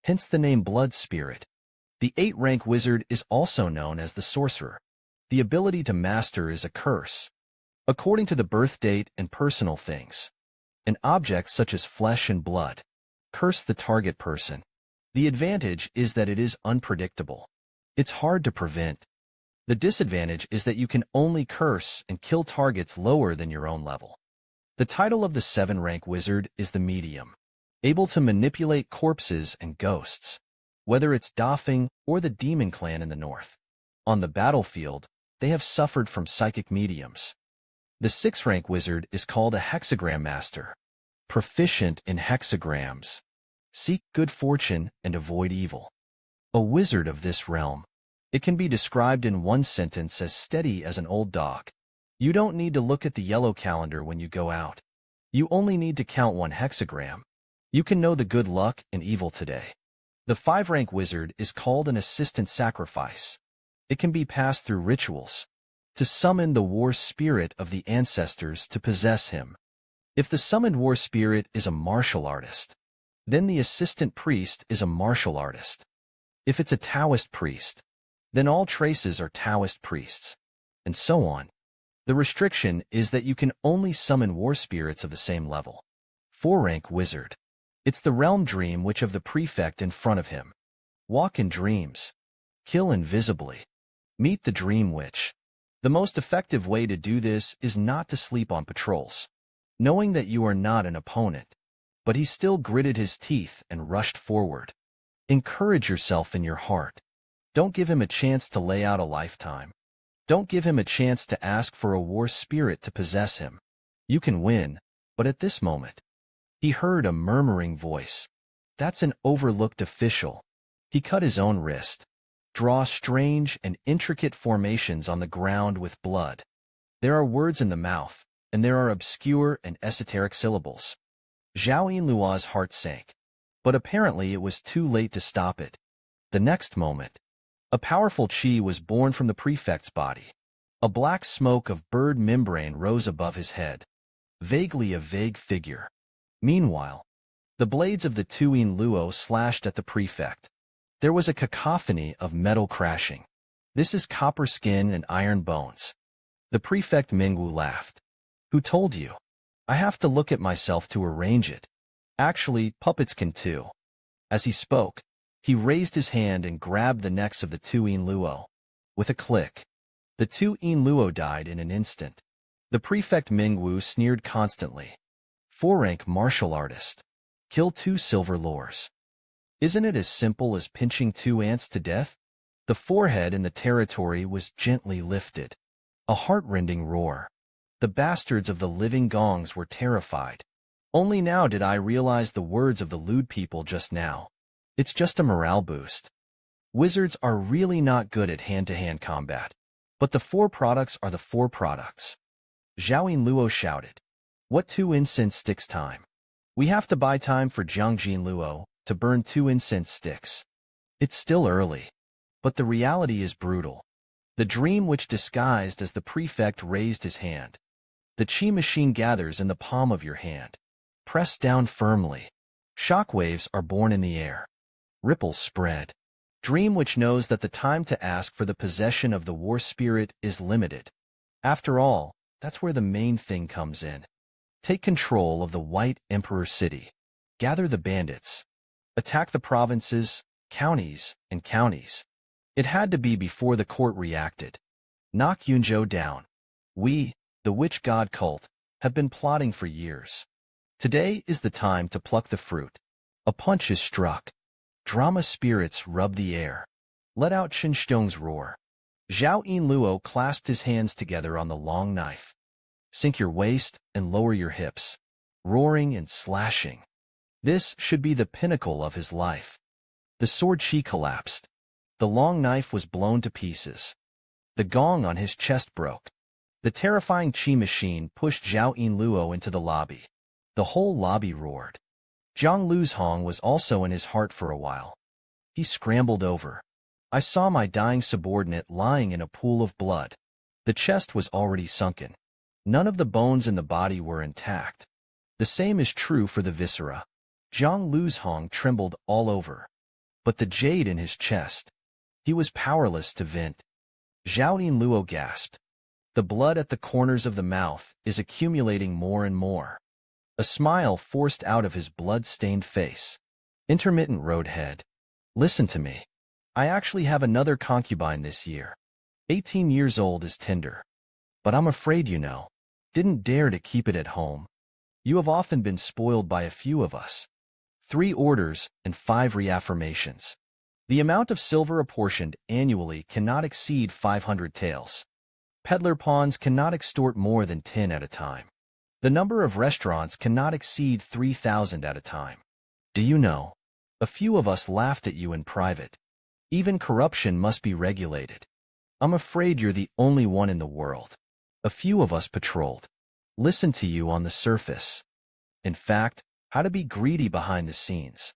hence the name blood spirit. The 8-rank wizard is also known as the sorcerer. The ability to master is a curse, according to the birth date and personal things. An object such as flesh and blood curse the target person. The advantage is that it is unpredictable. It's hard to prevent. The disadvantage is that you can only curse and kill targets lower than your own level. The title of the 7-rank wizard is the medium, able to manipulate corpses and ghosts, whether it's Dafeng or the demon clan in the north. On the battlefield, they have suffered from psychic mediums. The 6th-rank wizard is called a hexagram master, proficient in hexagrams. Seek good fortune and avoid evil. A wizard of this realm. It can be described in one sentence as steady as an old dog. You don't need to look at the yellow calendar when you go out. You only need to count 1 hexagram. You can know the good luck and evil today. The 5-rank wizard is called an assistant sacrifice. It can be passed through rituals to summon the war spirit of the ancestors to possess him. If the summoned war spirit is a martial artist, then the assistant priest is a martial artist. If it's a Taoist priest, then all traces are Taoist priests, and so on. The restriction is that you can only summon war spirits of the same level. 4-rank wizard. It's the realm dream which of the prefect in front of him. Walk in dreams. Kill invisibly. Meet the dream witch. The most effective way to do this is not to sleep on patrols, knowing that you are not an opponent. But he still gritted his teeth and rushed forward. Encourage yourself in your heart. Don't give him a chance to lay out a lifetime. Don't give him a chance to ask for a war spirit to possess him. You can win, but at this moment, he heard a murmuring voice. That's an overlooked official. He cut his own wrist. Draw strange and intricate formations on the ground with blood. There are words in the mouth, and there are obscure and esoteric syllables. Zhao Yinluo's heart sank, but apparently it was too late to stop it. The next moment, a powerful chi was born from the prefect's body. A black smoke of bird membrane rose above his head, vaguely a vague figure. Meanwhile, the blades of the Tuyin Luo slashed at the prefect. There was a cacophony of metal crashing. This is copper skin and iron bones. The prefect Mingwu laughed. Who told you? I have to look at myself to arrange it. Actually, puppets can too. As he spoke, he raised his hand and grabbed the necks of the Tuyin Luo. With a click, the Tuyin Luo died in an instant. The prefect Mingwu sneered constantly. 4-rank martial artist. Kill 2 silver lores. Isn't it as simple as pinching 2 ants to death? The forehead in the territory was gently lifted. A heart-rending roar. The bastards of the living gongs were terrified. Only now did I realize the words of the lewd people just now. It's just a morale boost. Wizards are really not good at hand-to-hand combat. But the four products are the four products. Zhao Luo shouted. What 2 incense sticks time? We have to buy time for Jiang Luo to burn 2 incense sticks. It's still early. But the reality is brutal. The dream which disguised as the prefect raised his hand. The chi machine gathers in the palm of your hand. Press down firmly. Shockwaves are born in the air. Ripples spread. Dream which knows that the time to ask for the possession of the war spirit is limited. After all, that's where the main thing comes in. Take control of the White Emperor City. Gather the bandits. Attack the provinces, counties, and counties. It had to be before the court reacted. Knock Yunzhou down. We, the witch god cult, have been plotting for years. Today is the time to pluck the fruit. A punch is struck. Drama spirits rub the air. Let out Qinshtong's roar. Zhao Luo clasped his hands together on the long knife. Sink your waist and lower your hips. Roaring and slashing. This should be the pinnacle of his life. The sword chi collapsed. The long knife was blown to pieces. The gong on his chest broke. The terrifying chi machine pushed Zhao Luo into the lobby. The whole lobby roared. Zhang Luzhong was also in his heart for a while. He scrambled over. I saw my dying subordinate lying in a pool of blood. The chest was already sunken. None of the bones in the body were intact. The same is true for the viscera. Zhang Luzhong trembled all over. But the jade in his chest. He was powerless to vent. Zhao Luo gasped. The blood at the corners of the mouth is accumulating more and more. A smile forced out of his blood-stained face. Intermittent roadhead. Listen to me. I actually have another concubine this year. 18 years old is tender. But I'm afraid didn't dare to keep it at home. You have often been spoiled by a few of us. 3 orders and 5 reaffirmations. The amount of silver apportioned annually cannot exceed 500 taels. Peddler pawns cannot extort more than 10 at a time. The number of restaurants cannot exceed 3,000 at a time. Do you know? A few of us laughed at you in private. Even corruption must be regulated. I'm afraid you're the only one in the world. A few of us patrolled. Listen to you on the surface. In fact, how to be greedy behind the scenes.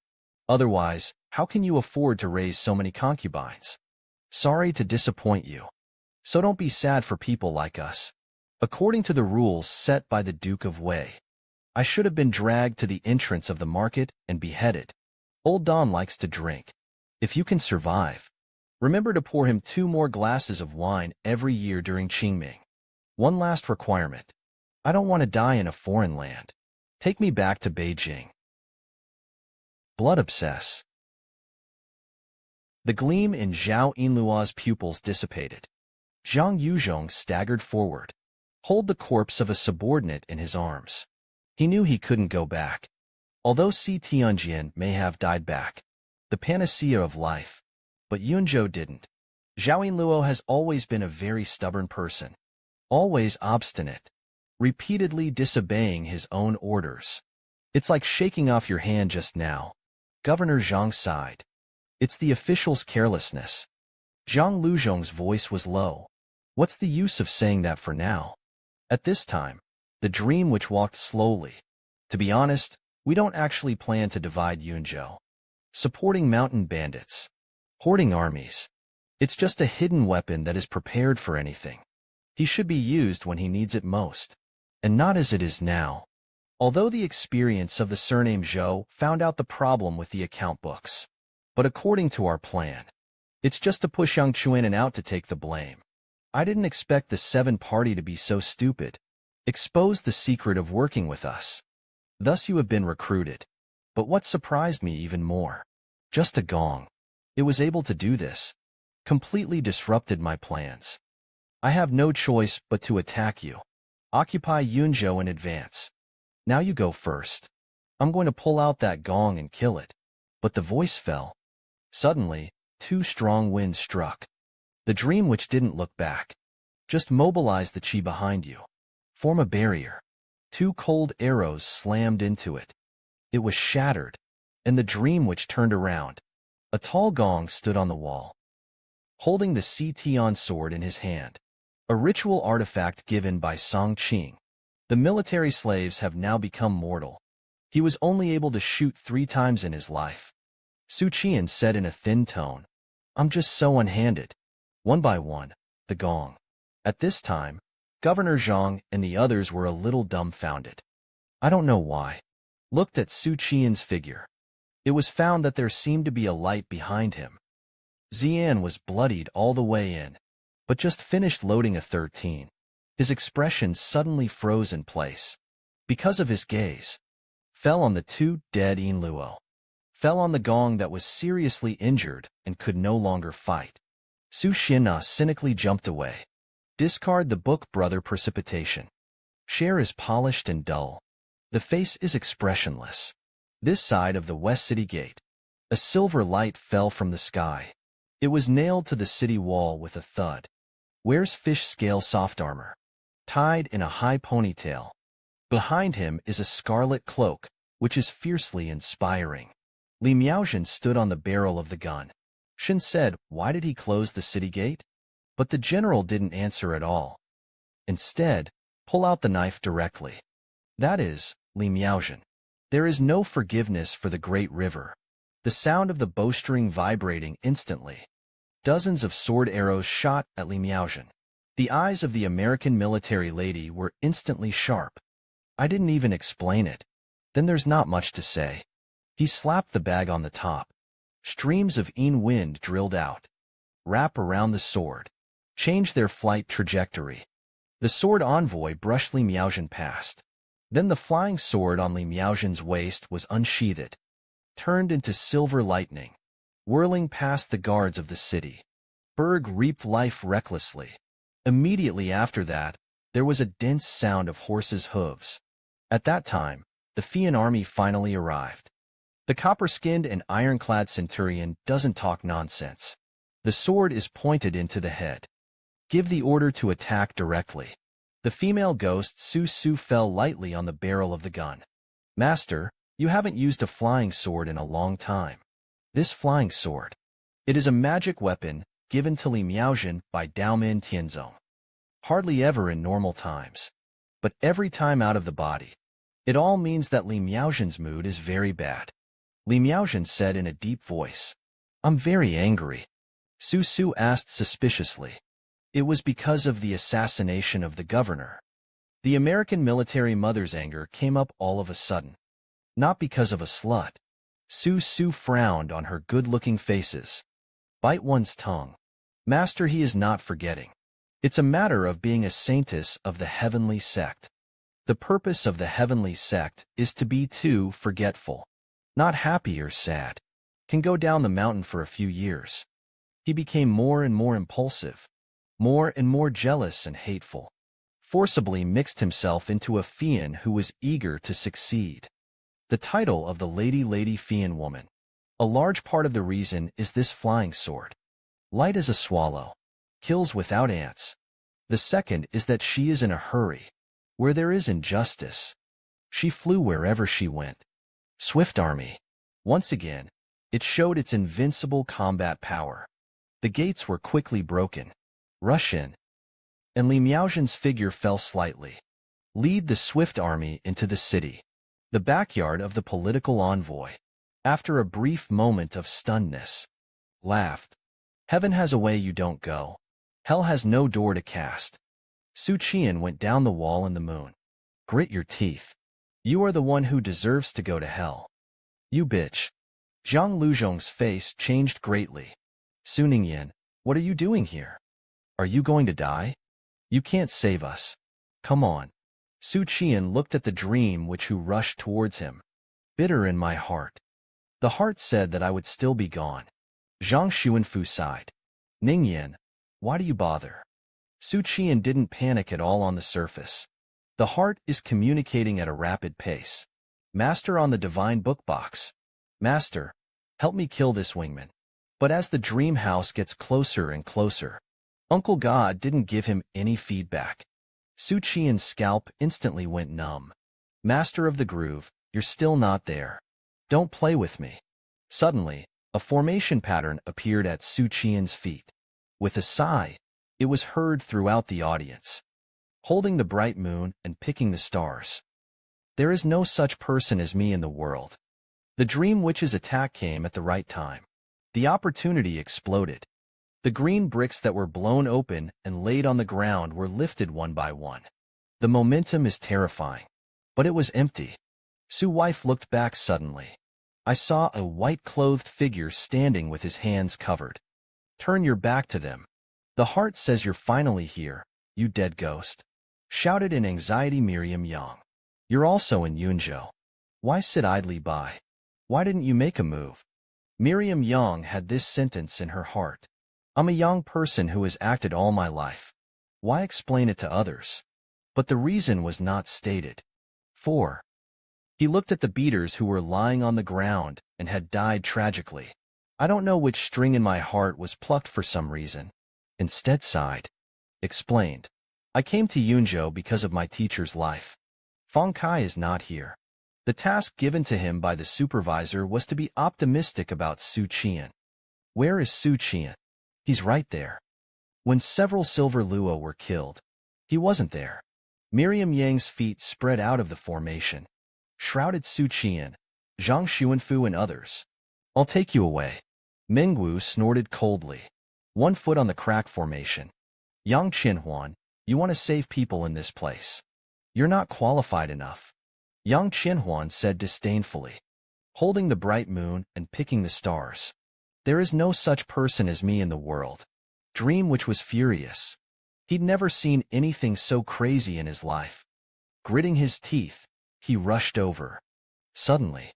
Otherwise, how can you afford to raise so many concubines? Sorry to disappoint you. So don't be sad for people like us. According to the rules set by the Duke of Wei, I should have been dragged to the entrance of the market and beheaded. Old Don likes to drink. If you can survive, remember to pour him 2 more glasses of wine every year during Qingming. One last requirement. I don't want to die in a foreign land. Take me back to Beijing. Blood obsess. The gleam in Zhao Luo's pupils dissipated. Zhang Yuzhong staggered forward. Hold the corpse of a subordinate in his arms. He knew he couldn't go back. Although Si Tianjian may have died back, the panacea of life, but Yunzhou didn't. Zhao Luo has always been a very stubborn person, always obstinate, repeatedly disobeying his own orders. It's like shaking off your hand just now. Governor Zhang sighed. It's the official's carelessness. Zhang Luzhong's voice was low. What's the use of saying that for now? At this time, the dream which walked slowly. To be honest, we don't actually plan to divide Yunzhou. Supporting mountain bandits. Hoarding armies. It's just a hidden weapon that is prepared for anything. He should be used when he needs it most, and not as it is now. Although the experience of the surname Zhou found out the problem with the account books. But according to our plan, it's just to push Xu Qian'an out to take the blame. I didn't expect the 7 party to be so stupid. Expose the secret of working with us. Thus you have been recruited. But what surprised me even more? Just a gong. It was able to do this. Completely disrupted my plans. I have no choice but to attack you. Occupy Yunzhou in advance. Now you go first. I'm going to pull out that gong and kill it. But the voice fell. Suddenly, 2 strong winds struck. The dream which didn't look back. Just mobilize the chi behind you. Form a barrier. 2 cold arrows slammed into it. It was shattered, and the dream which turned around. A tall gong stood on the wall, holding the Xu Qian'an sword in his hand, a ritual artifact given by Song Qing. The military slaves have now become mortal. He was only able to shoot 3 times in his life. Xu Qian said in a thin tone, "I'm just so unhanded." One by one, the gong. At this time, Governor Zhang and the others were a little dumbfounded. I don't know why. Looked at Xu Qian's figure. It was found that there seemed to be a light behind him. Xian was bloodied all the way in, but just finished loading a 13. His expression suddenly froze in place. Because of his gaze, fell on the 2 dead enluo. Fell on the gong that was seriously injured and could no longer fight. Xu Qian'an cynically jumped away. Discard the book, brother. Precipitation. Chair is polished and dull. The face is expressionless. This side of the West City Gate. A silver light fell from the sky. It was nailed to the city wall with a thud. Wears fish scale soft armor. Tied in a high ponytail. Behind him is a scarlet cloak, which is fiercely inspiring. Li Miaozhen stood on the barrel of the gun. Shin said, "Why did he close the city gate?" But the general didn't answer at all. Instead, pull out the knife directly. That is, Li Miaozhen. There is no forgiveness for the great river. The sound of the bowstring vibrating instantly. Dozens of sword arrows shot at Li Miaozhen. The eyes of the American military lady were instantly sharp. I didn't even explain it. Then there's not much to say. He slapped the bag on the top. Streams of wind drilled out. Wrap around the sword. Change their flight trajectory. The sword envoy brushed Li Miaozhen past. Then the flying sword on Li Miaozhen's waist was unsheathed. Turned into silver lightning. Whirling past the guards of the city. Berg reaped life recklessly. Immediately after that, there was a dense sound of horses' hooves. At that time, the Fian army finally arrived. The copper-skinned and ironclad centurion doesn't talk nonsense. The sword is pointed into the head. Give the order to attack directly. The female ghost Su Su fell lightly on the barrel of the gun. Master, you haven't used a flying sword in a long time. This flying sword. It is a magic weapon given to Li Miaozhen by Daomin Tianzong. Hardly ever in normal times. But every time out of the body. It all means that Li Miaozhen's mood is very bad. Li Miaozhen said in a deep voice. I'm very angry. Su Su asked suspiciously. It was because of the assassination of the governor. The American military mother's anger came up all of a sudden. Not because of a slut. Su Su frowned on her good-looking faces. Bite one's tongue. Master, he is not forgetting. It's a matter of being a saintess of the heavenly sect. The purpose of the heavenly sect is to be too forgetful. Not happy or sad. Can go down the mountain for a few years. He became more and more impulsive. More and more jealous and hateful. Forcibly mixed himself into a Fian who was eager to succeed. The title of the Lady Fian woman. A large part of the reason is this flying sword. Light as a swallow. Kills without ants. The second is that she is in a hurry. Where there is injustice. She flew wherever she went. Swift army. Once again, it showed its invincible combat power. The gates were quickly broken. Rush in. And Li Miaozhen's figure fell slightly. Lead the swift army into the city. The backyard of the political envoy. After a brief moment of stunnedness. Laughed. Heaven has a way you don't go. Hell has no door to cast. Xu Qian went down the wall in the moon. Grit your teeth. You are the one who deserves to go to hell. You bitch. Zhang Luzhong's face changed greatly. Su Ningyan, what are you doing here? Are you going to die? You can't save us. Come on. Xu Qian looked at the dream who rushed towards him. Bitter in my heart. The heart said that I would still be gone. Zhang Xuanfu sighed. Ningyan, why do you bother? Xu Qian didn't panic at all on the surface. The heart is communicating at a rapid pace. Master on the divine book box. Master, help me kill this wingman. But as the dream house gets closer and closer, Uncle God didn't give him any feedback. Xu Qian's scalp instantly went numb. Master of the groove, you're still not there. Don't play with me. Suddenly, a formation pattern appeared at Xu Qian's feet. With a sigh, it was heard throughout the audience. Holding the bright moon and picking the stars. There is no such person as me in the world. The dream witch's attack came at the right time. The opportunity exploded. The green bricks that were blown open and laid on the ground were lifted one by one. The momentum is terrifying. But it was empty. Su wife looked back suddenly. I saw a white-clothed figure standing with his hands covered. Turn your back to them. The heart says you're finally here, you dead ghost. Shouted in anxiety Miriam Yang. You're also in Yunzhou. Why sit idly by? Why didn't you make a move? Miriam Yang had this sentence in her heart. I'm a young person who has acted all my life. Why explain it to others? But the reason was not stated. 4. He looked at the beaters who were lying on the ground and had died tragically. I don't know which string in my heart was plucked for some reason. Instead sighed. Explained. I came to Yunzhou because of my teacher's life. Feng Kai is not here. The task given to him by the supervisor was to be optimistic about Xu Qian. Where is Xu Qian? He's right there. When several silver luo were killed, he wasn't there. Miriam Yang's feet spread out of the formation. Shrouded Xu Qian, Zhang Xuanfu and others. I'll take you away. Mengwu snorted coldly. 1 foot on the crack formation. Yang Qianhuan, you want to save people in this place. You're not qualified enough. Yang Qianhuan said disdainfully. Holding the bright moon and picking the stars. There is no such person as me in the world. Dream which was furious. He'd never seen anything so crazy in his life. Gritting his teeth, he rushed over. Suddenly,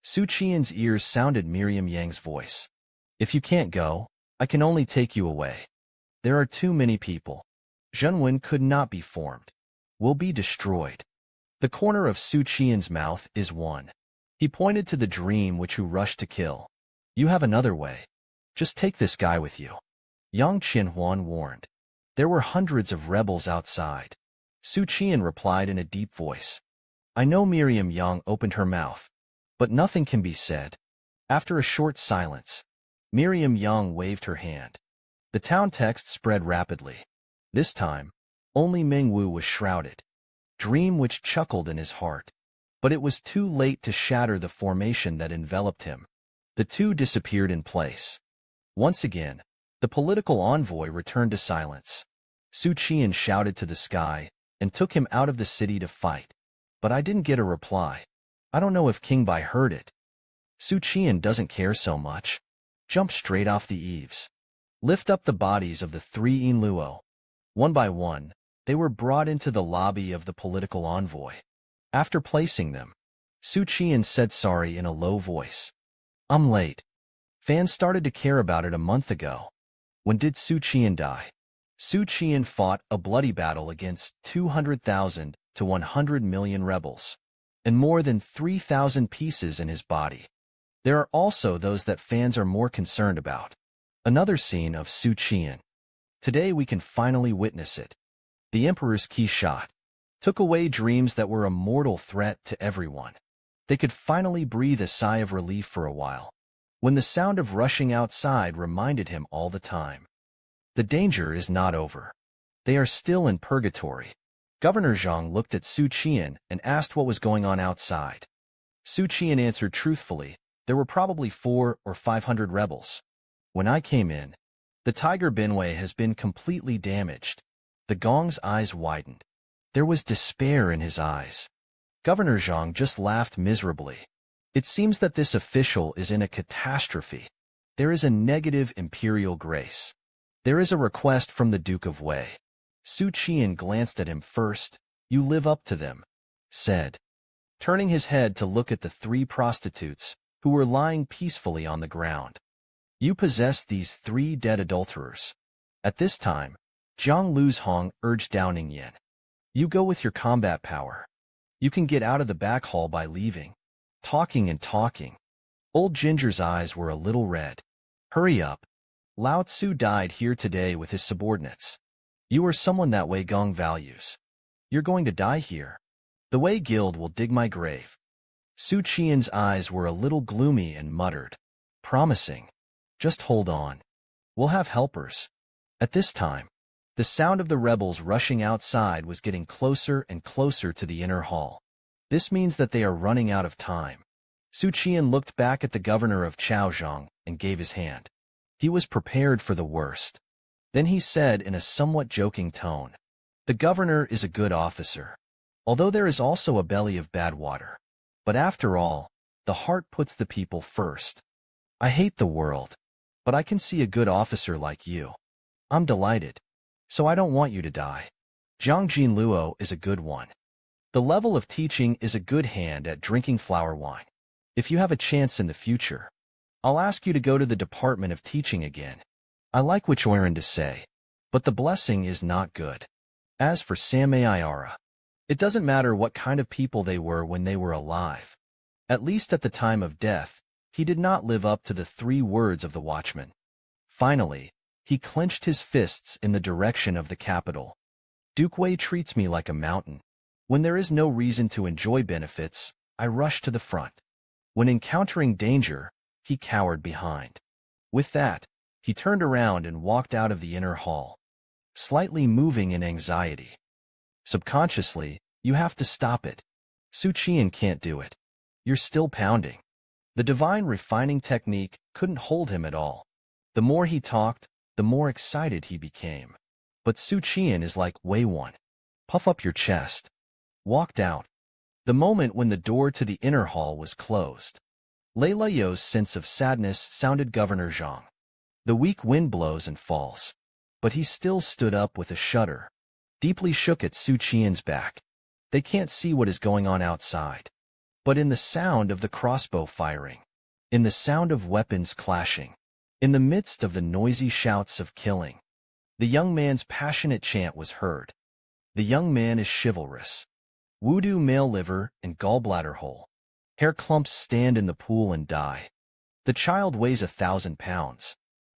Xu Qian's ears sounded Miriam Yang's voice. If you can't go, I can only take you away. There are too many people. Zhenwen could not be formed. Will be destroyed. The corner of Xu Qian's mouth is one. He pointed to the dream which who rushed to kill. You have another way. Just take this guy with you. Yang Qianhuan warned. There were hundreds of rebels outside. Xu Qian replied in a deep voice. I know. Miriam Yang opened her mouth, but nothing can be said. After a short silence, Miriam Yang waved her hand. The town text spread rapidly. This time, only Mengwu was shrouded. Dream which chuckled in his heart. But it was too late to shatter the formation that enveloped him. The two disappeared in place. Once again, the political envoy returned to silence. Xu Qian shouted to the sky and took him out of the city to fight. But I didn't get a reply. I don't know if King Bai heard it. Xu Qian doesn't care so much. Jump straight off the eaves. Lift up the bodies of the 3 Enluo. One by one, they were brought into the lobby of the political envoy. After placing them, Xu Qian said sorry in a low voice. I'm late. Fans started to care about it a month ago. When did Xu Qian die? Xu Qian fought a bloody battle against 200,000 to 100 million rebels, and more than 3,000 pieces in his body. There are also those that fans are more concerned about. Another scene of Xu Qian. Today we can finally witness it. The Emperor's key shot took away dreams that were a mortal threat to everyone. They could finally breathe a sigh of relief for a while, when the sound of rushing outside reminded him all the time. The danger is not over. They are still in purgatory. Governor Zhang looked at Xu Qian and asked what was going on outside. Xu Qian answered truthfully, there were probably 400 or 500 rebels. When I came in, the Tiger Binwei has been completely damaged. The Gong's eyes widened. There was despair in his eyes. Governor Zhang just laughed miserably. It seems that this official is in a catastrophe. There is a negative imperial grace. There is a request from the Duke of Wei. Xu Qian glanced at him first. You live up to them, said, turning his head to look at the 3 prostitutes who were lying peacefully on the ground. You possess these 3 dead adulterers. At this time, Jiang Luzhong urged Downing Yin. You go with your combat power. You can get out of the back hall by leaving. Talking and talking. Old Ginger's eyes were a little red. Hurry up. Lao Tzu died here today with his subordinates. You are someone that Wei Gong values. You're going to die here. The Wei Guild will dig my grave. Xu Qian's eyes were a little gloomy and muttered, promising. Just hold on. We'll have helpers. At this time, the sound of the rebels rushing outside was getting closer and closer to the inner hall. This means that they are running out of time. Xu Qian looked back at the governor of Chaozhong and gave his hand. He was prepared for the worst. Then he said in a somewhat joking tone, "The governor is a good officer, although there is also a belly of bad water. But after all, the heart puts the people first. I hate the world, but I can see a good officer like you. I'm delighted. So I don't want you to die. Zhang Jinluo is a good one. The level of teaching is a good hand at drinking flower wine. If you have a chance in the future, I'll ask you to go to the Department of Teaching again. I like what Oiran to say, but the blessing is not good. As for Samayara, it doesn't matter what kind of people they were when they were alive. At least at the time of death, he did not live up to the 3 words of the watchman. Finally, he clenched his fists in the direction of the capital. Duke Wei treats me like a mountain. When there is no reason to enjoy benefits, I rush to the front. When encountering danger, he cowered behind. With that, he turned around and walked out of the inner hall, slightly moving in anxiety. Subconsciously, you have to stop it. Xu Qian can't do it. You're still pounding. The divine refining technique couldn't hold him at all. The more he talked, the more excited he became. But Xu Qian is like Wei One. Puff up your chest. Walked out. The moment when the door to the inner hall was closed, Lei Yo's sense of sadness sounded Governor Zhang. The weak wind blows and falls. But he still stood up with a shudder, deeply shook at Xu Qian's back. They can't see what is going on outside. But in the sound of the crossbow firing, in the sound of weapons clashing, in the midst of the noisy shouts of killing, the young man's passionate chant was heard. The young man is chivalrous. Wudu male liver and gallbladder hole. Hair clumps stand in the pool and die. The child weighs 1,000 pounds.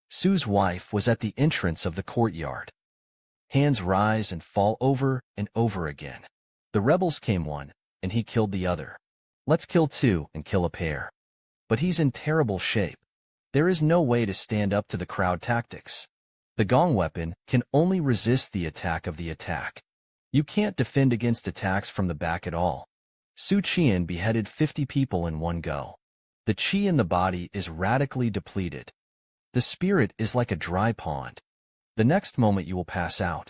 Su's wife was at the entrance of the courtyard. Hands rise and fall over and over again. The rebels came one, and he killed the other. Let's kill 2 and kill a pair. But he's in terrible shape. There is no way to stand up to the crowd tactics. The gong weapon can only resist the attack of the attack. You can't defend against attacks from the back at all. Xu Qian beheaded 50 people in one go. The qi in the body is radically depleted. The spirit is like a dry pond. The next moment you will pass out.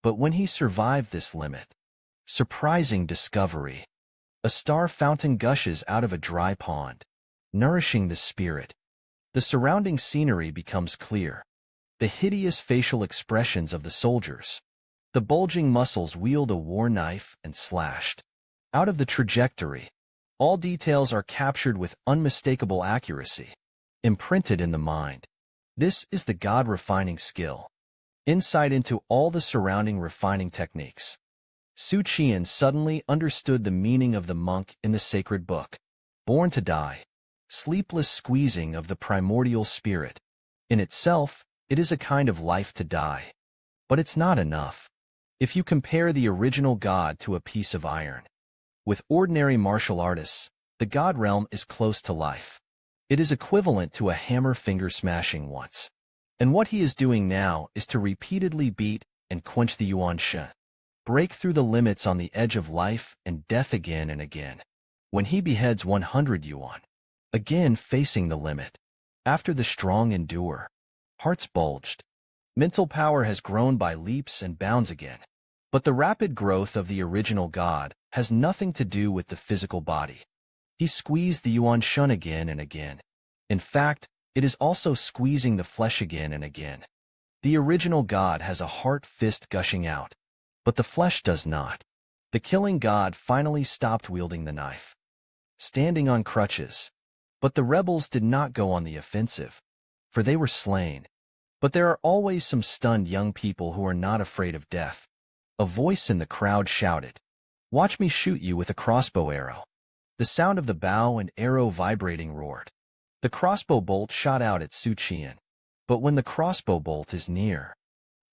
But when he survived this limit, surprising discovery. A star fountain gushes out of a dry pond, nourishing the spirit. The surrounding scenery becomes clear. The hideous facial expressions of the soldiers. The bulging muscles wield a war knife and slashed. Out of the trajectory, all details are captured with unmistakable accuracy, imprinted in the mind. This is the God-refining skill. Insight into all the surrounding refining techniques. Xu Qian suddenly understood the meaning of the monk in the sacred book. Born to die. Sleepless squeezing of the primordial spirit. In itself, it is a kind of life to die. But it's not enough. If you compare the original God to a piece of iron, with ordinary martial artists, the God realm is close to life. It is equivalent to a hammer finger smashing once. And what he is doing now is to repeatedly beat and quench the Yuan Shen. Break through the limits on the edge of life and death again and again. When he beheads 100 yuan, again facing the limit. After the strong endure. Hearts bulged. Mental power has grown by leaps and bounds again. But the rapid growth of the original God has nothing to do with the physical body. He squeezed the Yuan Shun again and again. In fact, it is also squeezing the flesh again and again. The original God has a heart fist gushing out. But the flesh does not. The killing God finally stopped wielding the knife, standing on crutches. But the rebels did not go on the offensive, for they were slain. But there are always some stunned young people who are not afraid of death. A voice in the crowd shouted, "Watch me shoot you with a crossbow arrow." The sound of the bow and arrow vibrating roared. The crossbow bolt shot out at Xu Qian. But when the crossbow bolt is near,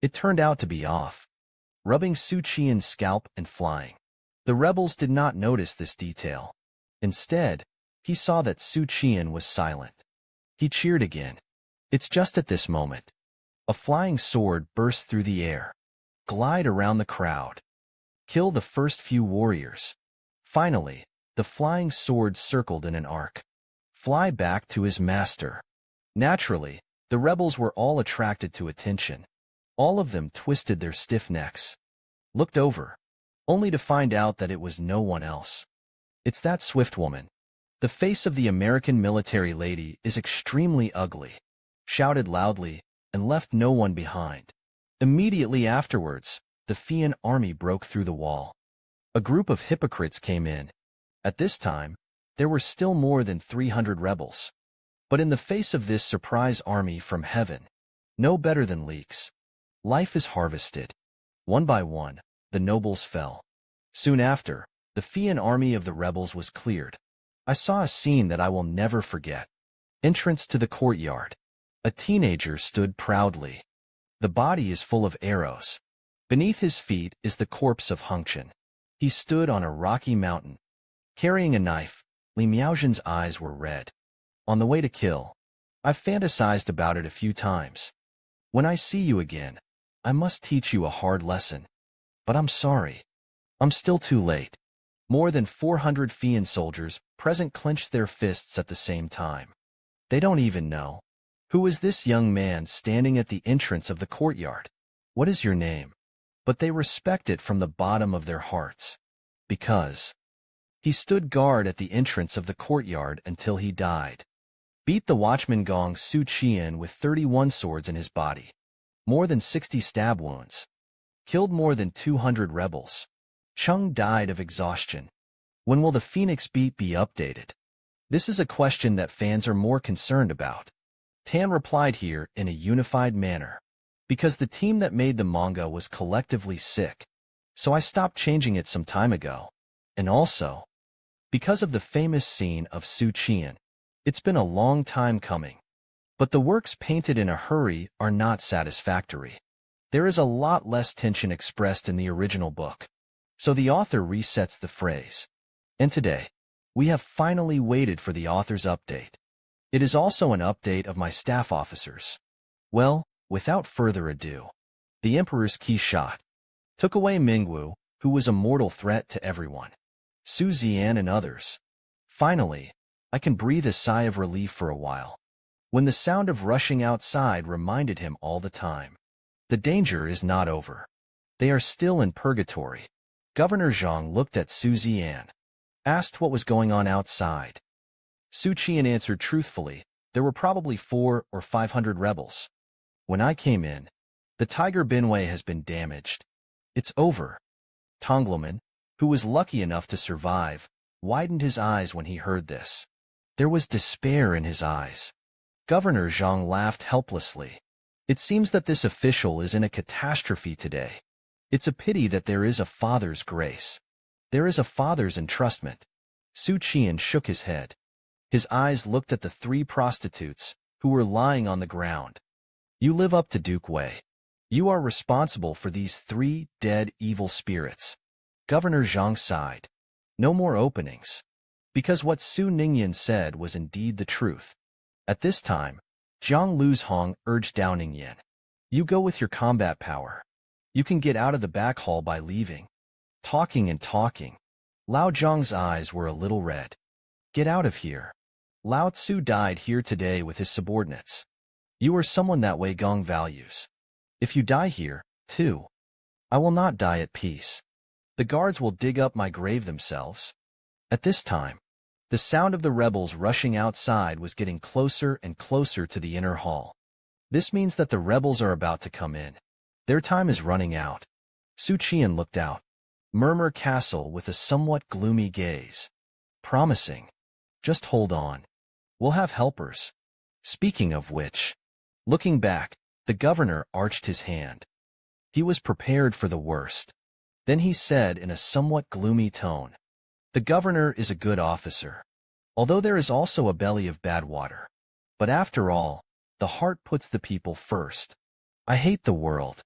it turned out to be off, rubbing Xu Qian's scalp and flying. The rebels did not notice this detail. Instead, he saw that Xu Qian'an was silent. He cheered again. It's just at this moment. A flying sword burst through the air, glide around the crowd, kill the first few warriors. Finally, the flying sword circled in an arc, fly back to his master. Naturally, the rebels were all attracted to attention. All of them twisted their stiff necks, looked over, only to find out that it was no one else. It's that swift woman. The face of the American military lady is extremely ugly, shouted loudly, and left no one behind. Immediately afterwards, the Fian army broke through the wall. A group of hypocrites came in. At this time, there were still more than 300 rebels. But in the face of this surprise army from heaven, no better than leeks, life is harvested. One by one, the nobles fell. Soon after, the Fian army of the rebels was cleared. I saw a scene that I will never forget. Entrance to the courtyard. A teenager stood proudly. The body is full of arrows. Beneath his feet is the corpse of Hengqian. He stood on a rocky mountain, carrying a knife. Li Miaozhen's eyes were red. On the way to kill. I've fantasized about it a few times. When I see you again, I must teach you a hard lesson. But I'm sorry. I'm still too late. More than 400 Fian soldiers present clenched their fists at the same time. They don't even know. Who is this young man standing at the entrance of the courtyard? What is your name? But they respect it from the bottom of their hearts. Because he stood guard at the entrance of the courtyard until he died. Beat the watchman Gong Xu Qian'an with 31 swords in his body. More than 60 stab wounds. Killed more than 200 rebels. Chung died of exhaustion. When will the Phoenix Beat be updated? This is a question that fans are more concerned about. Tan replied here in a unified manner. Because the team that made the manga was collectively sick. So I stopped changing it some time ago. And also, because of the famous scene of Xu Qian'an. It's been a long time coming. But the works painted in a hurry are not satisfactory. There is a lot less tension expressed in the original book. So the author resets the phrase. And today, we have finally waited for the author's update. It is also an update of my staff officers. Well, without further ado, the Emperor's key shot took away Mingwu, who was a mortal threat to everyone. Su Xian and others. Finally, I can breathe a sigh of relief for a while. When the sound of rushing outside reminded him all the time. The danger is not over. They are still in purgatory. Governor Zhang looked at Su Xian, asked what was going on outside. Xu Qian'an answered truthfully, there were probably 400 or 500 rebels. When I came in, the Tiger Binwei has been damaged. It's over. Tongloman, who was lucky enough to survive, widened his eyes when he heard this. There was despair in his eyes. Governor Zhang laughed helplessly. It seems that this official is in a catastrophe today. It's a pity that there is a father's grace. There is a father's entrustment. Xu Qian'an shook his head. His eyes looked at the 3 prostitutes, who were lying on the ground. You live up to Duke Wei. You are responsible for these 3 dead evil spirits. Governor Zhang sighed. No more openings. Because what Su Ningyan said was indeed the truth. At this time, Zhang Luzhong urged Dao Ningyan. You go with your combat power. You can get out of the back hall by leaving. Talking and talking. Lao Zhang's eyes were a little red. Get out of here. Lao Tzu died here today with his subordinates. You are someone that Wei Gong values. If you die here, too, I will not die at peace. The guards will dig up my grave themselves. At this time, the sound of the rebels rushing outside was getting closer and closer to the inner hall. This means that the rebels are about to come in. Their time is running out. Xu Qian'an looked out. Murmur Castle with a somewhat gloomy gaze. Promising. Just hold on. We'll have helpers. Speaking of which, looking back, the governor arched his hand. He was prepared for the worst. Then he said in a somewhat gloomy tone, the governor is a good officer, although there is also a belly of bad water. But after all, the heart puts the people first. I hate the world,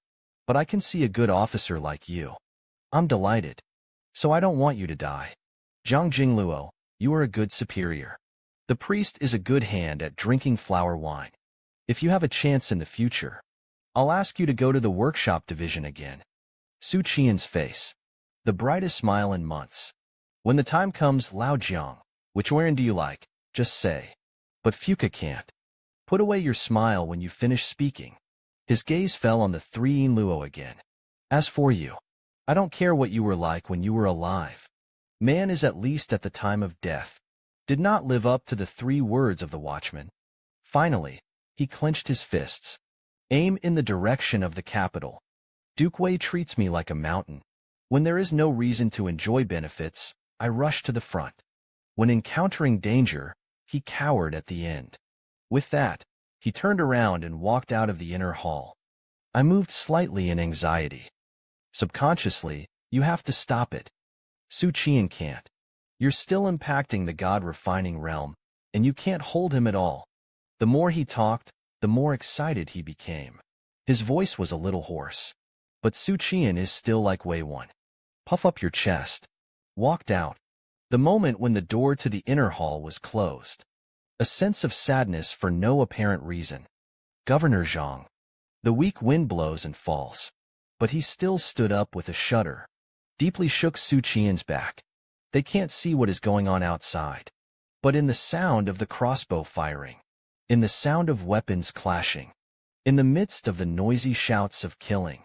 but I can see a good officer like you. I'm delighted. So I don't want you to die. Zhang Jingluo, you are a good superior. The priest is a good hand at drinking flower wine. If you have a chance in the future, I'll ask you to go to the workshop division again. Xu Qian's face. The brightest smile in months. When the time comes, Lao Jiang, which Warren do you like? Just say. But Fuka can't. Put away your smile when you finish speaking. His gaze fell on the three Luo again. As for you, I don't care what you were like when you were alive. Man is at least at the time of death. Did not live up to the 3 words of the watchman. Finally, he clenched his fists. Aim in the direction of the capital. Duke Wei treats me like a mountain. When there is no reason to enjoy benefits, I rush to the front. When encountering danger, he cowered at the end. With that, he turned around and walked out of the inner hall. I moved slightly in anxiety. Subconsciously, you have to stop it. Xu Qian can't. You're still impacting the God-refining realm, and you can't hold him at all. The more he talked, the more excited he became. His voice was a little hoarse. But Xu Qian is still like Wei One. Puff up your chest. Walked out. The moment when the door to the inner hall was closed. A sense of sadness for no apparent reason. Governor Zhang. The weak wind blows and falls. But he still stood up with a shudder. Deeply shook Xu Qian's back. They can't see what is going on outside. But in the sound of the crossbow firing, in the sound of weapons clashing, in the midst of the noisy shouts of killing,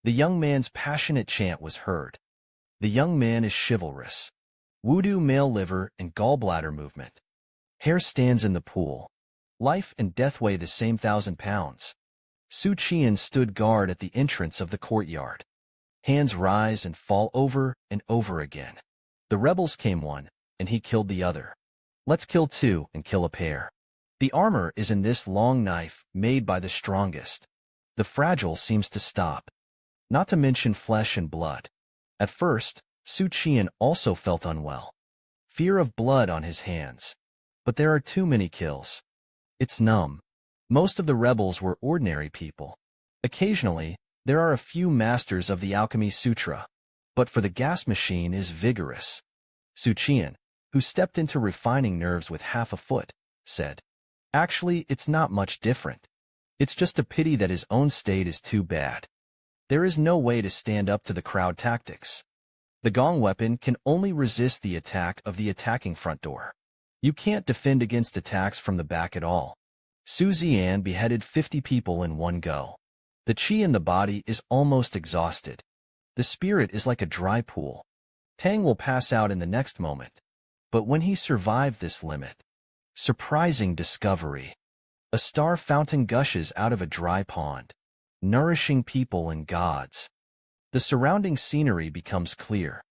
the young man's passionate chant was heard. The young man is chivalrous. Wudu male liver and gallbladder movement. Hair stands in the pool. Life and death weigh the same 1,000 pounds. Xu Qian stood guard at the entrance of the courtyard. Hands rise and fall over and over again. The rebels came one, and he killed the other. Let's kill 2 and kill a pair. The armor is in this long knife made by the strongest. The fragile seems to stop. Not to mention flesh and blood. At first, Xu Qian also felt unwell. Fear of blood on his hands. But there are too many kills. It's numb. Most of the rebels were ordinary people. Occasionally, there are a few masters of the alchemy sutra. But for the gas machine is vigorous. Xu Qian, who stepped into refining nerves with half a foot, said, Actually, it's not much different. It's just a pity that his own state is too bad. There is no way to stand up to the crowd tactics. The gong weapon can only resist the attack of the attacking front door. You can't defend against attacks from the back at all. Xu Xian beheaded 50 people in one go. The qi in the body is almost exhausted. The spirit is like a dry pool. Tang will pass out in the next moment. But when he survived this limit, surprising discovery. A star fountain gushes out of a dry pond, nourishing people and gods. The surrounding scenery becomes clear.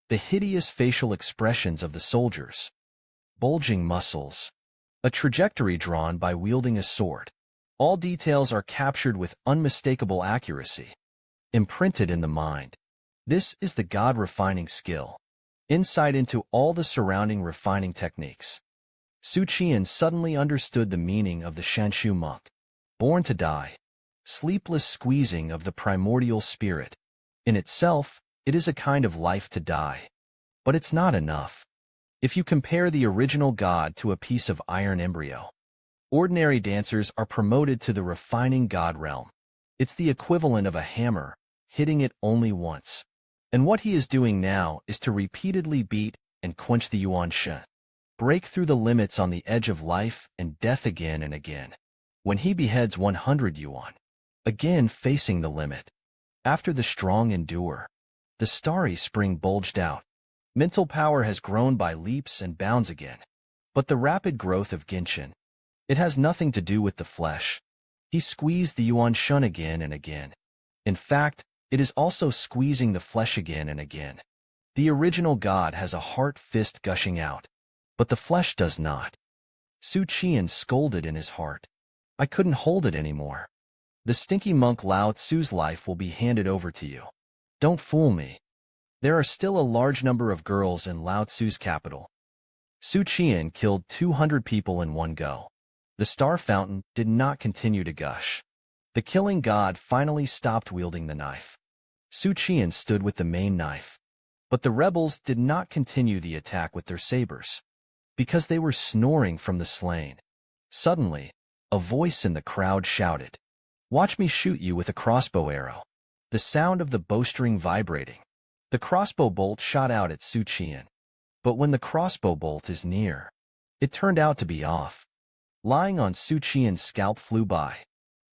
The hideous facial expressions of the soldiers. Bulging muscles. A trajectory drawn by wielding a sword. All details are captured with unmistakable accuracy. Imprinted in the mind. This is the God-refining skill. Insight into all the surrounding refining techniques. Xu Qian suddenly understood the meaning of the Shanshu monk. Born to die. Sleepless squeezing of the primordial spirit. In itself, it is a kind of life to die. But it's not enough. If you compare the original God to a piece of iron embryo, ordinary dancers are promoted to the refining God realm. It's the equivalent of a hammer, hitting it only once. And what he is doing now is to repeatedly beat and quench the Yuan Shen. Break through the limits on the edge of life and death again and again. When he beheads 100 yuan, again facing the limit. After the strong endure, the starry spring bulged out. Mental power has grown by leaps and bounds again. But the rapid growth of Genshin, it has nothing to do with the flesh. He squeezed the Yuan Shun again and again. In fact, it is also squeezing the flesh again and again. The original God has a heart fist gushing out. But the flesh does not. Xu Qian scolded in his heart. I couldn't hold it anymore. The stinky monk Lao Tzu's life will be handed over to you. Don't fool me. There are still a large number of girls in Lao Tzu's capital. Xu Qian killed 200 people in one go. The star fountain did not continue to gush. The killing god finally stopped wielding the knife. Xu Qian stood with the main knife. But the rebels did not continue the attack with their sabers, because they were snoring from the slain. Suddenly, a voice in the crowd shouted, "Watch me shoot you with a crossbow arrow." The sound of the bowstring vibrating. The crossbow bolt shot out at Xu Qian'an. But when the crossbow bolt is near, it turned out to be off. Lying on Xu Qian's scalp flew by.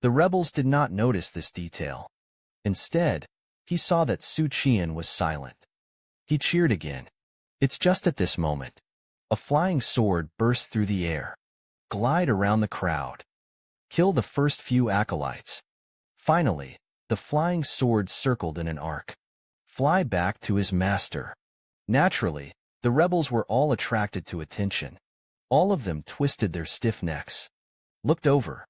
The rebels did not notice this detail. Instead, he saw that Xu Qian'an was silent. He cheered again. It's just at this moment. A flying sword burst through the air, glide around the crowd, kill the first few acolytes. Finally, the flying sword circled in an arc, fly back to his master. Naturally, the rebels were all attracted to attention. All of them twisted their stiff necks, looked over,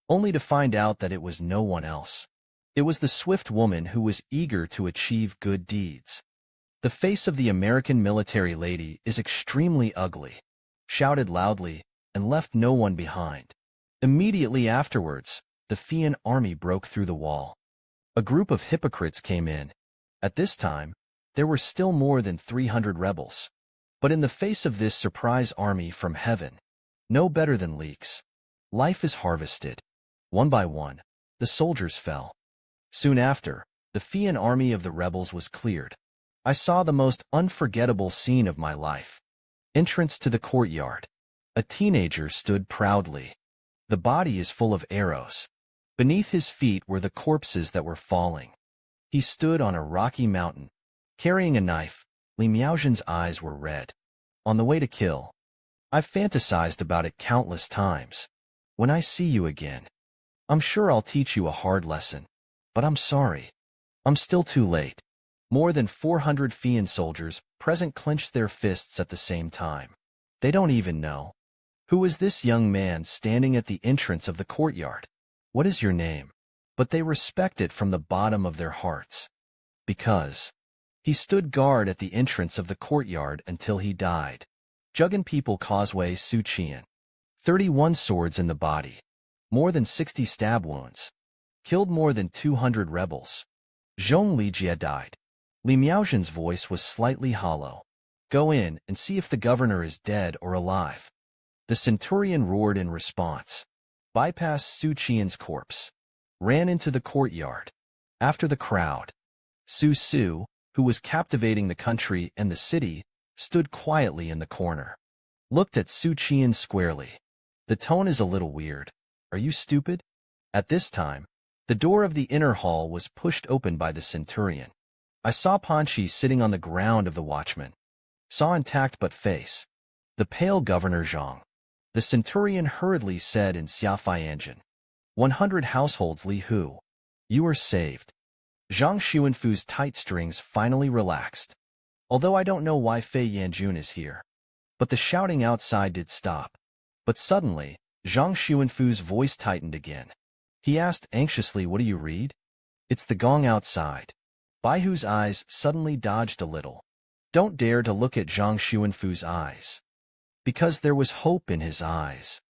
only to find out that it was no one else. It was the swift woman who was eager to achieve good deeds. "The face of the American military lady is extremely ugly," shouted loudly, and left no one behind. Immediately afterwards, the Fian army broke through the wall. A group of hypocrites came in. At this time, there were still more than 300 rebels. But in the face of this surprise army from heaven, no better than leeks, life is harvested. One by one, the soldiers fell. Soon after, the Fian army of the rebels was cleared. I saw the most unforgettable scene of my life. Entrance to the courtyard. A teenager stood proudly. The body is full of arrows. Beneath his feet were the corpses that were falling. He stood on a rocky mountain, carrying a knife. Li Miaozhen's eyes were red. On the way to kill. I've fantasized about it countless times. When I see you again, I'm sure I'll teach you a hard lesson. But I'm sorry. I'm still too late. More than 400 Fian soldiers present clenched their fists at the same time. They don't even know. Who is this young man standing at the entrance of the courtyard? What is your name? But they respect it from the bottom of their hearts. Because he stood guard at the entrance of the courtyard until he died. Jugan People Causeway, Xu Qian'an. 31 swords in the body. More than 60 stab wounds. Killed more than 200 rebels. Zhong Lijia died. Li Miaozhen's voice was slightly hollow. Go in and see if the governor is dead or alive. The centurion roared in response. Bypassed Xu Qian's corpse. Ran into the courtyard. After the crowd, Su, who was captivating the country and the city, stood quietly in the corner. Looked at Xu Qian squarely. The tone is a little weird. Are you stupid? At this time, the door of the inner hall was pushed open by the centurion. I saw Panchi sitting on the ground of the watchman. Saw intact but face. The pale Governor Zhang. The centurion hurriedly said in Xiaofianjin. 100 households Li Hu. You are saved. Zhang Xuanfu's tight strings finally relaxed. Although I don't know why Fei Yanjun is here. But the shouting outside did stop. But suddenly, Zhang Xuanfu's voice tightened again. He asked anxiously, what do you read? It's the gong outside. Baihu's eyes suddenly dodged a little. Don't dare to look at Zhang Xuanfu's eyes. Because there was hope in his eyes.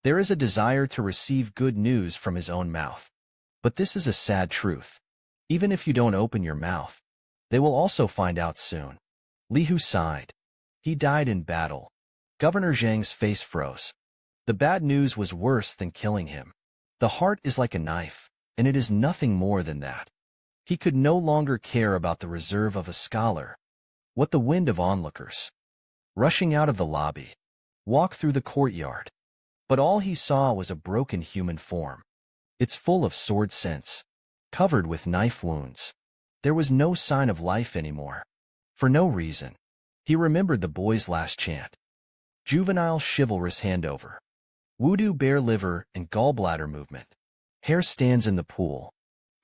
There is a desire to receive good news from his own mouth. But this is a sad truth. Even if you don't open your mouth, they will also find out soon. Li Hu sighed. He died in battle. Governor Zhang's face froze. The bad news was worse than killing him. The heart is like a knife, and it is nothing more than that. He could no longer care about the reserve of a scholar. What the wind of onlookers. Rushing out of the lobby. Walk through the courtyard. But all he saw was a broken human form. It's full of sword scents. Covered with knife wounds. There was no sign of life anymore. For no reason. He remembered the boy's last chant. Juvenile chivalrous handover. Wudu bare liver and gallbladder movement. Hair stands in the pool.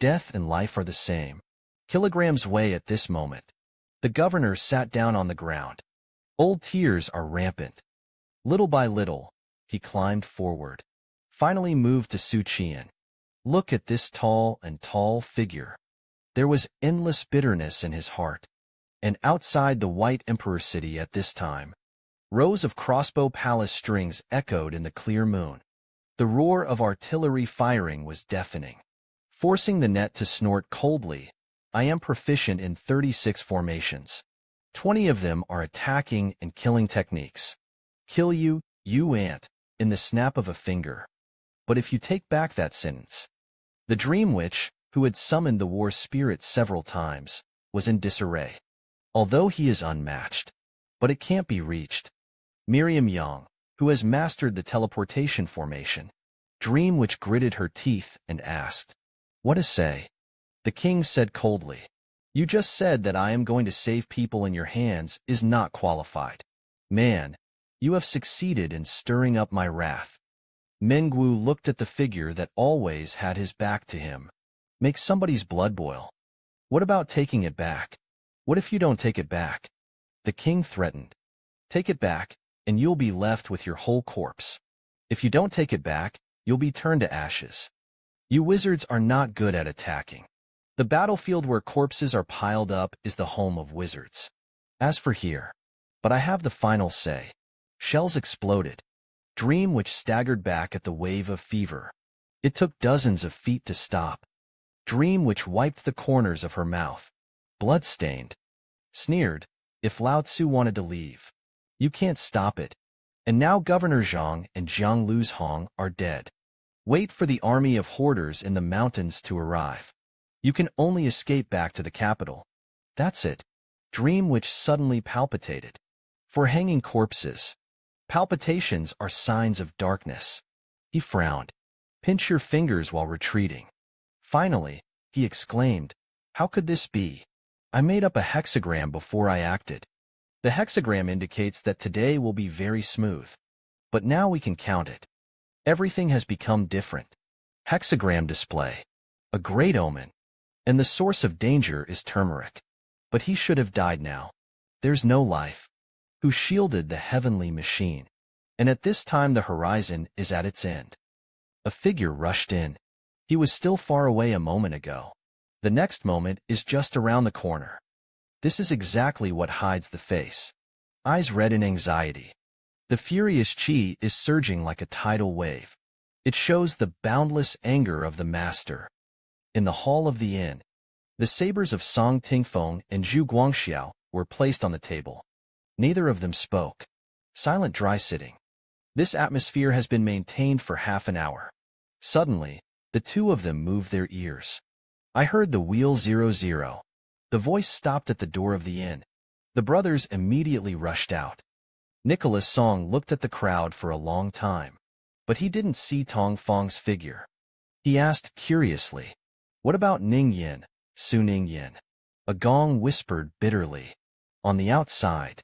Death and life are the same. Kilograms weigh at this moment. The governor sat down on the ground. Old tears are rampant. Little by little, he climbed forward. Finally moved to Xu Qian'an. Look at this tall figure. There was endless bitterness in his heart. And outside the White Emperor city at this time, rows of crossbow palace strings echoed in the clear moon. The roar of artillery firing was deafening. Forcing the net to snort coldly, I am proficient in 36 formations. 20 of them are attacking and killing techniques. Kill you, you ant, in the snap of a finger. But if you take back that sentence, the dream witch, who had summoned the war spirit several times, was in disarray. Although he is unmatched, but it can't be reached. Miriam Yang, who has mastered the teleportation formation, dream witch gritted her teeth and asked, "What to say?" The king said coldly, "You just said that I am going to save people in your hands is not qualified. Man, you have succeeded in stirring up my wrath." Mengwu looked at the figure that always had his back to him. Make somebody's blood boil. What about taking it back? What if you don't take it back? The king threatened. Take it back, and you'll be left with your whole corpse. If you don't take it back, you'll be turned to ashes. You wizards are not good at attacking. The battlefield where corpses are piled up is the home of wizards. As for here, but I have the final say. Shells exploded. Dream witch staggered back at the wave of fever. It took dozens of feet to stop. Dream witch wiped the corners of her mouth. Blood-stained. Sneered, if Lao Tzu wanted to leave. You can't stop it. And now Governor Zhang and Jiang Lu's Hong are dead. Wait for the army of hoarders in the mountains to arrive. You can only escape back to the capital. That's it. Dream witch suddenly palpitated. For hanging corpses, palpitations are signs of darkness. He frowned. Pinch your fingers while retreating. Finally, he exclaimed, "How could this be? I made up a hexagram before I acted. The hexagram indicates that today will be very smooth. But now we can count it. Everything has become different. Hexagram display. A great omen. And the source of danger is turmeric. But he should have died now. There's no life. Who shielded the heavenly machine? And at this time the horizon is at its end." A figure rushed in. He was still far away a moment ago. The next moment is just around the corner. This is exactly what hides the face. Eyes red in anxiety. The furious qi is surging like a tidal wave. It shows the boundless anger of the master. In the hall of the inn, the sabers of Song Tingfeng and Zhu Guangxiao were placed on the table. Neither of them spoke. Silent dry sitting. This atmosphere has been maintained for half an hour. Suddenly, the two of them moved their ears. I heard the wheel 00. The voice stopped at the door of the inn. The brothers immediately rushed out. Nicholas Song looked at the crowd for a long time, but he didn't see Tong Fong's figure. He asked curiously, "What about Ning Yin, Su Ning Yin?" A gong whispered bitterly. On the outside.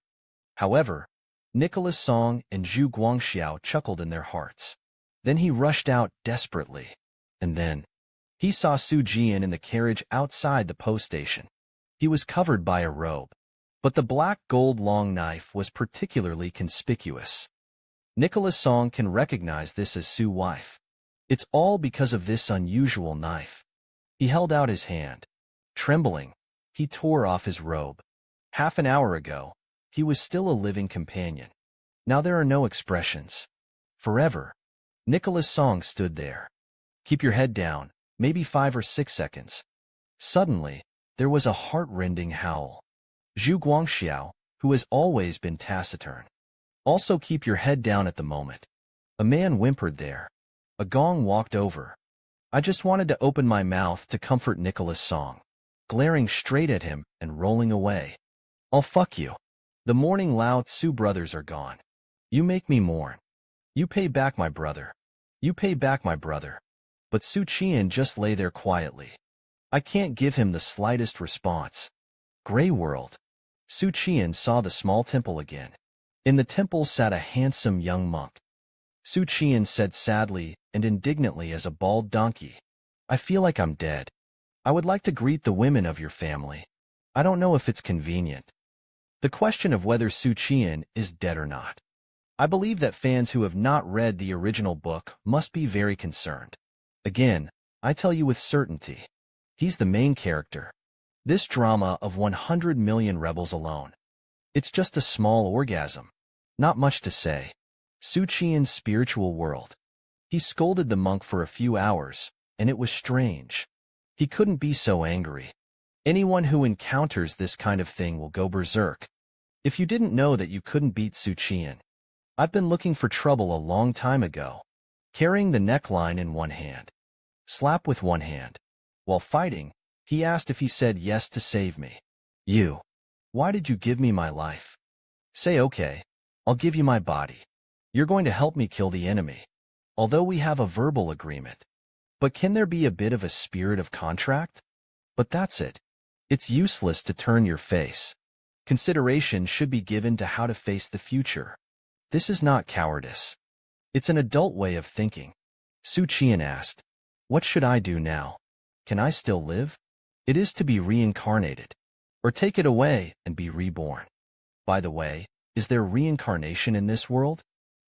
However, Nicholas Song and Zhu Guangxiao chuckled in their hearts. Then he rushed out desperately. And then, he saw Su Jian in the carriage outside the post station. He was covered by a robe, but the black gold long knife was particularly conspicuous. Nicholas Song can recognize this as Su's wife. It's all because of this unusual knife. He held out his hand. Trembling, he tore off his robe. Half an hour ago, he was still a living companion. Now there are no expressions. Forever. Nicholas Song stood there. Keep your head down, maybe 5 or 6 seconds. Suddenly, there was a heart-rending howl. Zhu Guangxiao, who has always been taciturn. Also keep your head down at the moment. A man whimpered there. A gong walked over. I just wanted to open my mouth to comfort Nicholas Song, glaring straight at him and rolling away. I'll fuck you. The mourning Lao Tzu brothers are gone. You make me mourn. You pay back my brother. You pay back my brother. But Xu Qian'an just lay there quietly. I can't give him the slightest response. Gray world. Xu Qian'an saw the small temple again. In the temple sat a handsome young monk. Xu Qian'an said sadly and indignantly as a bald donkey, I feel like I'm dead. I would like to greet the women of your family. I don't know if it's convenient. The question of whether Xu Qian'an is dead or not. I believe that fans who have not read the original book must be very concerned. Again, I tell you with certainty. He's the main character. This drama of 100 million rebels alone. It's just a small orgasm. Not much to say. Xu Qian'an's spiritual world. He scolded the monk for a few hours, and it was strange. He couldn't be so angry. Anyone who encounters this kind of thing will go berserk. If you didn't know that you couldn't beat Xu Qian'an, I've been looking for trouble a long time ago. Carrying the neckline in one hand, slap with one hand. While fighting, he asked if he said yes to save me. You. Why did you give me my life? Say okay. I'll give you my body. You're going to help me kill the enemy. Although we have a verbal agreement. But can there be a bit of a spirit of contract? But that's it. It's useless to turn your face. Consideration should be given to how to face the future. This is not cowardice. It's an adult way of thinking. Xu Qian'an asked, what should I do now? Can I still live? It is to be reincarnated. Or take it away and be reborn. By the way, is there reincarnation in this world?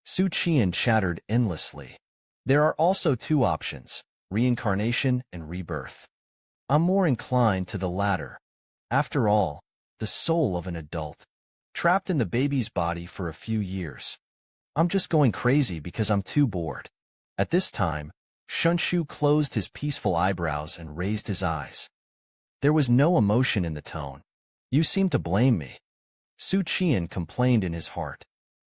Xu Qian'an chattered endlessly. There are also two options, reincarnation and rebirth. I'm more inclined to the latter. After all, the soul of an adult, trapped in the baby's body for a few years. I'm just going crazy because I'm too bored. At this time, Shunshu closed his peaceful eyebrows and raised his eyes. There was no emotion in the tone. You seem to blame me. Xu Qian'an complained in his heart.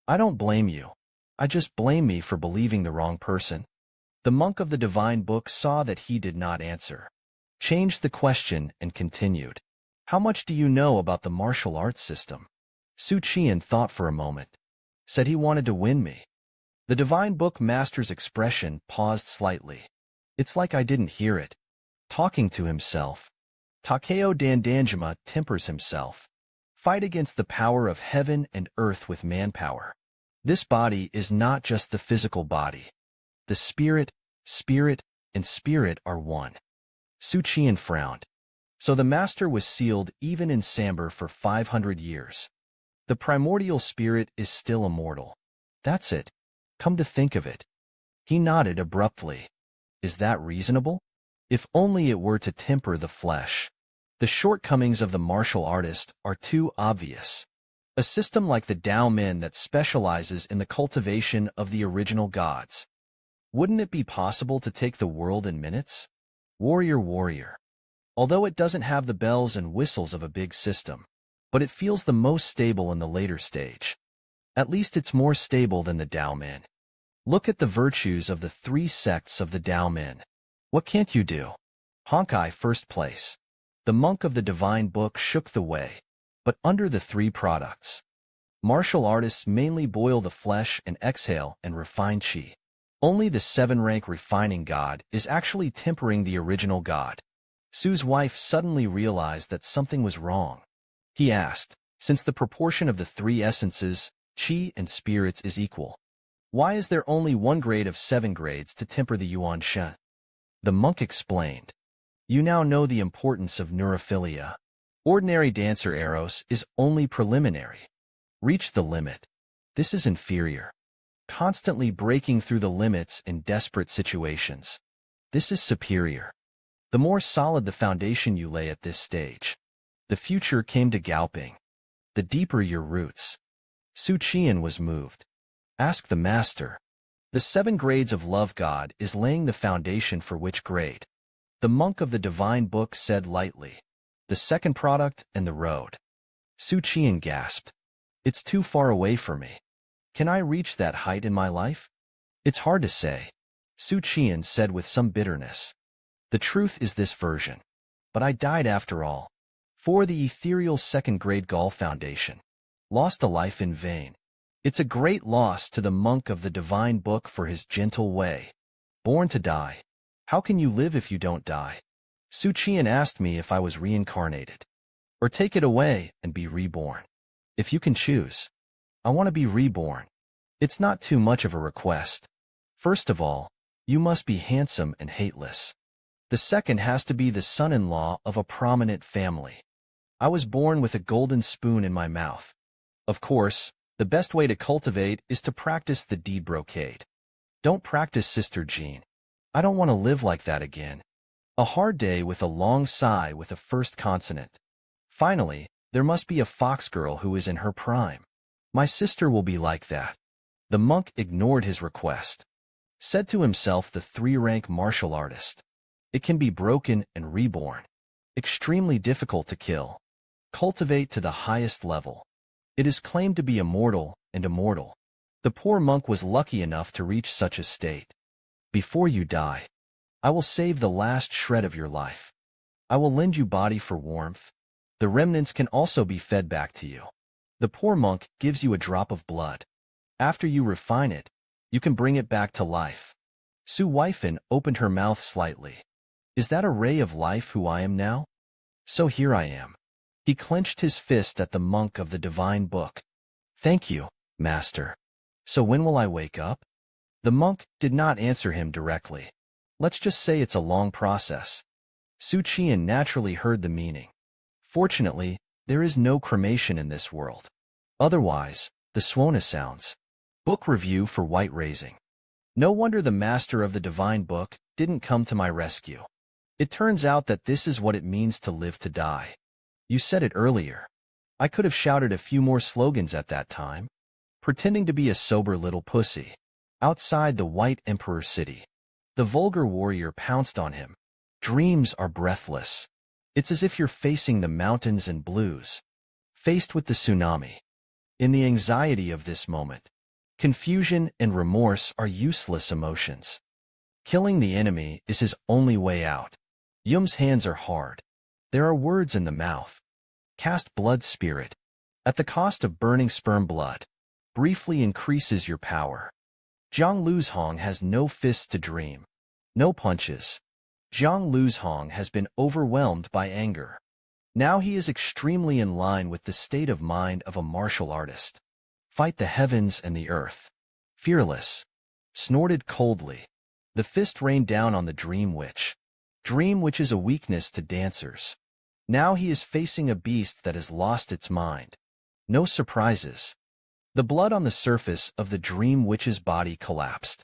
I don't blame you. I just blame me for believing the wrong person. The monk of the divine book saw that he did not answer, changed the question and continued. How much do you know about the martial arts system? Xu Qian'an thought for a moment. Said he wanted to win me. The divine book master's expression paused slightly. It's like I didn't hear it. Talking to himself. Takeo Dandanjima tempers himself. Fight against the power of heaven and earth with manpower. This body is not just the physical body. The spirit, and spirit are one. Xu Qian'an frowned. So the master was sealed even in Sambar for 500 years. The primordial spirit is still immortal. That's it. Come to think of it. He nodded abruptly. Is that reasonable? If only it were to temper the flesh. The shortcomings of the martial artist are too obvious. A system like the Dao Min that specializes in the cultivation of the original gods. Wouldn't it be possible to take the world in minutes? Warrior. Although it doesn't have the bells and whistles of a big system, but it feels the most stable in the later stage. At least it's more stable than the Dao Min. Look at the virtues of the three sects of the Dao Min. What can't you do? Honkai first place. The monk of the divine book shook the way, but under the three products. Martial artists mainly boil the flesh and exhale and refine qi. Only the 7th-rank refining god is actually tempering the original god. Su's wife suddenly realized that something was wrong. He asked, since the proportion of the three essences, qi and spirits is equal, why is there only one grade of 7 grades to temper the yuan shen? The monk explained. You now know the importance of neurophilia. Ordinary dancer eros is only preliminary. Reach the limit. This is inferior. Constantly breaking through the limits in desperate situations. This is superior. The more solid the foundation you lay at this stage, the future came to Gaoping. The deeper your roots. Xu Qian'an was moved. Ask the master. The 7 grades of love god is laying the foundation for which grade? The monk of the divine book said lightly. The second product and the road. Xu Qian'an gasped. It's too far away for me. Can I reach that height in my life? It's hard to say. Xu Qian'an said with some bitterness. The truth is this version. But I died after all. For the ethereal 2nd grade Gaul foundation. Lost a life in vain. It's a great loss to the monk of the divine book for his gentle way. Born to die. How can you live if you don't die? Xu Qian'an asked me if I was reincarnated. Or take it away and be reborn. If you can choose. I want to be reborn. It's not too much of a request. First of all, you must be handsome and hateless. The second has to be the son-in-law of a prominent family. I was born with a golden spoon in my mouth. Of course, the best way to cultivate is to practice the deed brocade. Don't practice Sister Jean. I don't want to live like that again. A hard day with a long sigh with a first consonant. Finally, there must be a fox girl who is in her prime. My sister will be like that. The monk ignored his request. Said to himself the 3-rank martial artist. It can be broken and reborn. Extremely difficult to kill. Cultivate to the highest level. It is claimed to be immortal and immortal. The poor monk was lucky enough to reach such a state. Before you die, I will save the last shred of your life. I will lend you body for warmth. The remnants can also be fed back to you. The poor monk gives you a drop of blood. After you refine it, you can bring it back to life. Xu Qian'an opened her mouth slightly. Is that a ray of life who I am now? So here I am. He clenched his fist at the monk of the divine book. Thank you, master. So when will I wake up? The monk did not answer him directly. Let's just say it's a long process. Xu Qian'an naturally heard the meaning. Fortunately, there is no cremation in this world. Otherwise, the Swana sounds. Book review for white raising. No wonder the master of the divine book didn't come to my rescue. It turns out that this is what it means to live to die. You said it earlier. I could have shouted a few more slogans at that time, pretending to be a sober little pussy. Outside the White Emperor city, the vulgar warrior pounced on him. Dreams are breathless. It's as if you're facing the mountains and blues, faced with the tsunami. In the anxiety of this moment, confusion and remorse are useless emotions. Killing the enemy is his only way out. Yum's hands are hard. There are words in the mouth. Cast blood spirit. At the cost of burning sperm blood. Briefly increases your power. Zhang Luzhong has no fists to dream. No punches. Zhang Luzhong has been overwhelmed by anger. Now he is extremely in line with the state of mind of a martial artist. Fight the heavens and the earth. Fearless. Snorted coldly. The fist rained down on the Dream Witch. Dream Witch is a weakness to dancers. Now he is facing a beast that has lost its mind. No surprises. The blood on the surface of the Dream Witch's body collapsed.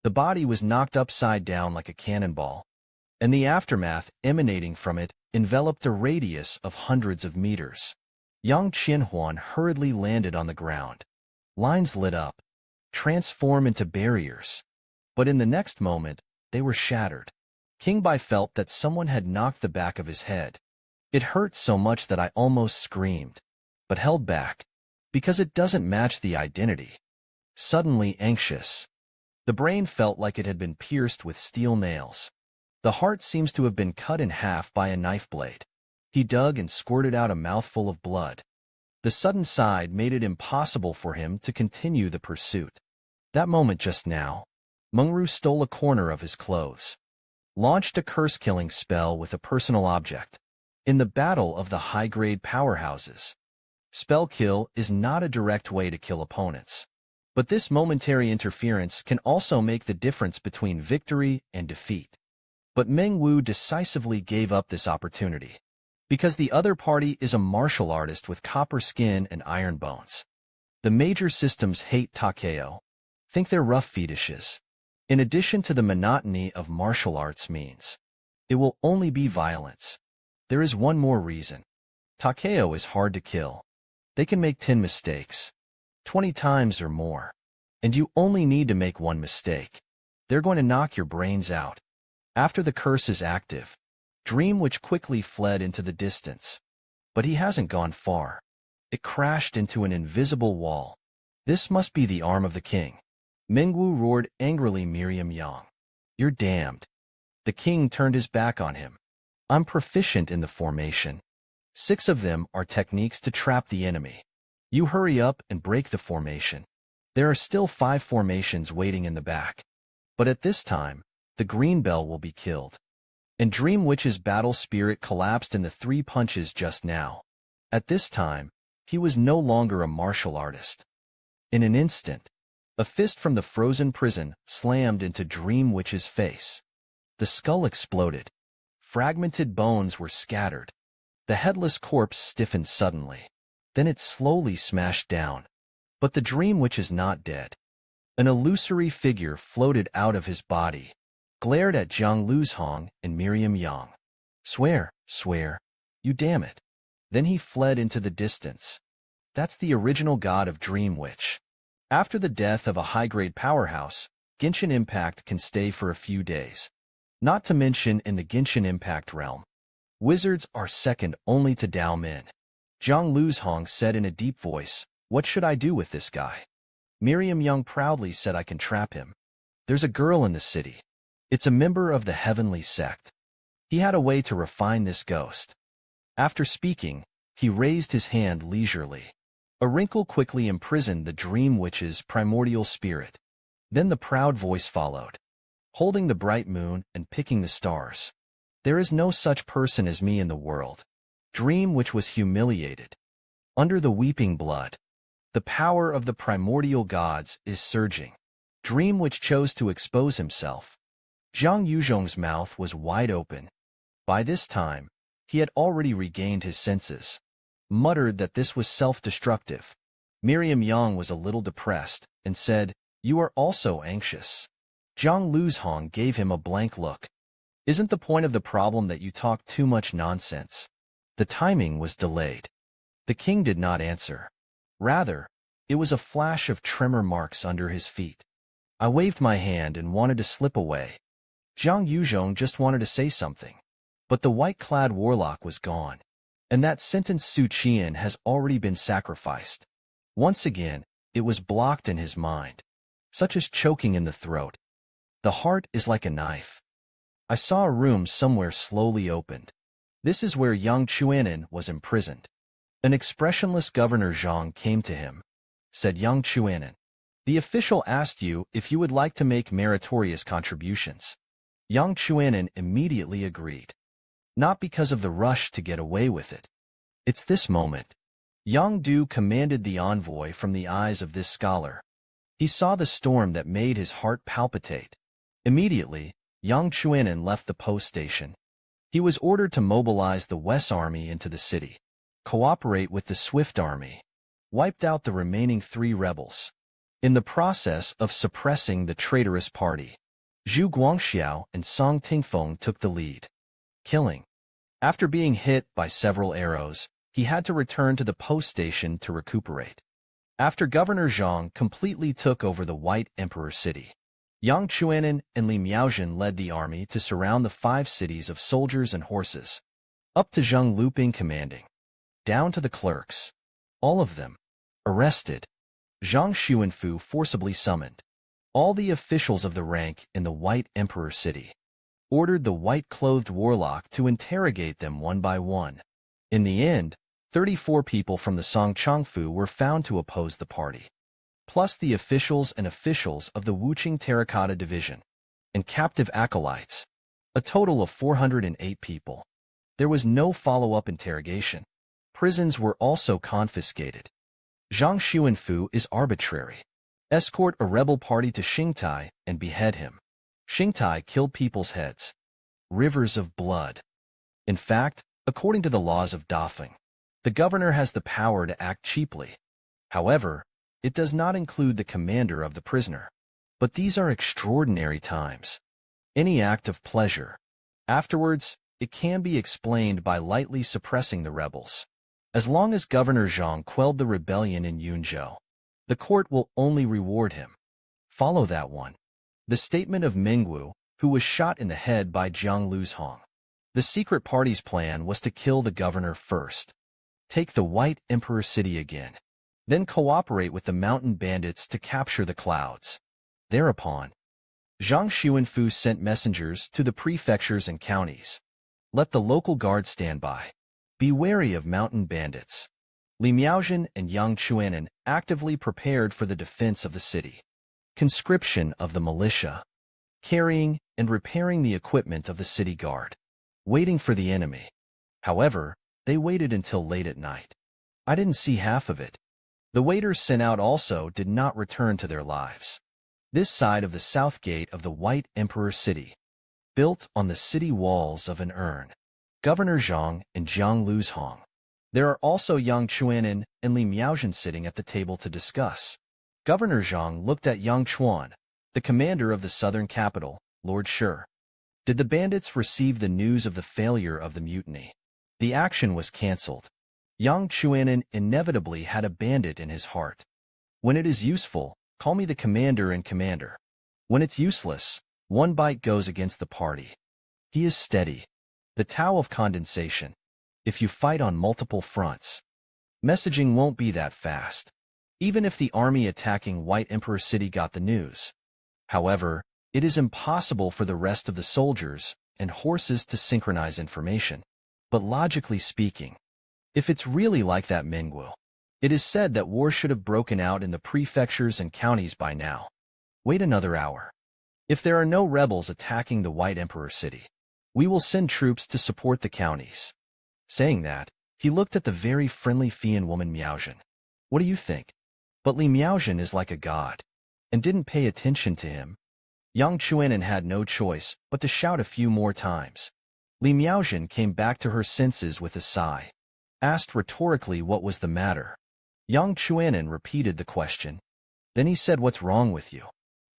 The body was knocked upside down like a cannonball, and the aftermath emanating from it enveloped a radius of hundreds of meters. Yang Qianhuan hurriedly landed on the ground. Lines lit up, transform into barriers. But in the next moment, they were shattered. King Bai felt that someone had knocked the back of his head. It hurt so much that I almost screamed, but held back, because it doesn't match the identity. Suddenly anxious. The brain felt like it had been pierced with steel nails. The heart seems to have been cut in half by a knife blade. He dug and squirted out a mouthful of blood. The sudden side made it impossible for him to continue the pursuit. That moment just now, Mengru stole a corner of his clothes. Launched a curse-killing spell with a personal object. In the battle of the high-grade powerhouses, spell kill is not a direct way to kill opponents. But this momentary interference can also make the difference between victory and defeat. But Meng Wu decisively gave up this opportunity, because the other party is a martial artist with copper skin and iron bones. The major systems hate Takeo, think they're rough fetishes. In addition to the monotony of martial arts means, it will only be violence. There is one more reason. Takeo is hard to kill. They can make 10 mistakes, 20 times or more, and you only need to make one mistake. They're going to knock your brains out. After the curse is active, Dream Witch quickly fled into the distance. But he hasn't gone far. It crashed into an invisible wall. This must be the arm of the king. Mengwu roared angrily. Miriam Yang. You're damned. The king turned his back on him. I'm proficient in the formation. 6 of them are techniques to trap the enemy. You hurry up and break the formation. There are still 5 formations waiting in the back. But at this time, the green bell will be killed. And Dream Witch's battle spirit collapsed in the 3 punches just now. At this time, he was no longer a martial artist. In an instant, a fist from the frozen prison slammed into Dream Witch's face. The skull exploded. Fragmented bones were scattered. The headless corpse stiffened suddenly. Then it slowly smashed down. But the Dream Witch is not dead. An illusory figure floated out of his body, glared at Zhang Luzhong and Miriam Yang. Swear, you damn it. Then he fled into the distance. That's the original god of Dream Witch. After the death of a high-grade powerhouse, Genshin Impact can stay for a few days. Not to mention in the Genshin Impact realm, wizards are second only to Dao Min. Zhang Luzhong said in a deep voice, What should I do with this guy? Miriam Young proudly said I can trap him. There's a girl in the city. It's a member of the heavenly sect. He had a way to refine this ghost. After speaking, he raised his hand leisurely. A wrinkle quickly imprisoned the dream witch's primordial spirit. Then the proud voice followed, holding the bright moon and picking the stars. There is no such person as me in the world. Dream witch was humiliated. Under the weeping blood, the power of the primordial gods is surging. Dream witch chose to expose himself. Zhang Yuzhong's mouth was wide open. By this time, he had already regained his senses. Muttered that this was self-destructive. Miriam Yang was a little depressed and said, "You are also anxious." Zhang Luzhong gave him a blank look. Isn't the point of the problem that you talk too much nonsense? The timing was delayed. The king did not answer. Rather, it was a flash of tremor marks under his feet. I waved my hand and wanted to slip away. Zhang Yuzhong just wanted to say something. But the white-clad warlock was gone. And that sentence Xu Qian'an has already been sacrificed. Once again, it was blocked in his mind, such as choking in the throat. The heart is like a knife. I saw a room somewhere slowly opened. This is where young Qian'an was imprisoned. An expressionless Governor Zhang came to him. Said young Qian'an, "The official asked you if you would like to make meritorious contributions." Young Qian'an immediately agreed. Not because of the rush to get away with it. It's this moment. Yang Du commanded the envoy from the eyes of this scholar. He saw the storm that made his heart palpitate. Immediately, Yang Qian'an left the post station. He was ordered to mobilize the West Army into the city, cooperate with the Swift Army, wiped out the remaining 3 rebels. In the process of suppressing the traitorous party, Zhu Guangxiao and Song Tingfeng took the lead. Killing. After being hit by several arrows, he had to return to the post station to recuperate. After Governor Zhang completely took over the White Emperor city, Yang Qian'an and Li Miaozhen led the army to surround the 5 cities of soldiers and horses, up to Zheng Luping commanding, down to the clerks, all of them, arrested. Zhang Xuanfu forcibly summoned all the officials of the rank in the White Emperor city, ordered the white-clothed warlock to interrogate them one by one. In the end, 34 people from the Song Chongfu were found to oppose the party, plus the officials and officials of the Wuqing Terracotta Division, and captive acolytes, a total of 408 people. There was no follow-up interrogation. Prisons were also confiscated. Zhang Xuanfu is arbitrary. Escort a rebel party to Xingtai and behead him. Xingtai killed people's heads. Rivers of blood. In fact, according to the laws of Dafeng, the governor has the power to act cheaply. However, it does not include the commander of the prisoner. But these are extraordinary times. Any act of pleasure. Afterwards, it can be explained by lightly suppressing the rebels. As long as Governor Zhang quelled the rebellion in Yunzhou, the court will only reward him. Follow that one. The statement of Mingwu, who was shot in the head by Zhang Luzhong. The secret party's plan was to kill the governor first, take the White Emperor city again, then cooperate with the mountain bandits to capture the clouds. Thereupon, Zhang Xuanfu sent messengers to the prefectures and counties. Let the local guards stand by. Be wary of mountain bandits. Li Miaozhen and Yang Qian'an actively prepared for the defense of the city. Conscription of the militia. Carrying and repairing the equipment of the city guard. Waiting for the enemy. However, they waited until late at night. I didn't see half of it. The waiters sent out also did not return to their lives. This side of the south gate of the White Emperor city, built on the city walls of an urn. Governor Zhang and Zhang Luzhong. There are also Yang Qian'an and Li Miaozhen sitting at the table to discuss. Governor Zhang looked at Yang Chuan, the commander of the southern capital, Lord Shi. Did the bandits receive the news of the failure of the mutiny? The action was cancelled. Yang Qian'an inevitably had a bandit in his heart. When it is useful, call me the commander and commander. When it's useless, one bite goes against the party. He is steady. The Tao of condensation. If you fight on multiple fronts, messaging won't be that fast. even if the army attacking White Emperor City got the news. However, it is impossible for the rest of the soldiers and horses to synchronize information. But logically speaking, if it's really like that Mingwu, it is said that war should have broken out in the prefectures and counties by now. Wait another hour. If there are no rebels attacking the White Emperor City, we will send troops to support the counties. Saying that, he looked at the very friendly Fian woman Miaozhen. What do you think? But Li Miaozhen is like a god, and didn't pay attention to him. Yang Qian'an had no choice but to shout a few more times. Li Miaozhen came back to her senses with a sigh, asked rhetorically what was the matter. Yang Qian'an repeated the question. Then he said, "What's wrong with you?"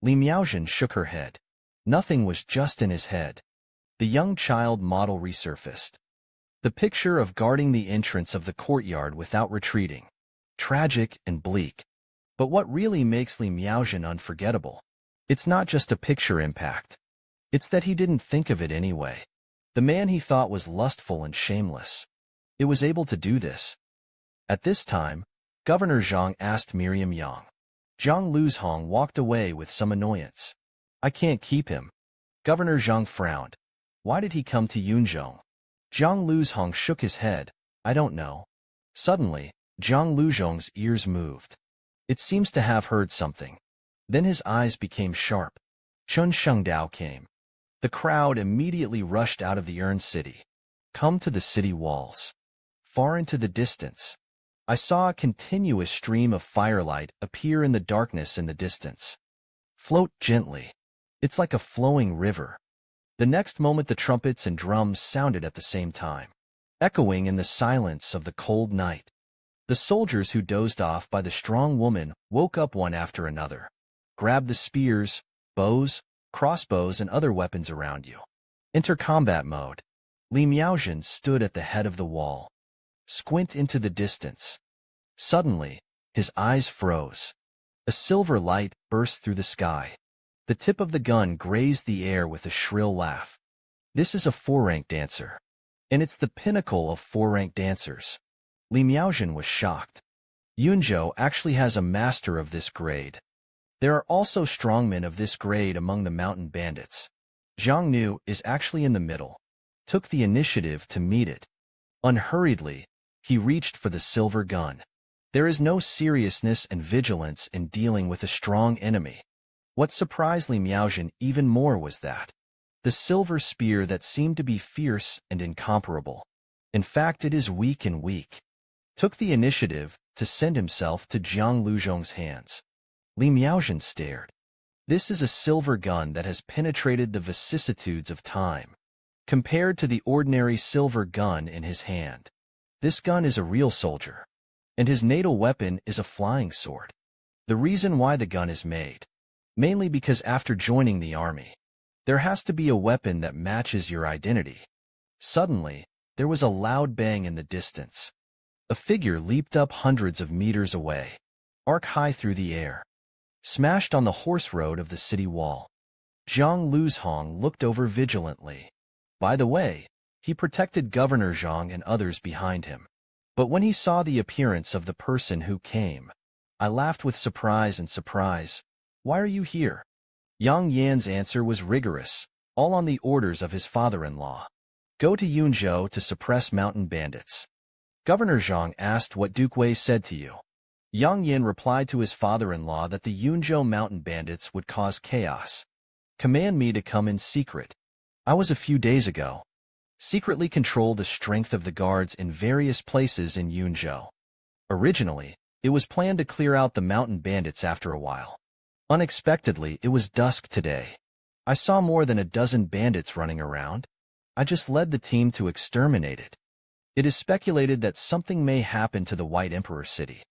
Li Miaozhen shook her head. Nothing was just in his head. The young child model resurfaced. The picture of guarding the entrance of the courtyard without retreating. Tragic and bleak. But what really makes Li Miaozhen unforgettable? It's not just a picture impact. It's that he didn't think of it anyway. The man he thought was lustful and shameless. It was able to do this. At this time, Governor Zhang asked Miriam Yang. Zhang Luzhong walked away with some annoyance. I can't keep him. Governor Zhang frowned. Why did he come to Yunzhong? Zhang Luzhong shook his head. I don't know. Suddenly, Zhang Luzhong's ears moved. It seems to have heard something. Then his eyes became sharp. Chun Shengdao came. The crowd immediately rushed out of the Urn City. Come to the city walls. Far into the distance, I saw a continuous stream of firelight appear in the darkness in the distance. Float gently. It's like a flowing river. The next moment the trumpets and drums sounded at the same time, echoing in the silence of the cold night. The soldiers who dozed off by the strong woman woke up one after another. Grab the spears, bows, crossbows, and other weapons around you. Enter combat mode. Li Miaozhen stood at the head of the wall. Squint into the distance. Suddenly, his eyes froze. A silver light burst through the sky. The tip of the gun grazed the air with a shrill laugh. This is a 4-rank dancer. And it's the pinnacle of 4-rank dancers. Li Miaozhen was shocked. Yunzhou actually has a master of this grade. There are also strongmen of this grade among the mountain bandits. Zhang Nu is actually in the middle. Took the initiative to meet it. Unhurriedly, he reached for the silver gun. There is no seriousness and vigilance in dealing with a strong enemy. What surprised Li Miaozhen even more was that the silver spear that seemed to be fierce and incomparable. In fact, it is weak and weak. Took the initiative to send himself to Zhang Luzhong's hands. Li Miaozhen stared. This is a silver gun that has penetrated the vicissitudes of time. Compared to the ordinary silver gun in his hand, this gun is a real soldier, and his natal weapon is a flying sword. The reason why the gun is made, mainly because after joining the army, there has to be a weapon that matches your identity. Suddenly, there was a loud bang in the distance. A figure leaped up hundreds of meters away, arc high through the air, smashed on the horse road of the city wall. Zhang Luzhong looked over vigilantly. By the way, he protected Governor Zhang and others behind him. But when he saw the appearance of the person who came, I laughed with surprise and surprise. Why are you here? Yang Yan's answer was rigorous, all on the orders of his father-in-law. Go to Yunzhou to suppress mountain bandits. Governor Zhang asked what Duke Wei said to you. Yang Yan replied to his father-in-law that the Yunzhou mountain bandits would cause chaos. Command me to come in secret. I was a few days ago. Secretly control the strength of the guards in various places in Yunzhou. Originally, it was planned to clear out the mountain bandits after a while. Unexpectedly, it was dusk today. I saw more than a dozen bandits running around. I just led the team to exterminate it. It is speculated that something may happen to the White Emperor City.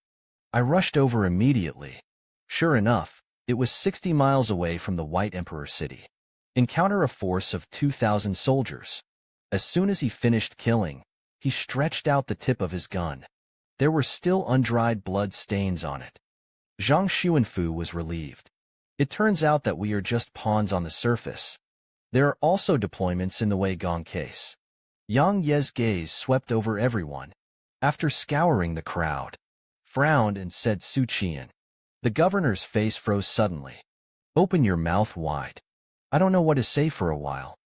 I rushed over immediately. Sure enough, it was 60 miles away from the White Emperor City. Encounter a force of 2,000 soldiers. As soon as he finished killing, he stretched out the tip of his gun. There were still undried blood stains on it. Zhang Xuanfu was relieved. It turns out that we are just pawns on the surface. There are also deployments in the Wei Gong case. Yang Ye's gaze swept over everyone. After scouring the crowd, frowned and said, Xu Qian'an. The governor's face froze suddenly. Open your mouth wide. I don't know what to say for a while.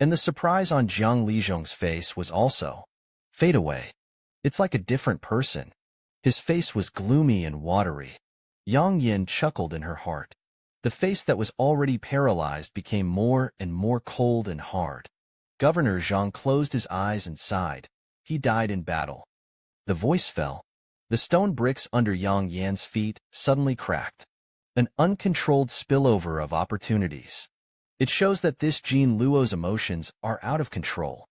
And the surprise on Jiang Lizhong's face was also fade away. It's like a different person. His face was gloomy and watery. Yang Yin chuckled in her heart. The face that was already paralyzed became more and more cold and hard. Governor Zhang closed his eyes and sighed. He died in battle. The voice fell. The stone bricks under Yang Yan's feet suddenly cracked. An uncontrolled spillover of opportunities. It shows that this Jin Luo's emotions are out of control.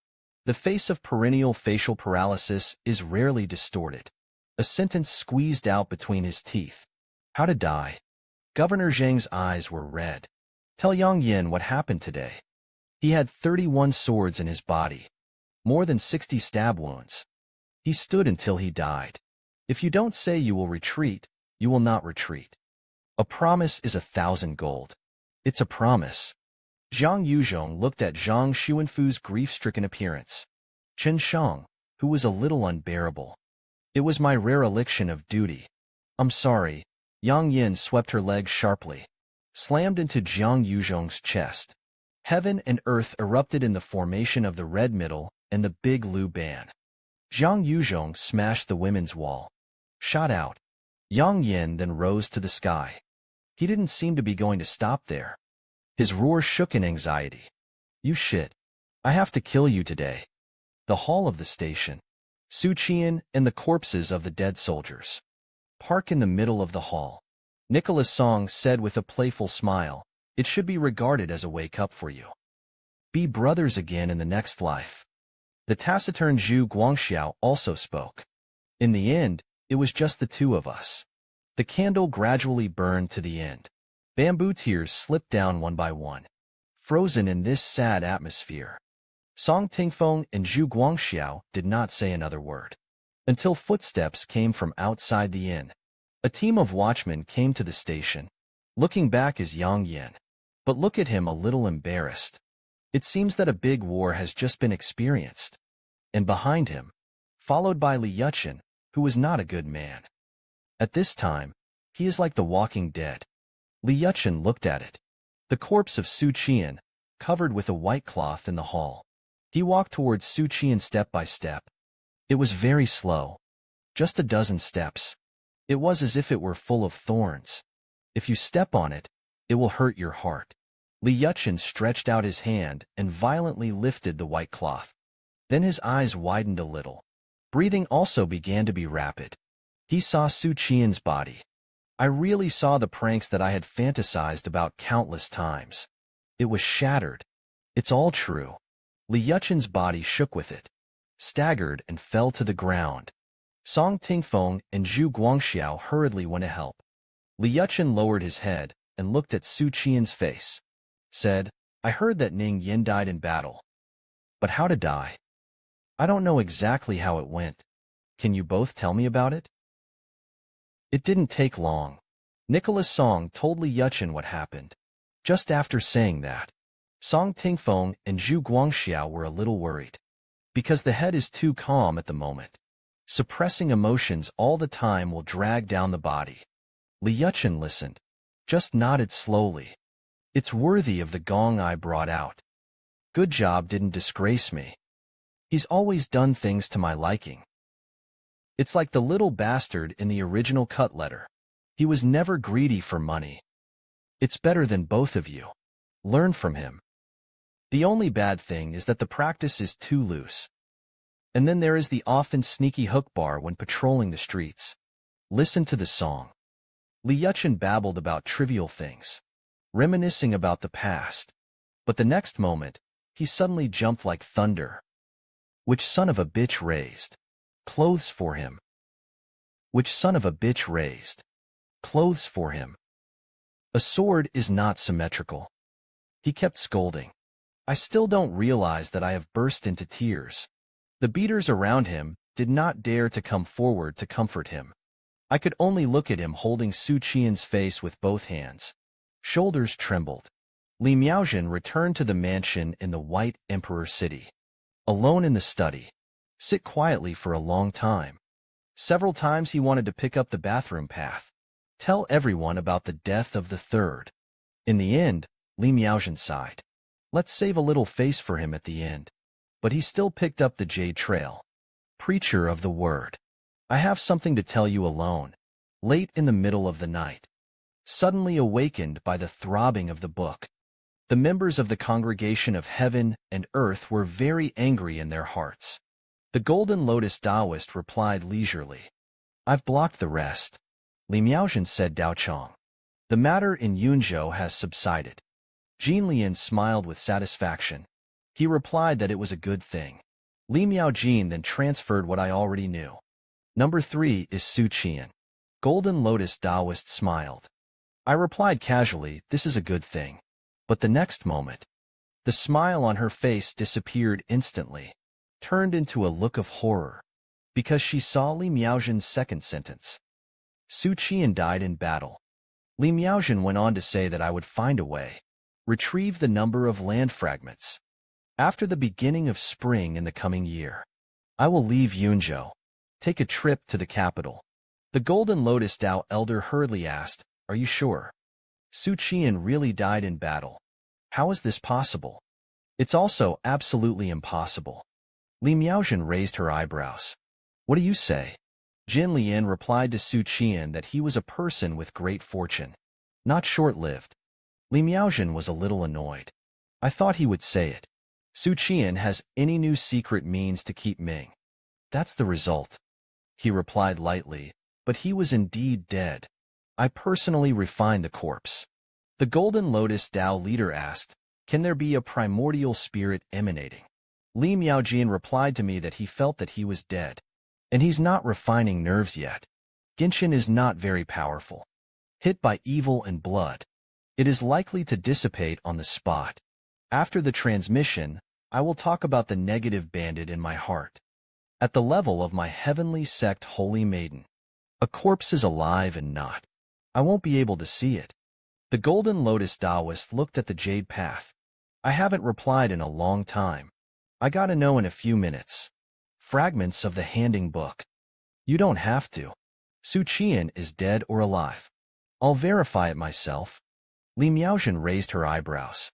The face of perennial facial paralysis is rarely distorted. A sentence squeezed out between his teeth. How to die? Governor Zhang's eyes were red. Tell Yang Yin what happened today. He had 31 swords in his body. More than 60 stab wounds. He stood until he died. If you don't say you will retreat, you will not retreat. A promise is 1,000 gold. It's a promise. Zhang Yuzhong looked at Zhang Xuanfu's grief-stricken appearance. Chen Shang, who was a little unbearable. It was my dereliction of duty. I'm sorry. Yang Yin swept her legs sharply, slammed into Zhang Yuzhong's chest. Heaven and earth erupted in the formation of the red middle and the big Lu Ban. Zhang Yuzhong smashed the women's wall, shot out. Yang Yin then rose to the sky. He didn't seem to be going to stop there. His roar shook in anxiety. You shit. I have to kill you today. The hall of the station. Xu Qian'an and the corpses of the dead soldiers. Park in the middle of the hall. Nicholas Song said with a playful smile, it should be regarded as a wake-up for you. Be brothers again in the next life. The taciturn Zhu Guangxiao also spoke. In the end, it was just the two of us. The candle gradually burned to the end. Bamboo tears slipped down one by one. Frozen in this sad atmosphere. Song Tingfeng and Zhu Guangxiao did not say another word. Until footsteps came from outside the inn. A team of watchmen came to the station. Looking back is Yang Yin. But look at him a little embarrassed. It seems that a big war has just been experienced. And behind him, followed by Li Yuchen, who was not a good man. At this time, he is like the walking dead. Li Yuchen looked at it. The corpse of Xu Qian'an, covered with a white cloth in the hall. He walked towards Xu Qian'an step by step. It was very slow. Just a dozen steps. It was as if it were full of thorns. If you step on it, it will hurt your heart. Li Yuchen stretched out his hand and violently lifted the white cloth. Then his eyes widened a little. Breathing also began to be rapid. He saw Xu Qian'an's body. I really saw the pranks that I had fantasized about countless times. It was shattered. It's all true. Li Yuchen's body shook with it, staggered and fell to the ground. Song Tingfeng and Zhu Guangxiao hurriedly went to help. Li Yuchen lowered his head and looked at Xu Qian'an's face. Said, I heard that Ning Yin died in battle. But how to die? I don't know exactly how it went. Can you both tell me about it? It didn't take long. Nicholas Song told Li Yuchen what happened. Just after saying that, Song Tingfeng and Zhu Guangxiao were a little worried. Because the head is too calm at the moment. Suppressing emotions all the time will drag down the body. Li Yuchen listened, just nodded slowly. It's worthy of the gong I brought out. Good job didn't disgrace me. He's always done things to my liking. It's like the little bastard in the original cut letter. He was never greedy for money. It's better than both of you. Learn from him. The only bad thing is that the practice is too loose. And then there is the often sneaky hook bar when patrolling the streets. Listen to the song. Li Yuchen babbled about trivial things, reminiscing about the past. But the next moment, he suddenly jumped like thunder. Which son of a bitch raised clothes for him? Which son of a bitch raised clothes for him? A sword is not symmetrical. He kept scolding. I still don't realize that I have burst into tears. The beaters around him did not dare to come forward to comfort him. I could only look at him holding Xu Qian'an's face with both hands. Shoulders trembled. Li Miaozhen returned to the mansion in the White Emperor City. Alone in the study. Sit quietly for a long time. Several times he wanted to pick up the bathroom path, tell everyone about the death of the third. In the end, Li Miaozhen sighed. Let's save a little face for him at the end. But he still picked up the jade trail. Preacher of the word. I have something to tell you alone, late in the middle of the night. Suddenly awakened by the throbbing of the book. The members of the congregation of heaven and earth were very angry in their hearts. The Golden Lotus Daoist replied leisurely. I've blocked the rest. Li Miaozhen said Daochong. The matter in Yunzhou has subsided. Jin Lian smiled with satisfaction. He replied that it was a good thing. Li Miaojin then transferred what I already knew. Number 3 is Xu Qian'an. Golden Lotus Daoist smiled. I replied casually, this is a good thing. But the next moment, the smile on her face disappeared instantly, turned into a look of horror, because she saw Li Miaozhen's second sentence. Xu Qian'an died in battle. Li Miaozhen went on to say that I would find a way, retrieve the number of land fragments. After the beginning of spring in the coming year, I will leave Yunzhou, take a trip to the capital. The Golden Lotus Dao elder hurriedly asked, are you sure? Xu Qian'an really died in battle. How is this possible? It's also absolutely impossible. Li Miaozhen raised her eyebrows. What do you say? Jin Lian replied to Xu Qian'an that he was a person with great fortune, not short-lived. Li Miaozhen was a little annoyed. I thought he would say it. Xu Qian'an has any new secret means to keep Ming. That's the result. He replied lightly, but he was indeed dead. I personally refined the corpse. The Golden Lotus Dao leader asked, can there be a primordial spirit emanating? Li Miaojin replied to me that he felt that he was dead, and he's not refining nerves yet. Genshin is not very powerful. Hit by evil and blood, it is likely to dissipate on the spot. After the transmission, I will talk about the negative bandit in my heart. At the level of my heavenly sect holy maiden, a corpse is alive and not. I won't be able to see it. The Golden Lotus Daoist looked at the jade path. I haven't replied in a long time. I gotta know in a few minutes. Fragments of the handing book. You don't have to. Xu Qian'an is dead or alive. I'll verify it myself. Li Miaozhen raised her eyebrows.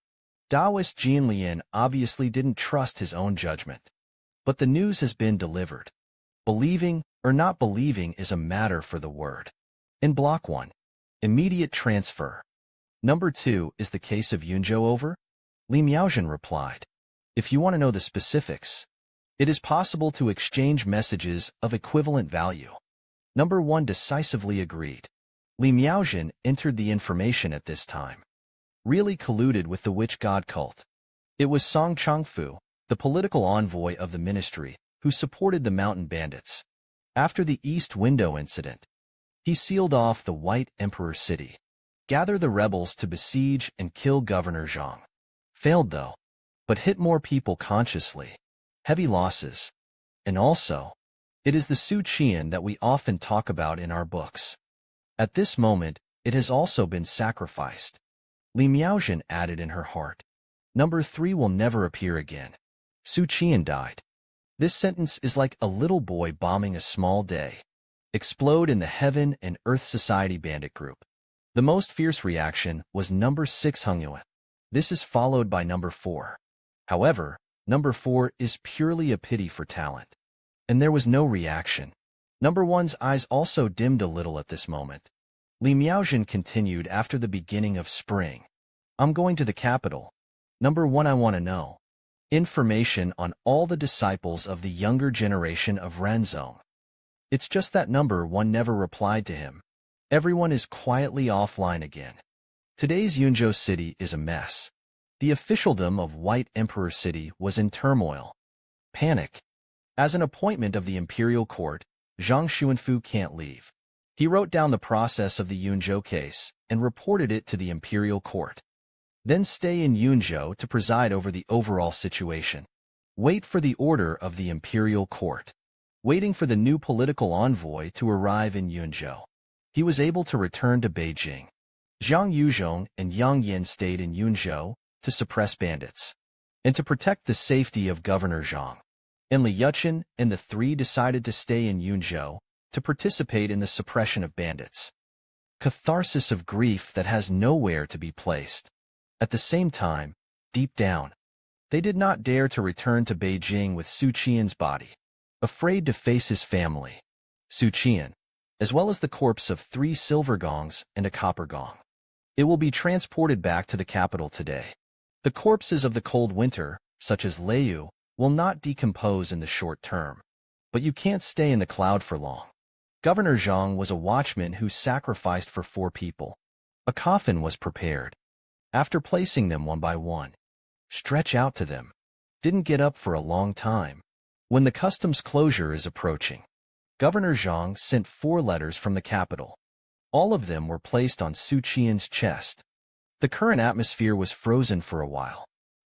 Daoist Jin Lian obviously didn't trust his own judgment. But the news has been delivered. Believing or not believing is a matter for the word. In Block 1, immediate transfer. Number 2 is the case of Yunzhou over? Li Miaozhen replied. If you want to know the specifics, it is possible to exchange messages of equivalent value. Number 1 decisively agreed. Li Miaozhen entered the information at this time. Really colluded with the witch god cult. It was Song Changfu, the political envoy of the ministry, who supported the mountain bandits. After the East Window incident, he sealed off the White Emperor city, gathered the rebels to besiege and kill Governor Zhang. Failed though, but hit more people consciously. Heavy losses. And also, it is the Xu Qian'an that we often talk about in our books. At this moment, it has also been sacrificed. Li Miaozhen added in her heart. Number 3 will never appear again. Xu Qian'an died. This sentence is like a little boy bombing a small day. Explode in the Heaven and Earth Society bandit group. The most fierce reaction was number 6 Hongyuan. This is followed by number 4. However, number 4 is purely a pity for talent. And there was no reaction. Number 1's eyes also dimmed a little at this moment. Li Miaozhen continued after the beginning of spring. I'm going to the capital. Number 1 I want to know. Information on all the disciples of the younger generation of Ranzong. It's just that number 1 never replied to him. Everyone is quietly offline again. Today's Yunzhou city is a mess. The officialdom of White Emperor City was in turmoil. Panic. As an appointment of the imperial court, Zhang Xuanfu can't leave. He wrote down the process of the Yunzhou case and reported it to the imperial court. Then stay in Yunzhou to preside over the overall situation. Wait for the order of the imperial court. Waiting for the new political envoy to arrive in Yunzhou, he was able to return to Beijing. Zhang Yuzhong and Yang Yin stayed in Yunzhou to suppress bandits and to protect the safety of Governor Zhang. And Li Yuchen and the 3 decided to stay in Yunzhou to participate in the suppression of bandits. Catharsis of grief that has nowhere to be placed. At the same time, deep down, they did not dare to return to Beijing with Xu Qian's body, afraid to face his family, Xu Qian, as well as the corpse of 3 silver gongs and a copper gong. It will be transported back to the capital today. The corpses of the cold winter, such as Liu, will not decompose in the short term. But you can't stay in the cloud for long. Governor Zhang was a watchman who sacrificed for 4 people. A coffin was prepared. After placing them one by one, stretch out to them. Didn't get up for a long time. When the customs closure is approaching, Governor Zhang sent 4 letters from the capital. All of them were placed on Xu Qian's chest. The current atmosphere was frozen for a while.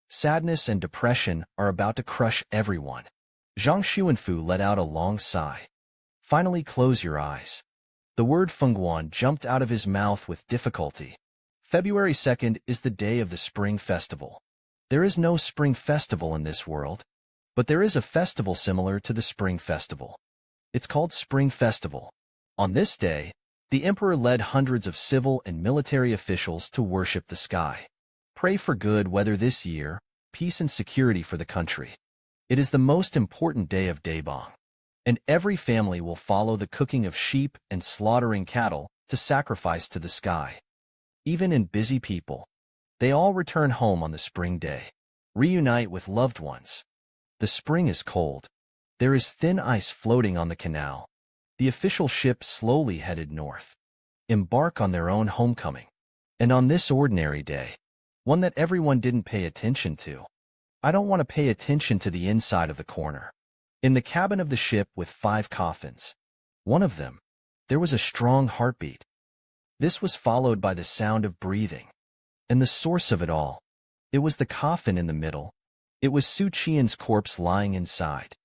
Sadness and depression are about to crush everyone. Zhang Xuanfu let out a long sigh. Finally, close your eyes. The word Fengguan jumped out of his mouth with difficulty. February 2nd is the day of the Spring Festival. There is no Spring Festival in this world, but there is a festival similar to the Spring Festival. It's called Spring Festival. On this day, the emperor led hundreds of civil and military officials to worship the sky. Pray for good weather this year, peace and security for the country. It is the most important day of Daebong, and every family will follow the cooking of sheep and slaughtering cattle to sacrifice to the sky. Even in busy people, they all return home on the spring day, reunite with loved ones. The spring is cold. There is thin ice floating on the canal. The official ship slowly headed north, embark on their own homecoming. And on this ordinary day, one that everyone didn't pay attention to, I don't want to pay attention to the inside of the corner. In the cabin of the ship with 5 coffins, one of them, there was a strong heartbeat. This was followed by the sound of breathing. And the source of it all, it was the coffin in the middle. It was Xu Qian's corpse lying inside.